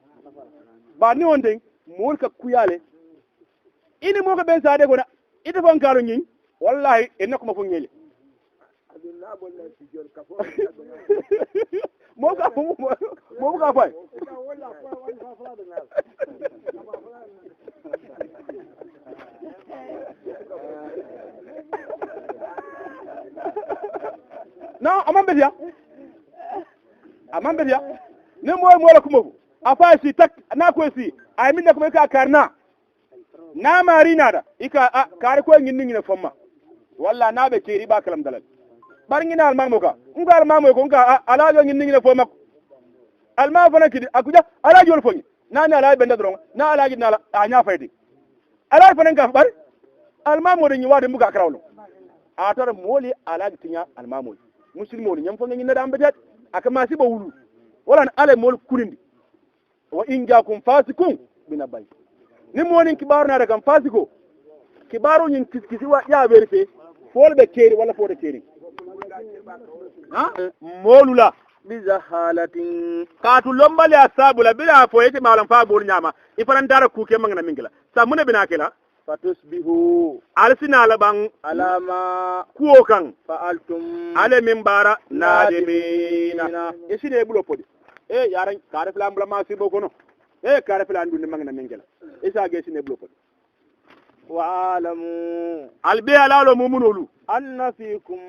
ba ni onde mo ka kuyale ini mo ko ben sade gona ite fon karo nyin wallahi enna ko ma fon ngeli mo ka fa no amambe dia ne mo la kumo afa si tak na ko si ay min ne ko ka karna na marina da ika kare ko ngin ngin fomma walla na be kiri ba kalam dalal bar ngina al mamu ka ngal mamu ko nka ala jo ngin ngin fomma al ma fana kidi akuja ala jol fonyi na na ala benda dron na ala gidna ala anya fayti ala fana ka bar al mamu de nyiwa de muka krawlo atar moli ala gitinya al mamu muslimo nyam fo ngin na da ambatat aka masi ba wulu wala ala mol kurindi wa in jaakum fasikun binabay ni monin kibaru na daga fasiko kibaru yin kiskisi wa ya verify fol be keri wala fo de keri ha molula bizahalatin katu lombale asabula bila fo yete malam fa bol nyama ifaran dara ku ke mangana mingila samune binakela fatusbihu alsina laban alama kuokan fa'altum ale minbara nadimina isine bulo podi yaran kare flam bla ma sibo kono kare flam dunde mangana mingila isa ge sine bulo podi wa alamu albi alalo mumunulu anna fikum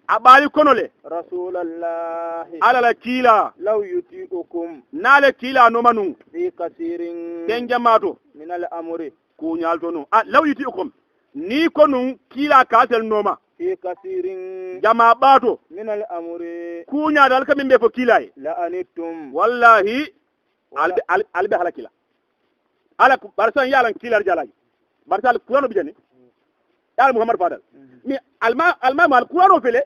abali konole rasulullahi ala kila law yutiukum nale kila no manu fi kasirin den jamato min al amri ku nyalto no law yutiukum ni konu kila katel noma fi kasirin jama bato min al amri ku nyaadal kam be fo kilay la anitum wallahi albi halakila ala barsan yalan kilar jalay barsal qur'an bi jani yal muhammad fadal mi alma mal qur'an fele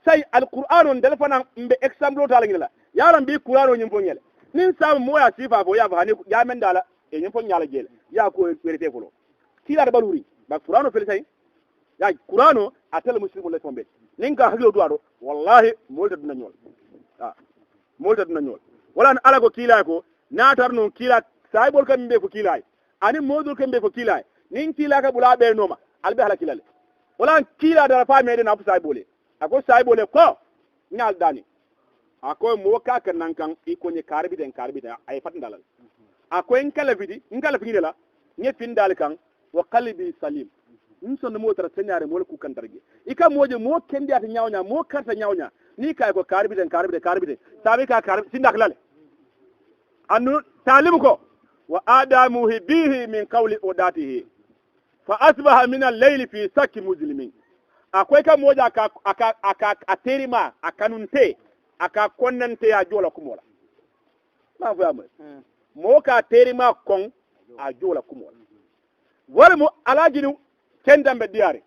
say al qur'an dal fana mbe example to ala yaran bi qur'an nyim fonyele nin sam moya sifa bo ya fani ya men dala e nyim fonyala jele ya ko werete folo kilar baluri ba qur'an fele say ya qur'an atal muslimu le tombe nin ka haglo duaro wallahi molta dina nyol molta dina nyol wala ala ko kila ko natar no kila say bol kam be ko kilay ani modul kam be ko kilay nin kila ka bula be noma albe hala kilale wala kila da fa mede na fu say bole ako say bole ko nyal dani ako mo ka kan nan kan iko ni karbi den ay fat dalal ako en kala fidi la nye fin dal kan wa qalbi salim nson mo tara senyare mo ku kan darge ika moje mo kendi ata nyawnya mo karta nyawnya ni kay ko karbi den sabi ka karbi sindak lale anu talim ko wa adamu bihi min qawli udatihi fa asbaha min al-layli fi sakki mujlimin akwai kan moja aka aterima akanunte aka konnante ya jola kumola ma fa mo ka terima kon a jola kumola wal mu alajinu kendambe diare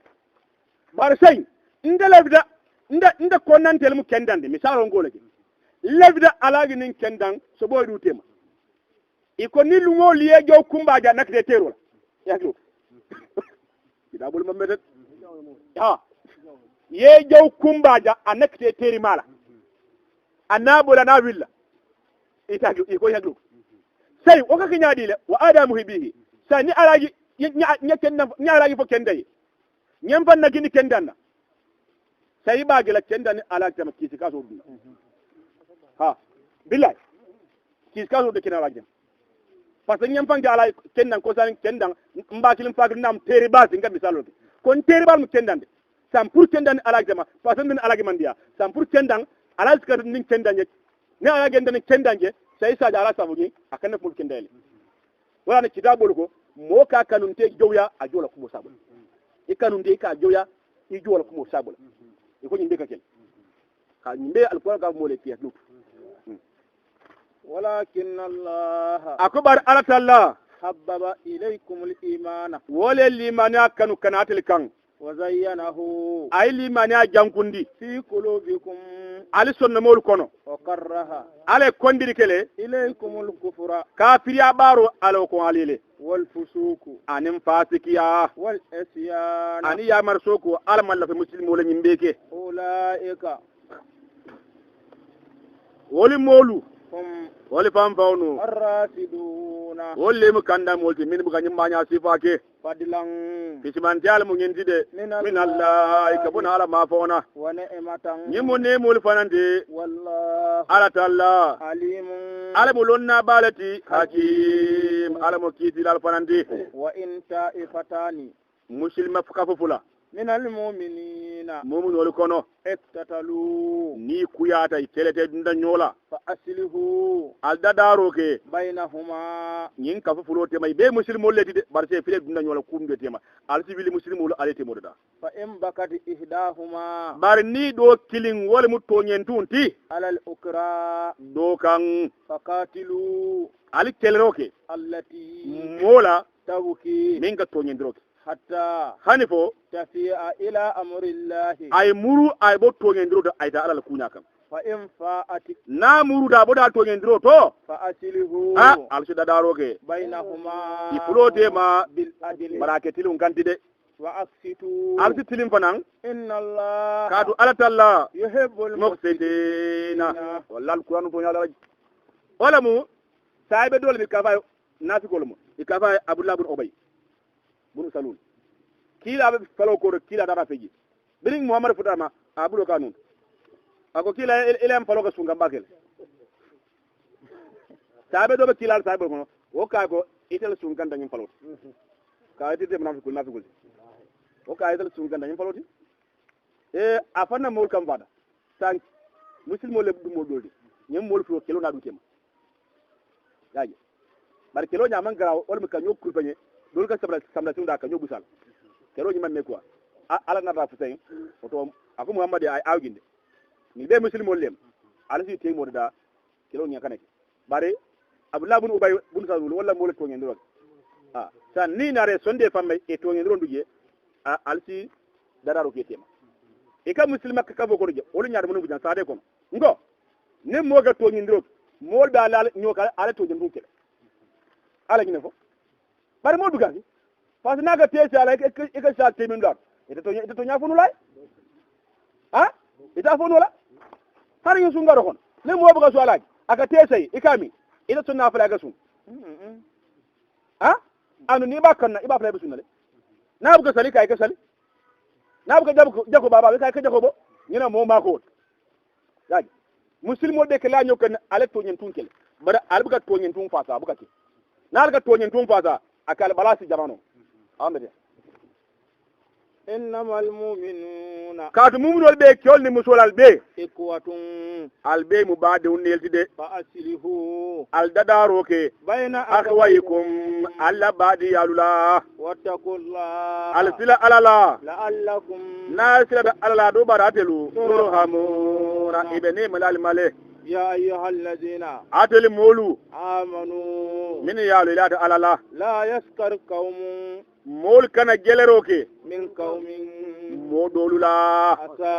bar sai ndele bida nda konnan telmu kendande misalo ngole ke levda alagi nin kendan so boy du tema iko ni lungo liye jow kumbaja nakde terol yaklo ida bol mamedet ha ye jow kumbaja anakde teri mala anabo na villa itaju iko yaklo sai waka kinyadi le wa adamu hibihi sai ni alagi nya kendan nya alagi fo kendai nyam fan na gini kendanna sai ba gela kendani alagi tam kisi kaso dum ha billahi kisi kaso de kina alagi parce que nyam fan ga alagi kendan ko san kendan mbakilin fagir nam teri basi ngam misalo kon teri bal mu kendande sam pour kendan alagi ma parce que min alagi mandia sam pour kendan alagi ka nin kendanje ne alagi ndan kendanje sai sa jara sabugi akan ko kendele wala ne kitabul ko mo ka kanun te jowya a jola ko sabul e kanun de ka jowya i jola ko sabul e ko nyimbe ka kel ka nyimbe alquran ka mo le tiya lut walakin Allah akbar ala ta'ala habbaba ilaykum al-iman wala limana kanu kanatil kan wa zayyanahu ay limana jankundi fi qulubikum ali sonna mol kono wa karraha ale kondiri kele ilaykum al-kufra kafiriya baro alo ko alile wal fusuku anim fasikiya wal isyan ani ya marsoko al mallafi muslimu wala nyimbeke ulaika woli molu hum woli fam fawnu ar-rasiduna woli mu kanda molti min buga nyimanya sifake fadlan kisimanti al mu ngindide min allah ikabuna ala ma fawna wa ni'matan nyimu ne mol fanande wallahu ala ta'ala alimun ala mu lonna balati hakim ala mu kiti al fanande wa in ta'ifatani muslima fukafufula min al-mu'minina mumun wol kono iktatalu ni kuyata itelete dunda nyola fa aslihu alda daroke bainahuma nyin kafu fulote may be muslimu leti de barse file dunda nyola kumbe tema al civil muslimu lo alete moda fa in bakati ihdahuma bar ni do killing wol mu tonyentunti ala al-ukra do kan faqatilu al kelroke allati mola tabuki minga tonyendroke hatta hanifo tafi'a ila amrillahi ay muru ay bo tonyendro do ay ta ala kunya kan fa in fa'ati na muru da bo da tonyendro to fa aslihu al sida daroke bainahuma i fulote ma bil adli baraketilun kantide wa aqsitu alti tilim fanan inna Allah kadu ala talla yuhibbul muqsitina wallal qur'an to nyala wala mu saibe dole mi kafa nafi kolmo mi kafa abdullah bin ubay bin salul kila be falo ko kila dara feji birin muhammad futama abulo kanun ako kila ilem falo ko sunga bakel saibe do be kila saibe ko o ka ko itel sunga ndanyum falo ka itete nafikul o ka itel sunga ndanyum falo e afanna mol kam fada tan muslimo le dum mo doldi nyem mol flo kelo na dum tema yaji bar kelo nyaman graw wol mi ka nyokul panye dol ka sabla tunda ka nyobu sal kelo nyman me quoi ala na rafu tay oto ako muhammad ay awginde ni be muslimo lem ala si tay moda kelo nya kanek bare abdullah bin ubay bin salul wala mol to ngendo san ni nare sonde famme e to ngendo nduje alsi dararo ke tema e ka muslima ka bo ko je wolu nyaade mon bujan saade ko ngo ne moga to ngendo mol da la nyoka ala to ngendo kele ala ngine fo bare mo duga parce que naga tese ala e ka sa temin dal ite to nyafunu lay ita fonu la har yu sunga rokon ne mo buga so alaji aka tese ikami ita sunna fala ga sun anu ni ba kanna iba fala be sunna le na buga sali kai ka sali na buga jako baba kai ka jako bo nyina mo ma ko yaji muslimo de ke la nyokan ale to nyen tunkele bara al buga to nyen tun fasa buga ke na alga to nyen tun fasa akal balasi jamano amede innamal mu'minuna kaatu mu'minol be kyolni musolal be ikwatun albe mubade unelti de fa aslihu al dadaroke bayna akhwaykum alla badi yalula wattaqullah al sila alala la'allakum nasira da alala do baratelu turhamuna ibni malal male ya ayyuhallazina atel molu amanu min yalu ila da alala la yaskar qaumun mol kana geleroke min qaumin modolula asa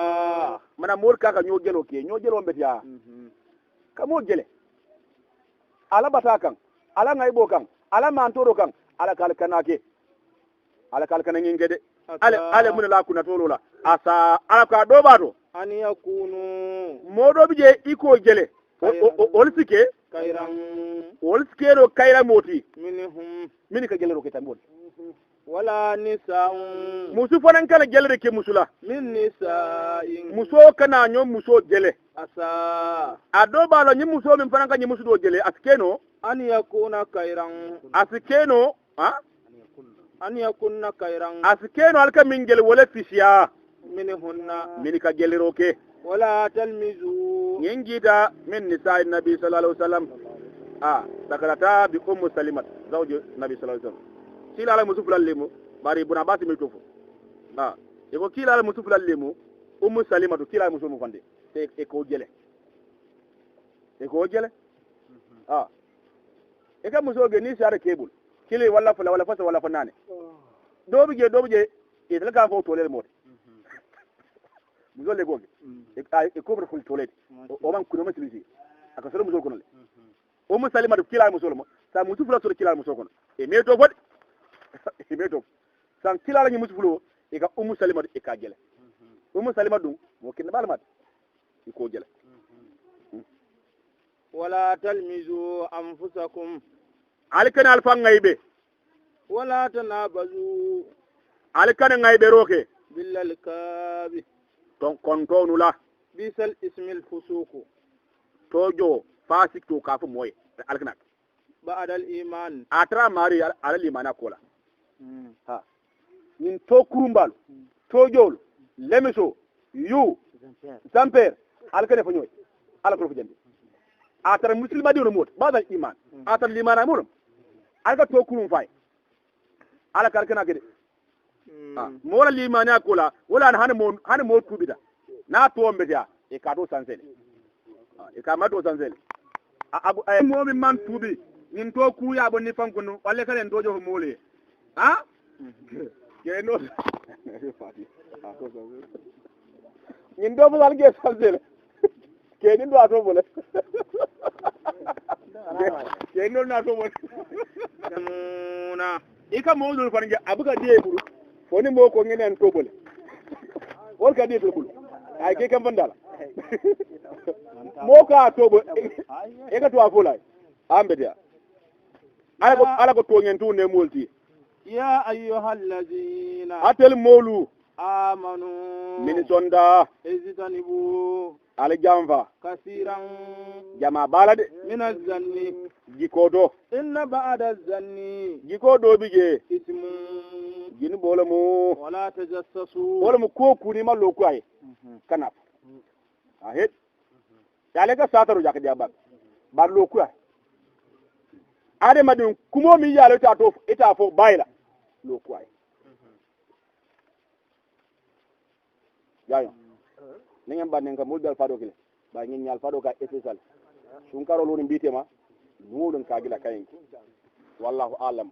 mana mor kaka nyo gelo ke nyo gelo mbetiya kamo gele ala batakan ala ngaibo kan ala mantoro kan ala kalkanake ala kalkana ngingede ale mun la kuna tolola asa ala ka do bato an yakunu modo bije iko gele olsike kairan olsike do kaira moti minhum min ka gele ro ke tambol wala nisa'un musu fanan kala gele ke musula min nisa'in muso kana nyo muso gele asa ado balo nyi muso min fanan ka nyi musu do gele askeno an yakuna kairan askeno ha an yakunna kairan askeno alka min gele wala fisya minhunna min ka gele ro ke wala talmizu yengida min nisa'i nabi sallallahu alaihi wasallam sakarata bi ummu salimat zawju nabi sallallahu alaihi wasallam kila ala musu fulal lemu bari buna basi mi tofu eko kila ala musu fulal lemu ummu salimatu kila musu mu fande te eko jele eka muso ge ni sare kebul kile wala fala wala fasa wala fanane dobije itel ka fo tolel mot muso le goge e kobra ful tolet o man kuno masilisi aka solo muso kono le ummu salimatu kila muso mo sa musu fulal to kila muso kono e me to god ibeto san kila la musu fulo e ka ummu salima e ka jele ummu salima dum mo kin balmat e ko jele wala talmizu anfusakum alkana alfa ngaybe wala tanabazu alkana ngaybe roke billal kabi ton kontonu la bisal ismil fusuku tojo fasik to kafu moy alkana ba'da al iman atra mari ala limana kola nin to kurumbal to jol lemiso yu zamper alkane fa ñoy ala ko fa jandi atara muslima diwno mot badal iman atara limana murum alka to kurum fay ala kalkana gede mola limana kola wala han mo tubida na to mbetiya e ka do sansele e ka ma do sansele abu ay mo mi man tubi nin to ku ya bonni fankunu walle kalen dojo mole keno nin do bal ge sansele keni do ato bole keno na to bole kamuna ika mo do fa nge abuga die buru foni mo ko ngenen to bole wol ka die to bulu ay ke kam bandala mo ka to bo e ka to afula ambedia ala ko to ngen tu ne molti ya ayyuhal ladina atel molu amanu min sonda izitanibu ala jamfa kasiran jama balade min az-zanni jikodo inna ba'da az-zanni jikodo bije ismu jini bole mu wala tajassasu bole mu ko kuni ma lo ko ay kanap ahet yale ka sataru jak dia bab bar lo ko ade madin kumo mi yalo ta to ita fo bayla lo ko ay yayo ningen bannen ka muldal fado kile ba ngin nyal fado ka esesal sun karo lo ni bitema nulun ka gila kayen wallahu alam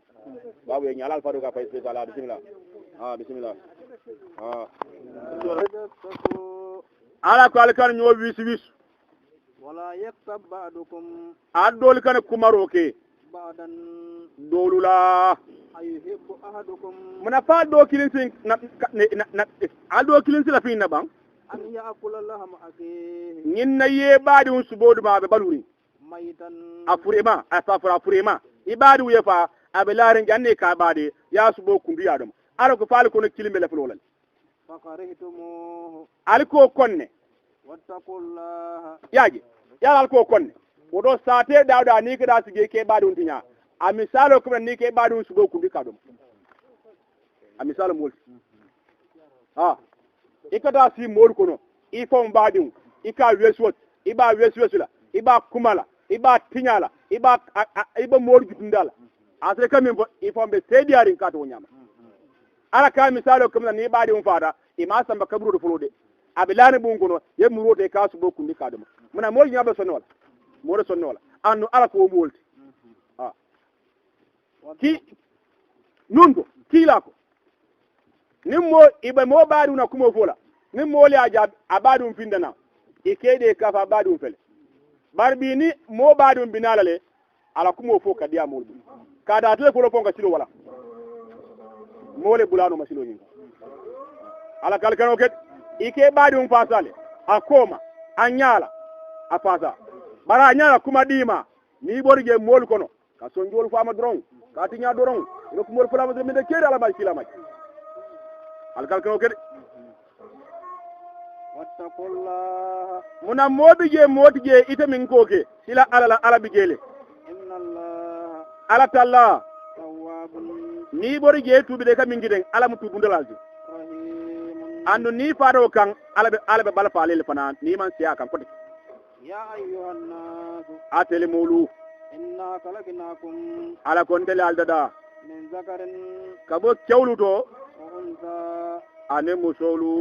babu en nyalal fado ka fa esesal bismillah bismillah ala ko alkan nyo wis wala yaktab ba'dukum adol kan kumaro ke ba'dan dolula ayuhibbu ahadukum muna fa do kilin sin na ado kilin sila fin na bang an ya'kula lahma akhihi nin na ye badi un subodu ma be baluri maitan afurema asafura afurema ibadu ye fa abelarin janne ka bade ya subo kundu ya dum ala ko faal ko no kilin bele fulolal fakarihtumu alko konne wattaqullaha yaji ya alko konne wodo sate dawda ni kada sige ke badi un tinya a misalo ko ni ke badi un subo kundu ka dum a misalo mol ikata si mol kono ifon badi ika weswot iba weswesula iba kumala iba tinyala iba mol gitundala asre kamin ifon be sediarin ka to nyama ala ka misalo ko ni badi un fada ima samba kabru do fulode abilani bungono ye murote ka subo kundi ka dum muna mol nyaba sonnola mol sonnola annu ala ko molti ki nundo kila ko nimmo ibe mo badi una kumo fola ni moli aja abadum findana ikede kafa abadum fele barbi ni mo badum binalale ala kumo fo kadiya molbu kada atle ko fonga silo wala mole bulano masilo nyinga ala kalkano ket ike badum fasale akoma anyala afasa bara anyala kuma dima ni borje mol kono ka sonjol fama dron ka tinya dron ko mol fama dron de kede ala mal kila maj al kalkano ket wattaqullaha muna motije ite min koke sila ala bigele innallaha ala talla tawwabun ni borje tubi de ka min giden ala mu tubundalaju rahimun andu ni fado kan ala be bala falele fana ni man siya kan kodi ya ayyuhan nas atele mulu inna khalaqnakum ala kondele aldada min zakarin kabo kewluto wa unsa ane musolu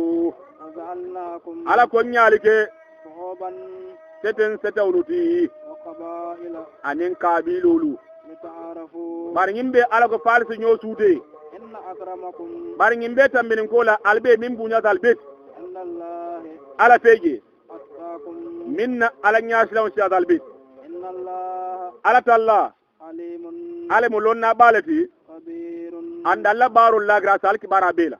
وجعلناكم ala konyalike شعوبا setawluti وقبائل anin kabilolu لتعارفوا bari ngimbe ala ko falsi nyo suute إن أكرمكم bari ngimbe tambinin kola albe min bunya dalbe عند الله ala feje أتقاكم minna ala nyasilaw si dalbe إن الله ala talla عليم ale mo lonna balati خبير andalla barul la grasa al kibara bela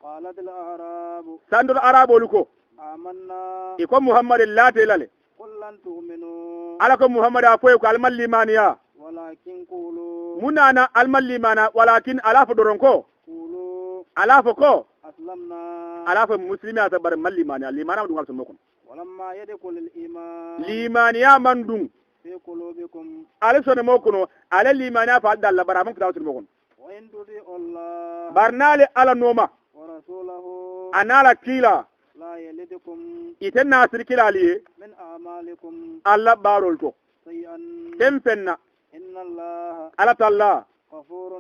قالت الأعراب sandur arabolu ko آمنا iko muhammad late lale قل لن تؤمنوا ala ko muhammad afoy ko almal limaniya ولكن قولوا munana almal limana walakin ala fo doron ko قولوا ala fo ko أسلمنا ala fo muslimi ata bar mal limaniya limana dum also mokon ولما يدخل الإيمان limaniya mandum في قلوبكم ala so ne mokono ala limaniya fa dalla bara man fitaw mokon وإن تطيعوا الله barnale ala noma ورسوله anala kila لا يلدكم iten nasir kila aliye من أعمالكم alla barol to شيئا tempenna إن الله ala talla غفور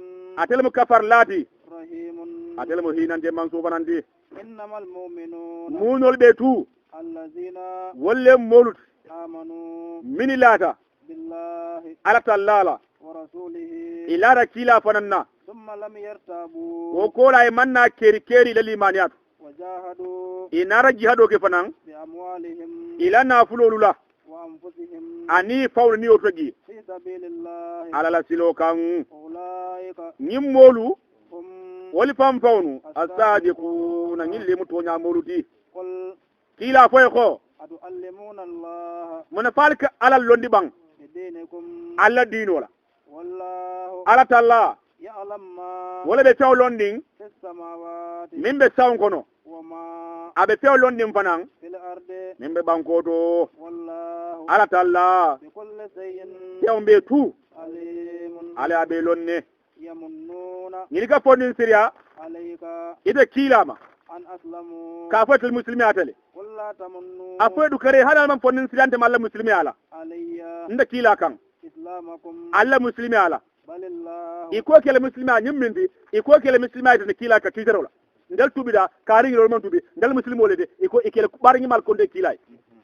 atelmu kafar lati رحيم atelmu hinande man subanandi إنما المؤمنون munol be tu الذين wolle molut آمنوا mini lata بالله ala tallala ورسوله ilara kila fananna ثم لم يرتابوا o kola e manna keri la limaniyat وجاهدوا inara jihado ke fanan بأموالهم ila nafulolula وأنفسهم ani fawl ni otogi في سبيل الله ala la silo kan أولئك nyimmolu هم woli fam fawnu asadiquna nyille mutonya moluti قل kila foy ko أتعلمون الله mona falka ala londi bang بدينكم alla dinola والله ala talla يعلم ما wala be taw londing في السماوات min be sawn kono وما abe taw londing fanan في الأرض min be bankoto والله ala talla بكل شيء taw be tu عليم ala abe lonne يمنون ñini ka fondin siriya عليك ite kilama أن أسلموا ka fotel muslimi atale قل لا تمنوا a foy du kare halal man fondin siriyante malla muslimi ala علي nda kila kan إسلامكم alla muslimi ala بل الله iko kele muslimi a nyimmindi iko kele muslimi a ne kila ka kijarola ndel tubida kari ngiro man tubi ndel muslimi ole de iko ikele bar nyimal konde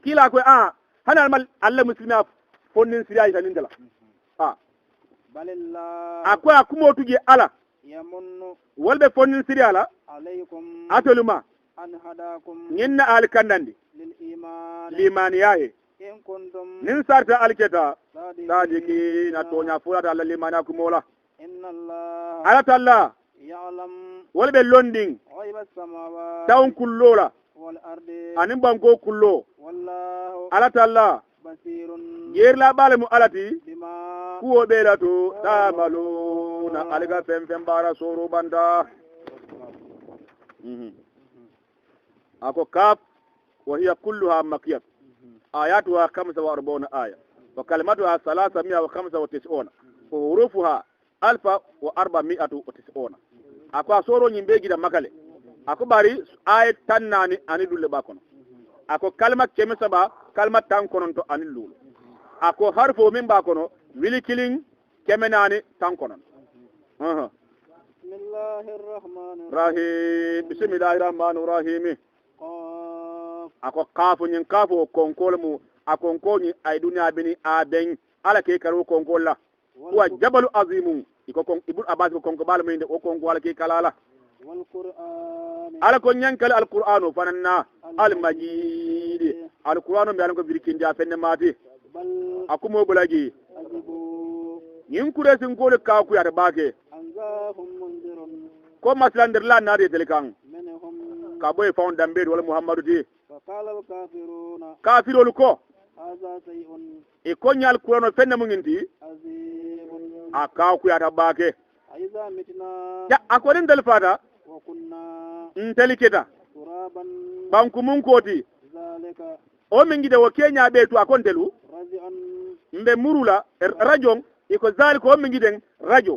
kila ko a hanal mal alla muslimi a fondin siriya ita nindala a بل الله akwa akumo tugi ala يمن wolbe fondin siriya ala عليكم atoluma أن هداكم nyinna al kandandi للإيمان limaniyaye إن كنتم nin sarta alketa صادقين sadiki na tonya fulata alla limana kumola إن الله ala talla يعلم wolbe londing غيب السماوات tawon kullola والأرض anin banko kullo والله ala talla بصير yerla bale mu alati بما kuwo bela to tamaluna alga fem bara soro banda ako kaf wa hiya kulluha makiyat ayatuha 45 aya wa kalimatuha 395 wa hurufuha 1490 ako soro nyimbe gida makale ako bari ay tannani ani dulle bakono ako kalma keme saba kalma tan kononto ani lulu ako harfo min bakono wili killing keme nani tan konon بسم الله الرحمن rahim bismillahir rahmanir rahim قاف ako kafu nyin kafu konkol mu akonko ni ay dunya bini aben ala ke karo konkola wa jabalu azimu iko kon ibul abbas ko konko bal minde o konko ala ke kalala والقرآن ala ko nyankal alqur'anu fananna almajid alqur'anu mi alanko birkindi a fenne mati بل akumo bulagi عجبوا yin kure sin gole ka ku ya bake أن جاءهم منذر ko maslandir la na de telekan منهم ka boy fawn dambe wala muhammadu di فقال الكافرون kafirolu ko هذا شيء e ko nyal qur'anu fenne mun ngi عظيم a ka ku ya bake أإذا متنا ya akorin dal fata وكنا nteliketa ترابا banku mun koti ذلك o min gide wo kenya be tu akontelu رجعا mbe murula rajon iko zali ko min giden radio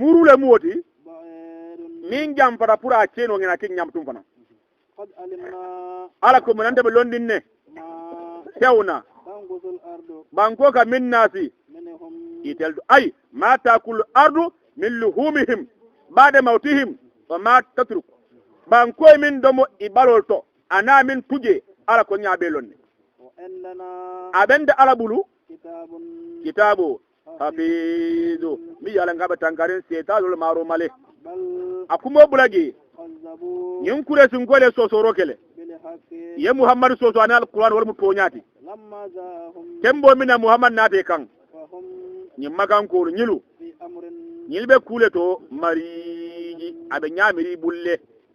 murula muoti بعيد min jam fara pura ceno ngena kin nyam tum fana قد علمنا ala ko munande be londin ne ما hewna تنقص الأرض banko ka min nasi منهم iteldu ay ma takul ardu min luhumihim ba'da mautihim wa ma tatruk banko min domo ibalol to ana min tuje ala ko nyaabe lonne وإننا abende ala bulu كتاب kitabu hafizu mi yala ngaba tankarin setalul maro male بل akumo bulagi كذبوا nyin kure sun gole sosoro kele بالحق ye muhammad soso ana alquran wal mutonyati لما جاءهم kembo mina muhammad nate kan فهم nyin magan ko nyilu في أمر nyilbe kule to mariji abe nyamiri bulle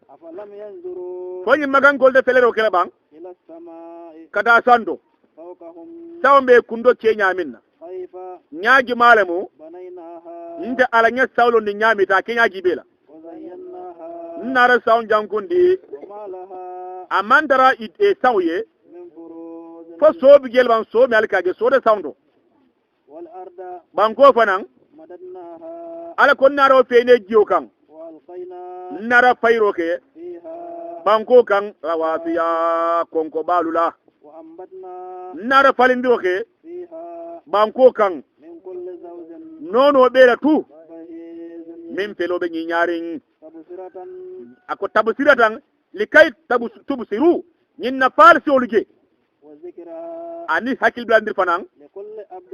أفلم ينظروا ko nyin magan gol de felero kele bang إلى السماء kada sando فوقهم sawmbe kundo ke nyaminna كيف nyaagi malemu بنيناها nte ala nya sawlo ni nyamita ke nyaagi bela وزيناها nara sawn jankundi وما لها amandara e sawye من فروج fo sobi gel ban so mi alkage so de sawndo والأرض banko fanan مددناها ala kon naro fene jiyo kan وألقينا nara fayro ke فيها banko kan rawasiya konko balula وأنبتنا nara falindiro ke فيها banko kan من كل زوج nono bela tu بهيج min felobe ni nyaring تبصرة ako tabsiratan likay tubsiru nyinna falsi oluje وذكرى ani hakil blandir fanan لكل عبد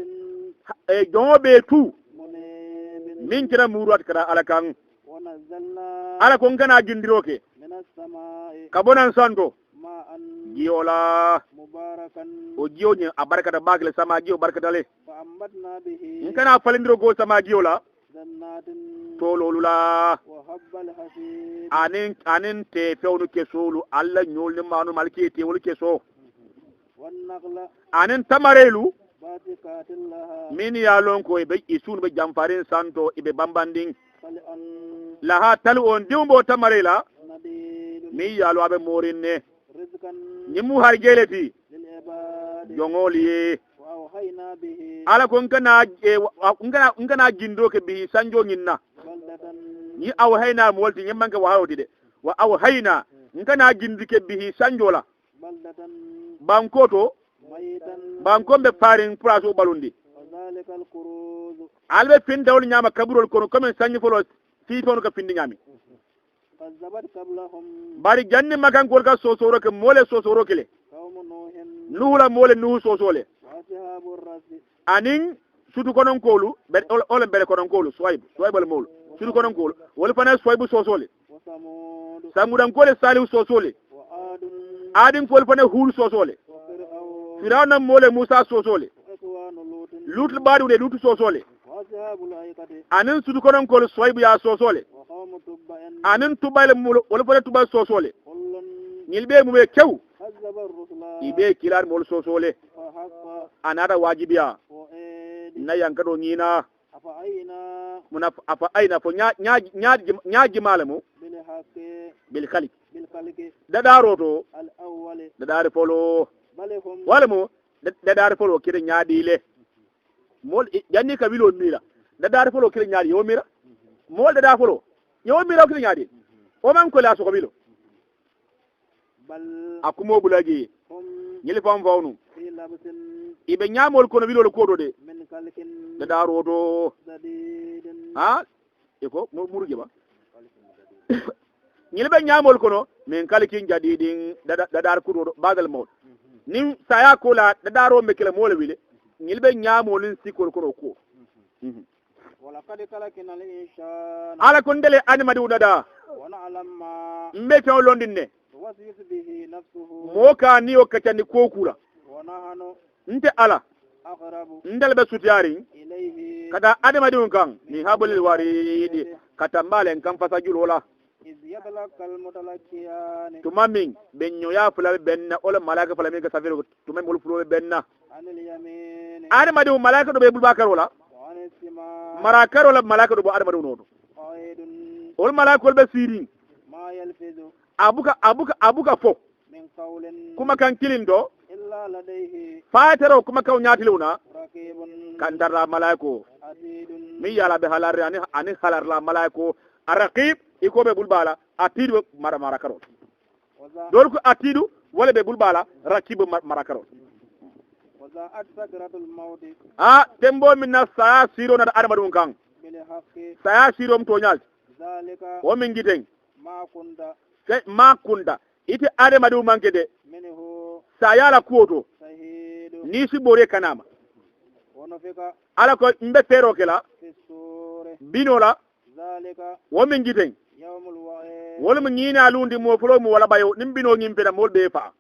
e jobe tu منيب min kira muruat kara alakan ونزلنا ala kon kana gindiroke من السماء kabonan sando ماء jiyola مباركا o jiyo ni abarkata bagle sama jiyo barkatale فأنبتنا به in kana falindiro go sama jiyola جنات tololula وحب الحسيد anin te fewnu kesolu alla nyolni manu malki te wol keso والنخل anin tamarelu باسقات لها min ya lon ko be isun be jamfarin santo ibe bambanding طلعا laha tal on dimbo tamarela نضيد mi ya lo abe morinne رزقا nyimu harjeleti للعباد jongoliye وأوحينا به ala ko ngana gindo ke bi sanjo nyinna بلدة ni aw hayna mo wolti nyimmanke wa hawdi de wa aw hayna ngana gindike bihi sanjola بلدة bankoto ميتا bankombe paring praso balundi وذلك الكروز albe pindawol nyama kaburol kono comme sanni folo fi tono ka pindi nyami كذبت قبلهم bari janni makan gol ka sosoro ke mole sosoro kele قوم نوح nuhula mole nuhu sosole وأصحاب الرس anin sudu konon kolu be ole bele konon kolu swipe le molu sudu konon kolu wol fana swipe sosole وثمود samudan kole salihu sosole وعاد adin fol fana hul sosole وفرعون firawna mole musa sosole وإخوان لوط lut badu de lut sosole وأصحاب الأيكة anin sudu konon kolu swipe ya sosole وقوم تبع anin tubayle mulu wol fana tubal sosole كل nyilbe mu be kew كذب الرسل ibe kilar mol sosole فحق anada wajibiya وإيد na yankado nyina أفعينا muna afa aina fo nya malamu بالحق bil khalik بالخلق da daroto الأول da dari folo بل هم walmu da dari folo kire nyaadile mol janni kabilo mira da dari folo kire nyaadi yo mira mol da dari folo yo mira kire nyaadi o man ko la so kabilo بل akumo bulagi هم nyili fam fawnu في لبس ibe nyamol kono bilo ko do de من خلق da daroto جديد ha eko mo muruje ba nyilbe nyamol kono min kalikin jadidin da dar kudo bagal mot nin saya kola da daro mekele mole wile nyilbe nyamolin sikol kono ko ولقد خلقنا الإنسان ala kondele anima di udada ونعلم ما mbe taw londinne توسوس به نفسه moka ni o kacandi kokula ونحن nte ala أقرب ndal be sutiyari إليه kada adama diun kan ni habul waridi kata mbalen kan fasa julola إذ يتلقى المتلقيان tumamin benyo ya fula benna ola malaka fula mi ka safiru tumam mul fulo benna عن اليمين adama diun malaka do be bulbakar wala وعن الشمال marakar wala malaka do bo adama diun no قائد ol malaka be siri ما يلفظ abuka fo من قول kuma kan kilindo إلا لديه fatero kuma kan nyatiluna رقيب kan darra malaiko عتيد mi yala be halarre ani halarla malaiko araqib iko be bulbala atidu marakaro وذا dol ko atidu wala be bulbala rakibu marakaro وذا سكرة الموت tembo minna saya siro na adama dun kan بالحق saya siro mto nyal ذلك o min giten ما كنت ma kunda ite adama dun manke de منه saya la kuoto شهيد ni si bore kanama ونفق ala ko mbe fero kela في السور binola ذلك o min giten يوم الوعيد wol mu nyina lundi mo fulo mu wala bayo nimbino nyimpeda mol be fa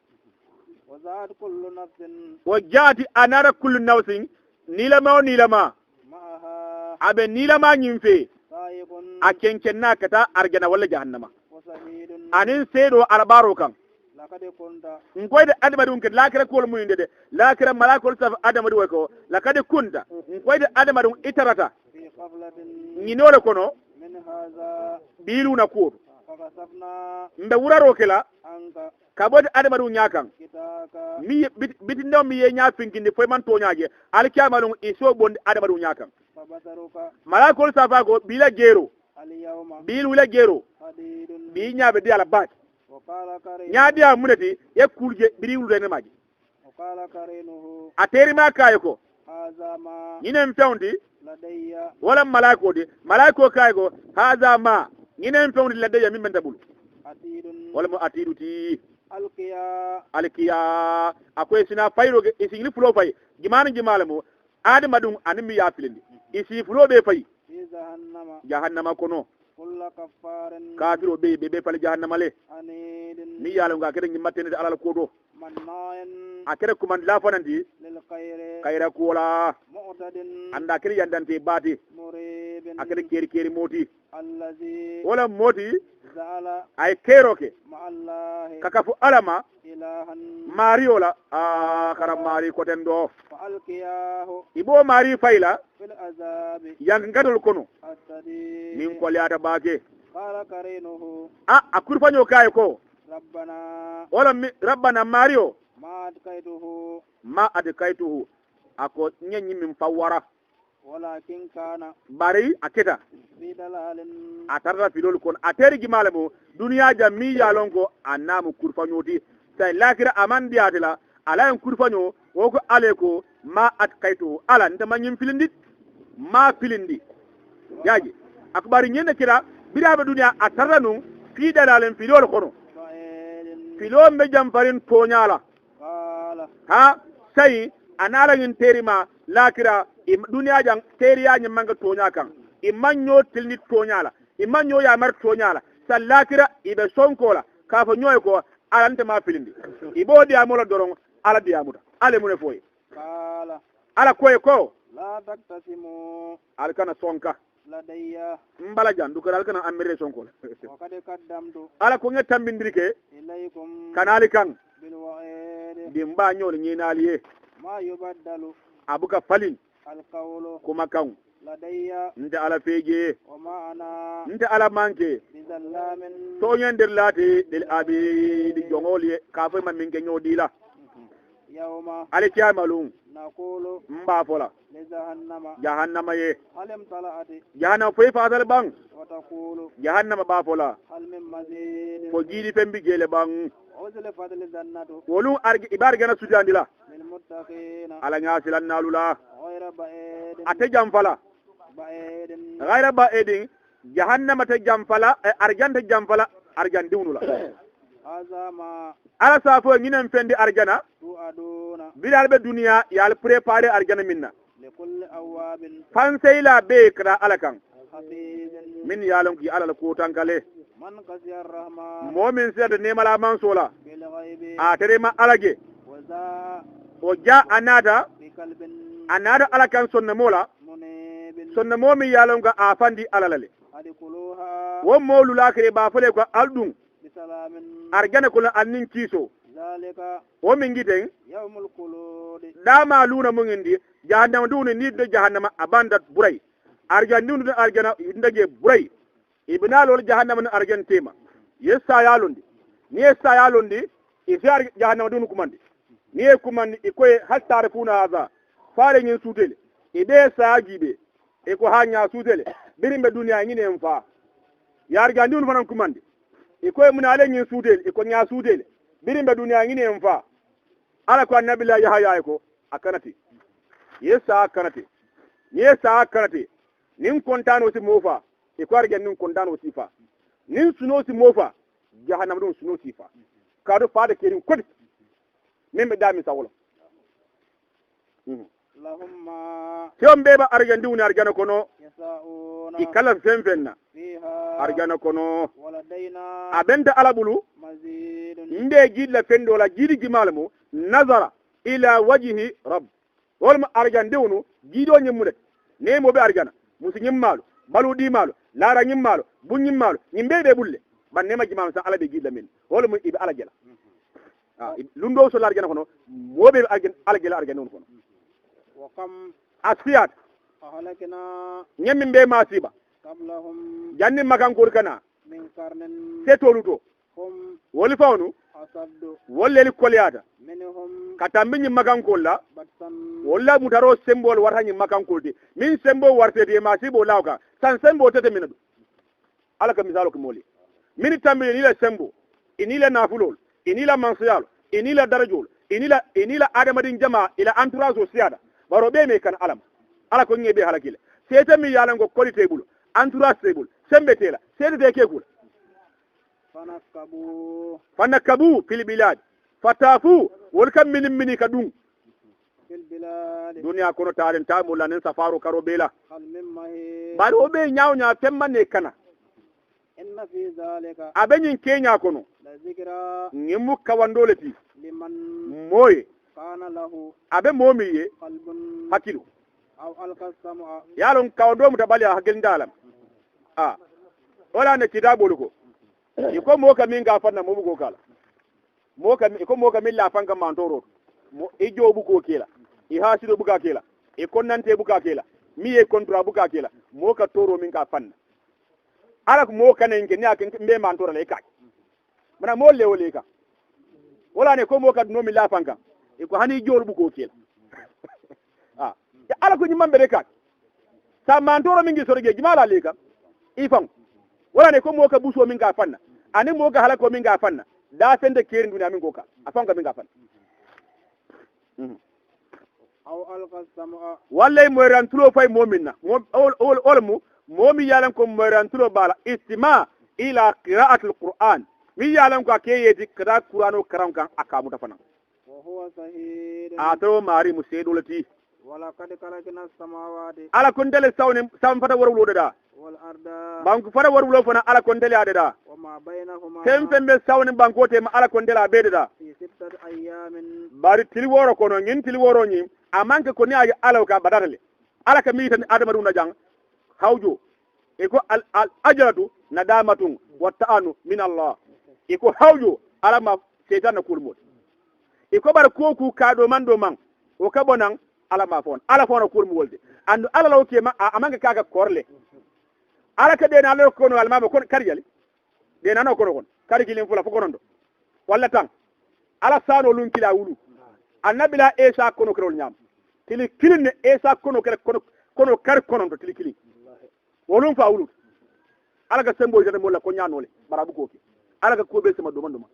وذات كل نفس wajati anara kullu nawsin nilama معها abe nilama nyimfe سائق akenkenna kata arjana wala jahannama وشهيد anin sedo arbaro kan لقد كنت ngoyde adamadu ke lakira kol muyinde de lakira malakol saf adamadu ko lakade kunta ngoyde adamadu itarata في قفلة nyinole kono من هذا biluna ko فكسفنا mbe wuraro kela عنك kabode adamadu nyakan كتاك mi bitindaw mi ye nya finkinde foy man to nyaaje alkiyamalu iso bonde adamadu nyakan فبصرك malakol safa ko bila gero اليوم bil wala gero حديد bi nyaabe di ala baat وقال كريم nyaadi a munati e kulje biri wulu ne maji وقال كرينه ateri ma kaye ko هذا ما nyinen fewndi لدي wala malaiko de malaiko kaye ko haza ma nyinen fewndi ladde ya min benta bulu عتيد wala mo atidu ti ألقيا alkiya akoy sina fayro ge isingli fulo fay jimani jimale mo adi madum animi ya filindi isi fulo be fay في جهنم jahannama kono كل كفار kafiro be fal jahannama le عنيد ni yalo nga kede ngimatene alal kodo مناع akere kuman la fanandi للخير kayra kola معتد anda kiri yandante bati مريب akere keri moti الذي wala moti زعل ay keroke مع الله kakafu alama إلها mario la kara mari koten do فألقياه ibo mari fayla في العذاب yang ngadol kono الشديد min ko liata bake قال كرينه akur fanyo kay ko ربنا wala rabbana mario ما أتقيته ma adkaituhu ako nyenyi min fawara ولكن كان bari aketa في دلال atarra filol kon ateri gimale mo duniya jammi yalon ko annamu kurfanyoti sai lakira amandi atila ala en kurfanyo woko ale ko ma atkaitu ala ndama nyim filindi ma filindi yaji akbari nyende kira bida be duniya atarra nu fi dalalen filol kono فإن filo me jamfarin tonyala قال ha sai anala ngin terima lakira duniya jang teriya nyim manga tonya kan imanyo tilni tonyala imanyo ya mar tonyala sallakira ibe sonkola kafa nyoy ko alante ma filindi ibo di amola dorong ala di amuda ale mune foy قال ala koy ko لا تقتسموا alkana sonka لدي mbala jandu ko alkana amire sonkola وقد قدمت ala ko ngeta mbindirike إليكم kanali kan بالوعيد dimba nyol nyinaliye ما يبدل abuka falin القول kuma kan لدي nta ala feje وما أنا nta ala manke بظلام to nyendir lati del abi di jongoliye kafa man minke nyodila يوم ale kiamalum نقول mba fola لجهنم jahannama ye هل امتلأت jahannama foy fatal bang وتقول jahannama ba fola هل من مزيد fo jiidi fembi gele bang أزلفت الجنة wolu ibar gana sujandila للمتقين ala ngasilan nalula غير بعيد ate jamfala بعيد ghaira ba edin jahannama te jamfala arjante jamfala arjan diwnula هذا ما ala safo nginen fendi arjana توعدون bilal be duniya yal préparer arjana minna لكل أواب fanseyla be kra ala kan حفيظ min yalon ki ala ko tankale من خشي الرحمن momin siyata nemala man sola بالغيب a terema alage وذا o ja anata بقلب anata ala kan sonne mola منيب sonne momi yalonga a fandi alalale أدخلوها wo molu lakire ba fole ko aldum بسلام arjana ko annin kiso ذلك wo min giten يوم الخلود dama luna mun indi jahannama duni ni de jahannama abandat buray arjan dunu arjana ndage buray ibnalol jahannama ni arjan tema yessa yalondi ni yessa yalondi isar jahannama dunu kumandi ni e kumandi ikoy hatta kuna hadha fare nyin sutele ide saajibe e ko hanya sutele birimbe duniya ngine emfa yarga dunu fanan kumandi ikoy munale nyin sutele iko nya sutele birimbe duniya ngine emfa ala ko annabi la yahaya ko akanati yesa akanati nin kontano si mofa e ko argen nin kontano si fa nin suno si mofa jahannam dum suno si fa kado faade kerin kodi min be dami sawolo اللهم tiom beba argen dum ni argana kono يساؤون ikala fenfenna فيها argana kono ولدينا abenda alabulu مزيد nde gilla fendola jidi gimalmo nazara ila wajhi rabb wolma argan dewnu gido nyimude ne mo be argana musu nyimmalu balu di malu lara nyimmalu bun nyimmalu nyimbe be bulle ban ne ma jimam sa ala be gilla min wolmo ibe ala gela lundo so largana kono mo be argan ala gela argan non kono وكم asfiyat أهلكنا nyemmin be masiba قبلهم janni makan kurkana من قرن setoluto هم woli fawnu أصد wolleli kolyata منهم katambi nyi makan kolla بطا walla mutaro sembol warta nyi makan kolti min sembo warte ma sibo lawka san sembo tete minadu ala ka misalo ko moli min tambi ni la sembo inila nafulol inila mansiyal inila darajul inila adamadin jama ila entourage siyada baro be me kan alam ala ko ngebe halakile sete mi yalan ko quality bul entourage table sembe tela sete de kekul fanakabu fil bilad fatafu wal kam min kadum في البلاد duniya kono taren ta mulanen safaru karo bela هل من مهيد baro be nyawnya temma ne kana إن في ذلك abenyin kenya kono لذكرى nyimu kawandoleti لمن moye كان له abe momiye قلب hakilu أو ألقى السمع yalon kawdo mu tabali hakil ndalam wala ne kitabul ko iko mo ka min ga fanna mo bugo kala mo ka min la fanga mantoro mo ijo bugo kela i hasido buga kela e konnante buga kela mi e contrat buga kela mo ka toro min ka fanna ala ko mo kanen nge nya ken mbe mantoro le ka mana mo le wole ka wala ne ko mo ka no mi la fanga e ko hani jor bugo kela ya ala ko nyimman be ka sa mantoro min gi sorge jimala le ka ifan wala ne ko mo ka buso min ga fanna ani mo ga halako min ga fanna da sende kerin duniya min goka afan ga min ga fanna أو ألقى السمع wallahi mo rantulo fay mominna olmu momi yalan ko mo rantulo bala istima ila qira'at alquran mi yalan ko akeyeti kada qur'ano karam kan akamu tafana وهو شهيد ato mari musedolati ولقد خلقنا السماوات ala kondele sawne sam fata warwulo da والأرض banku fata warwulo fana ala kondele ade da وما بينهما tembe sawne banko te ma ala kondele abede da في 6 أيام bari tiliworo kono ngin tiliworo nyi amanke ko ni ay alaw ka badatale ala ka mi tan adama dum na jang hawjo iko al ajratu nadamatun wa ta'anu min Allah iko hawjo ala ma setan na kulmo iko bar ko ku ka do man o ka bonan ala ma fon ala fon kulmo wolde andu ala law ke ma amanke kaga korle ala ka de na law ko no al ma ko karjali de na no ko kon kari kilin fula fo konondo walla tan ala sano lun kila wulu annabi la esa kono kerol nyam tili kilin ne esa kono kere kono kar kono to tili kilin wolum fa wulu ala ga sembo jade mo la ko nyanole barabu ko ki ala ga ko be sama do manduma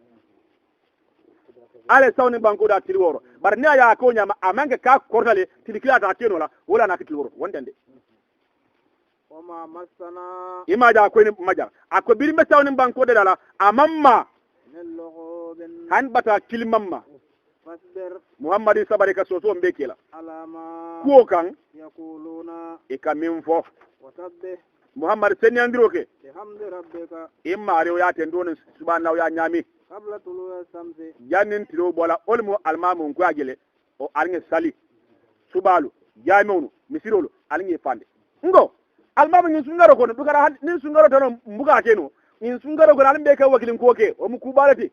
ala sawni banko da tili woro bar ne ya ko nyama amange ka kortale tili kila ta keno la wala na tili woro wondende وما مسنا ima ja ko ni majar akko biri be sawni banko de dala amamma من لغوب han bata kilmamma فاصبر muhammadi sabari ka soso mbe kila على ما ko kan يقولون e ka min fo وسبح muhammad sen yandiro ke بحمد ربك imma rew ya ten don subhanahu ya nyami قبل طلوع الشمس jannin tiro bola olmo almamun ko agele o alnge sali subalu jamonu misirolo alnge fande ngo almamu ni sungaro ko dugara ni sungaro tan mbuga keno ni sungaro ko almbe ka wakilin ko ke o mu kubalati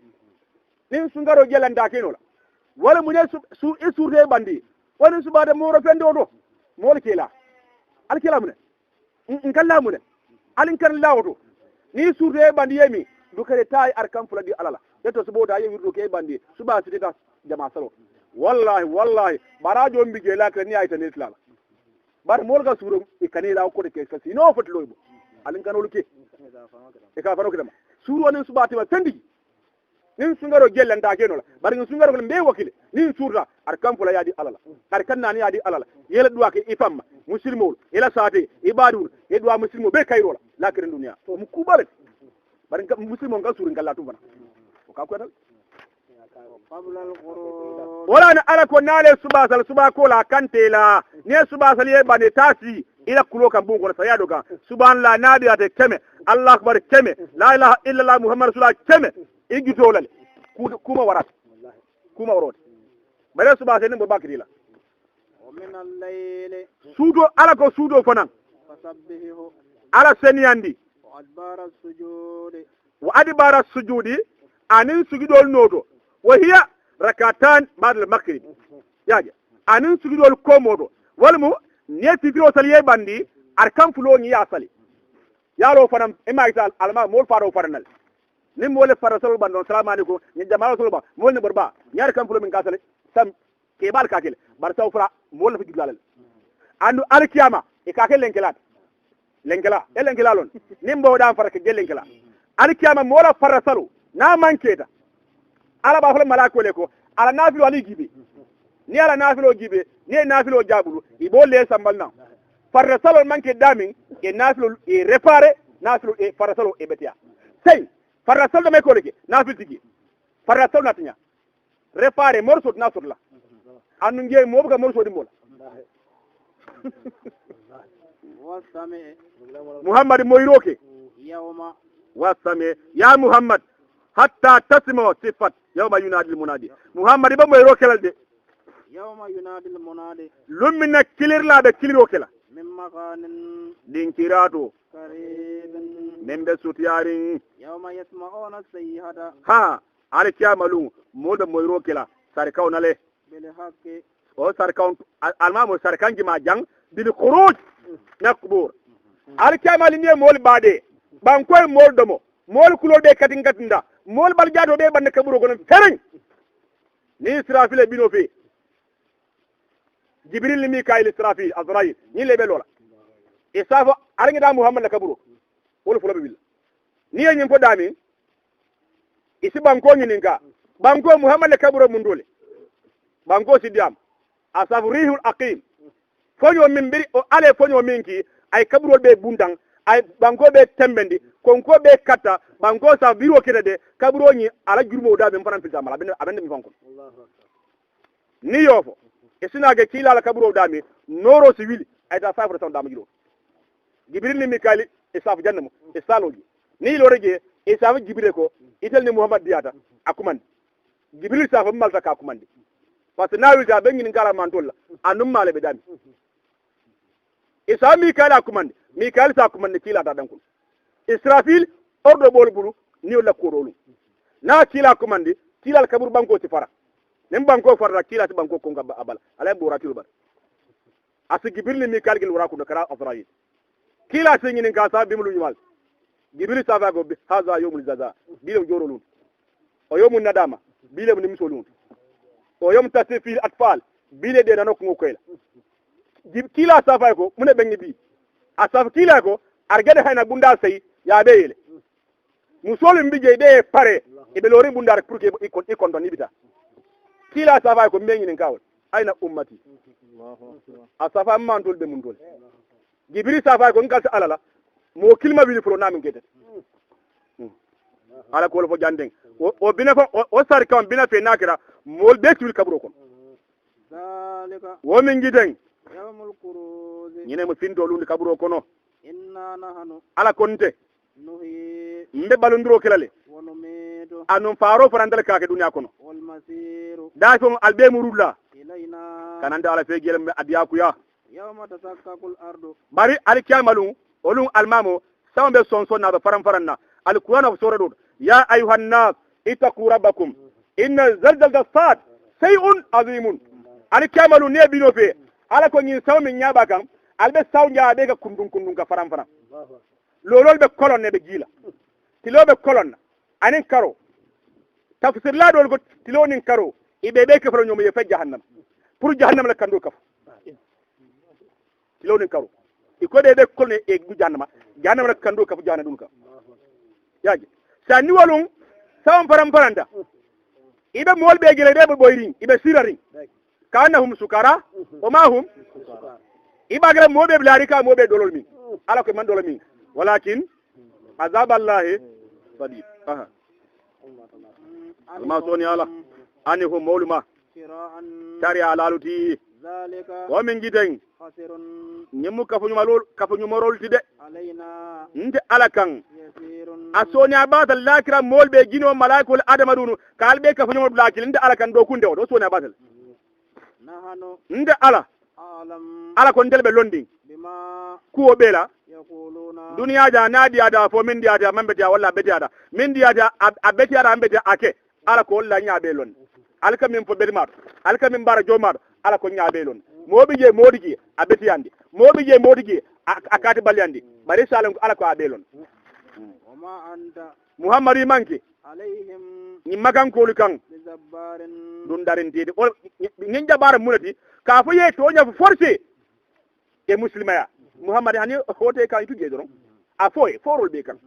ni sungaro gelanda keno la wala mu ne su isurde bandi woni subade moro fende o do mol kela al kela mun in kala mun alin kan lawto ni surde bandi yemi dukare tay arkam fuladi alala yeto suboda yewi do ke bandi suba sitita jama salo wallahi barajo mbi gela kan ni ayta islam bar mol ga suro e kanila ko de ke kasi no fot loybo alin kanolu ke e ka faro kidama suro nin subati ma tendi nin sungaro gelanda kenola bar nin sungaro ko be wakile nin surra arkam fula yadi alala arkan nani yadi alala yela duwa ke ifamma muslimol ila saate ibadul e duwa muslimo be kayrola lakirin duniya to mu kubale bar muslimo ga suru ngalla tumana o ka ko dal قبل الغروب wala na ala ko nale subasal suba ko la kantela ne subasal ye bane tasi ila kulo kan bungo sa yado kan subhanallah nabi ate keme allah akbar keme la ilaha illa allah muhammad rasulullah keme igito lale kuma warat kuma warot bare subasal ni bo bakri la ومن الليل sudo ala ko sudo fanan فسبحه ala seniyandi وأدبار السجود wa adbara sujudi anin sugidol nodo wa hiya rakatan ba'da al-maghrib yaje anin sugidol komodo walmu ne tigiro saliye bandi arkan fulo ni ya sali yalo fanam ima ita alma mol faro farnal ni mole farasol bando salamu alaikum ni jama'a solba mol ni barba nyar kan fulo min kasale sam ke bal kakele bar sawfra mol fi gidlalal andu alkiyama e kakele lenkela lon ni mbo da faraka gelenkela alkiyama mola farasalo na manketa ala ba hol malako le ko ala nafilo ali gibe ni ala nafilo gibe ni nafilo jabulu ibo le sambal na farasalo manke damin e nafilo e repare nafilo e farasalo e betia sey farasalo me ko leke nafil tigi farasalo natinya repare morso na sotla anu nge mo buga morso di mola والسمع muhammad moyroke يوم wasame ya muhammad hatta tasma sifat yawma yunadi almunadi muhammad ba moyroke lalde يوم ينادي المنادي lumina kilirla be kiliro kela من مكان dinkirato قريب membe sutiyari يوم يسمعون الصيحة ha alkiyamalu moda moyroke la sarkaw nale بالحق o sarkaw almamo sarkangi ma jang bil khuruj nakbur alkiyamali ne mol bade bankoy mol domo mol kulo be katingatinda mol bal jado be bande kaburo gonon fereng ni israfil bino fi jibril mikail israfil azrail ni lebe lola isafa arngi da muhammad la kaburo wol fulo be bil ni en ko dami isi banko nyininga banko muhammad la kaburo mun dole banko sidiam asafrihul aqim fonyo min biri o ale fonyo minki ay kaburo be bundang ay banko be tembendi konko be kata banko sa biro kede de kaburo ni ala jurmo da be fanan filta mala abende mi fonko ni yofo esina ge kila la kaburo da mi noro civil ay da 5% da magiro jibril ni mikali isaf jannamu isaloji ni lorege isaf jibril ko itel ni muhammad diata akumandi jibril sa fa malta ka akumandi parce que nawil ta be ngin ngala mantolla anum male be dami isa mikael akumandi mikael sa akumandi kila ta dankul israfil ordo bol bulu ni wala korolu na kila akumandi kila kabur banko ci fara nem banko fara kila ci banko ko ngaba abal ala boratilu bar asi gibril mikael gel wara ko kara afrayi kila ci ngin ka sa bimulu yumal gibril sa va go haza yawmul jaza bilam jorolun o yawmun nadama bilam ni misolun o yom tasfil atfal bile de nanok ngokoyla kila safa ko mune bengi bi asaf kila ko argade hayna bunda sey ya beyele musolu mbije de pare e be lori bunda pour que ikon don ibita kila safa ko mengi nin kawol ayna ummati asafa mandul be mundul gibiri safa ko ngal alala mo kilma wili fro namin gete ala ko fo jandeng o bina fo o sar kam bina fe nakira mol be tul kabro ko ذلك wo min giden يوم الخروج ñine mo findo lundi kaburo kono إنا نحن ala konte nuhi mbe balondiro kelale wonumitu anum faro farandal kake duniya kono walmasiru da fon albe murulla ilayna kananda ala fe gelem adiya kuya yawma tasakkakul ardu bari alkiyamalu olum almamo sawbe sonson na faran faranna alqur'ana sura do ya ayuhan nas ittaqu rabbakum inna zalzalata as-saat shay'un azimun alkiyamalu ne bino fe ala ko nyi sawmi nyaba kan albe sawnya be ka kundun ka faran faran lolol be kolon ne be gila tilo be kolon anin karo tafsir la dol go tilo nin karo ibe be ke fara nyomo ye fa jahannam pour jahannam la kando kaf tilo nin karo iko de kolne e gu jahannam la kando kaf jahannam dun ka yaji sa ni walum sawam faram faranda ibe mol be gele de boyring ibe siraring kanahum sukara o ma hum ibagara mobe blarika mobe dolol min ala ko man dolol min walakin azab allah sadid aha ma soni ala ani ho mawluma kira'an tari alaluti zalika wa min giden khasirun nyimu kafunyu morol tide alayna nde alakan yasirun asoni abata lakira molbe gino malaikul adama dunu kalbe kafunyu morol lakil nde alakan do kunde do soni abata nahanu nde ala alam ko ndelbe londi bima kuwo bela yaquluna duniya ja nadi ada fo min diata mambeti walla beti ada min diata abeti ada ambeti ake ala ko walla nyaabe lon alka min fo beti maado alka min bara jomaado ala ko nyaabe lon mobi je modigi abeti yandi mobi je modigi akati balyandi bari salam ala ko abe lon wama anta muhammadu manki alayhim ni magan ko lukan bizabbarin dun darin tede o ngin jabara mulati ka fo ye to nya forcé e muslimaya muhammad hani hote kan tuje doron a foye forol be kan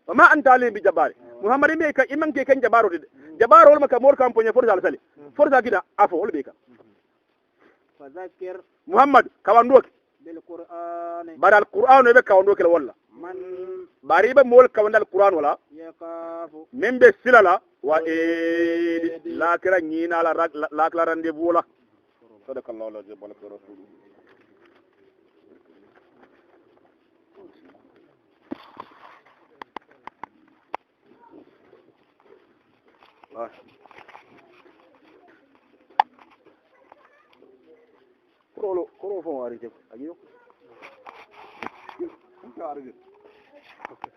wama anta alayhim bi jabari muhammad me kan iman ke kan jabaro de jabaro wol maka mor kan ponye forza al sali forza kida afo wol be kan fadhakkir muhammad kawandoke bil qur'ani bara al qur'an be kawandoke la walla man bari be mol kawandal qur'an wala yaqafu min be silala wa e la kira nyina la kala rendez-vous la sadakallahu alazim wa rasuluhu koro fo wari je ayo ko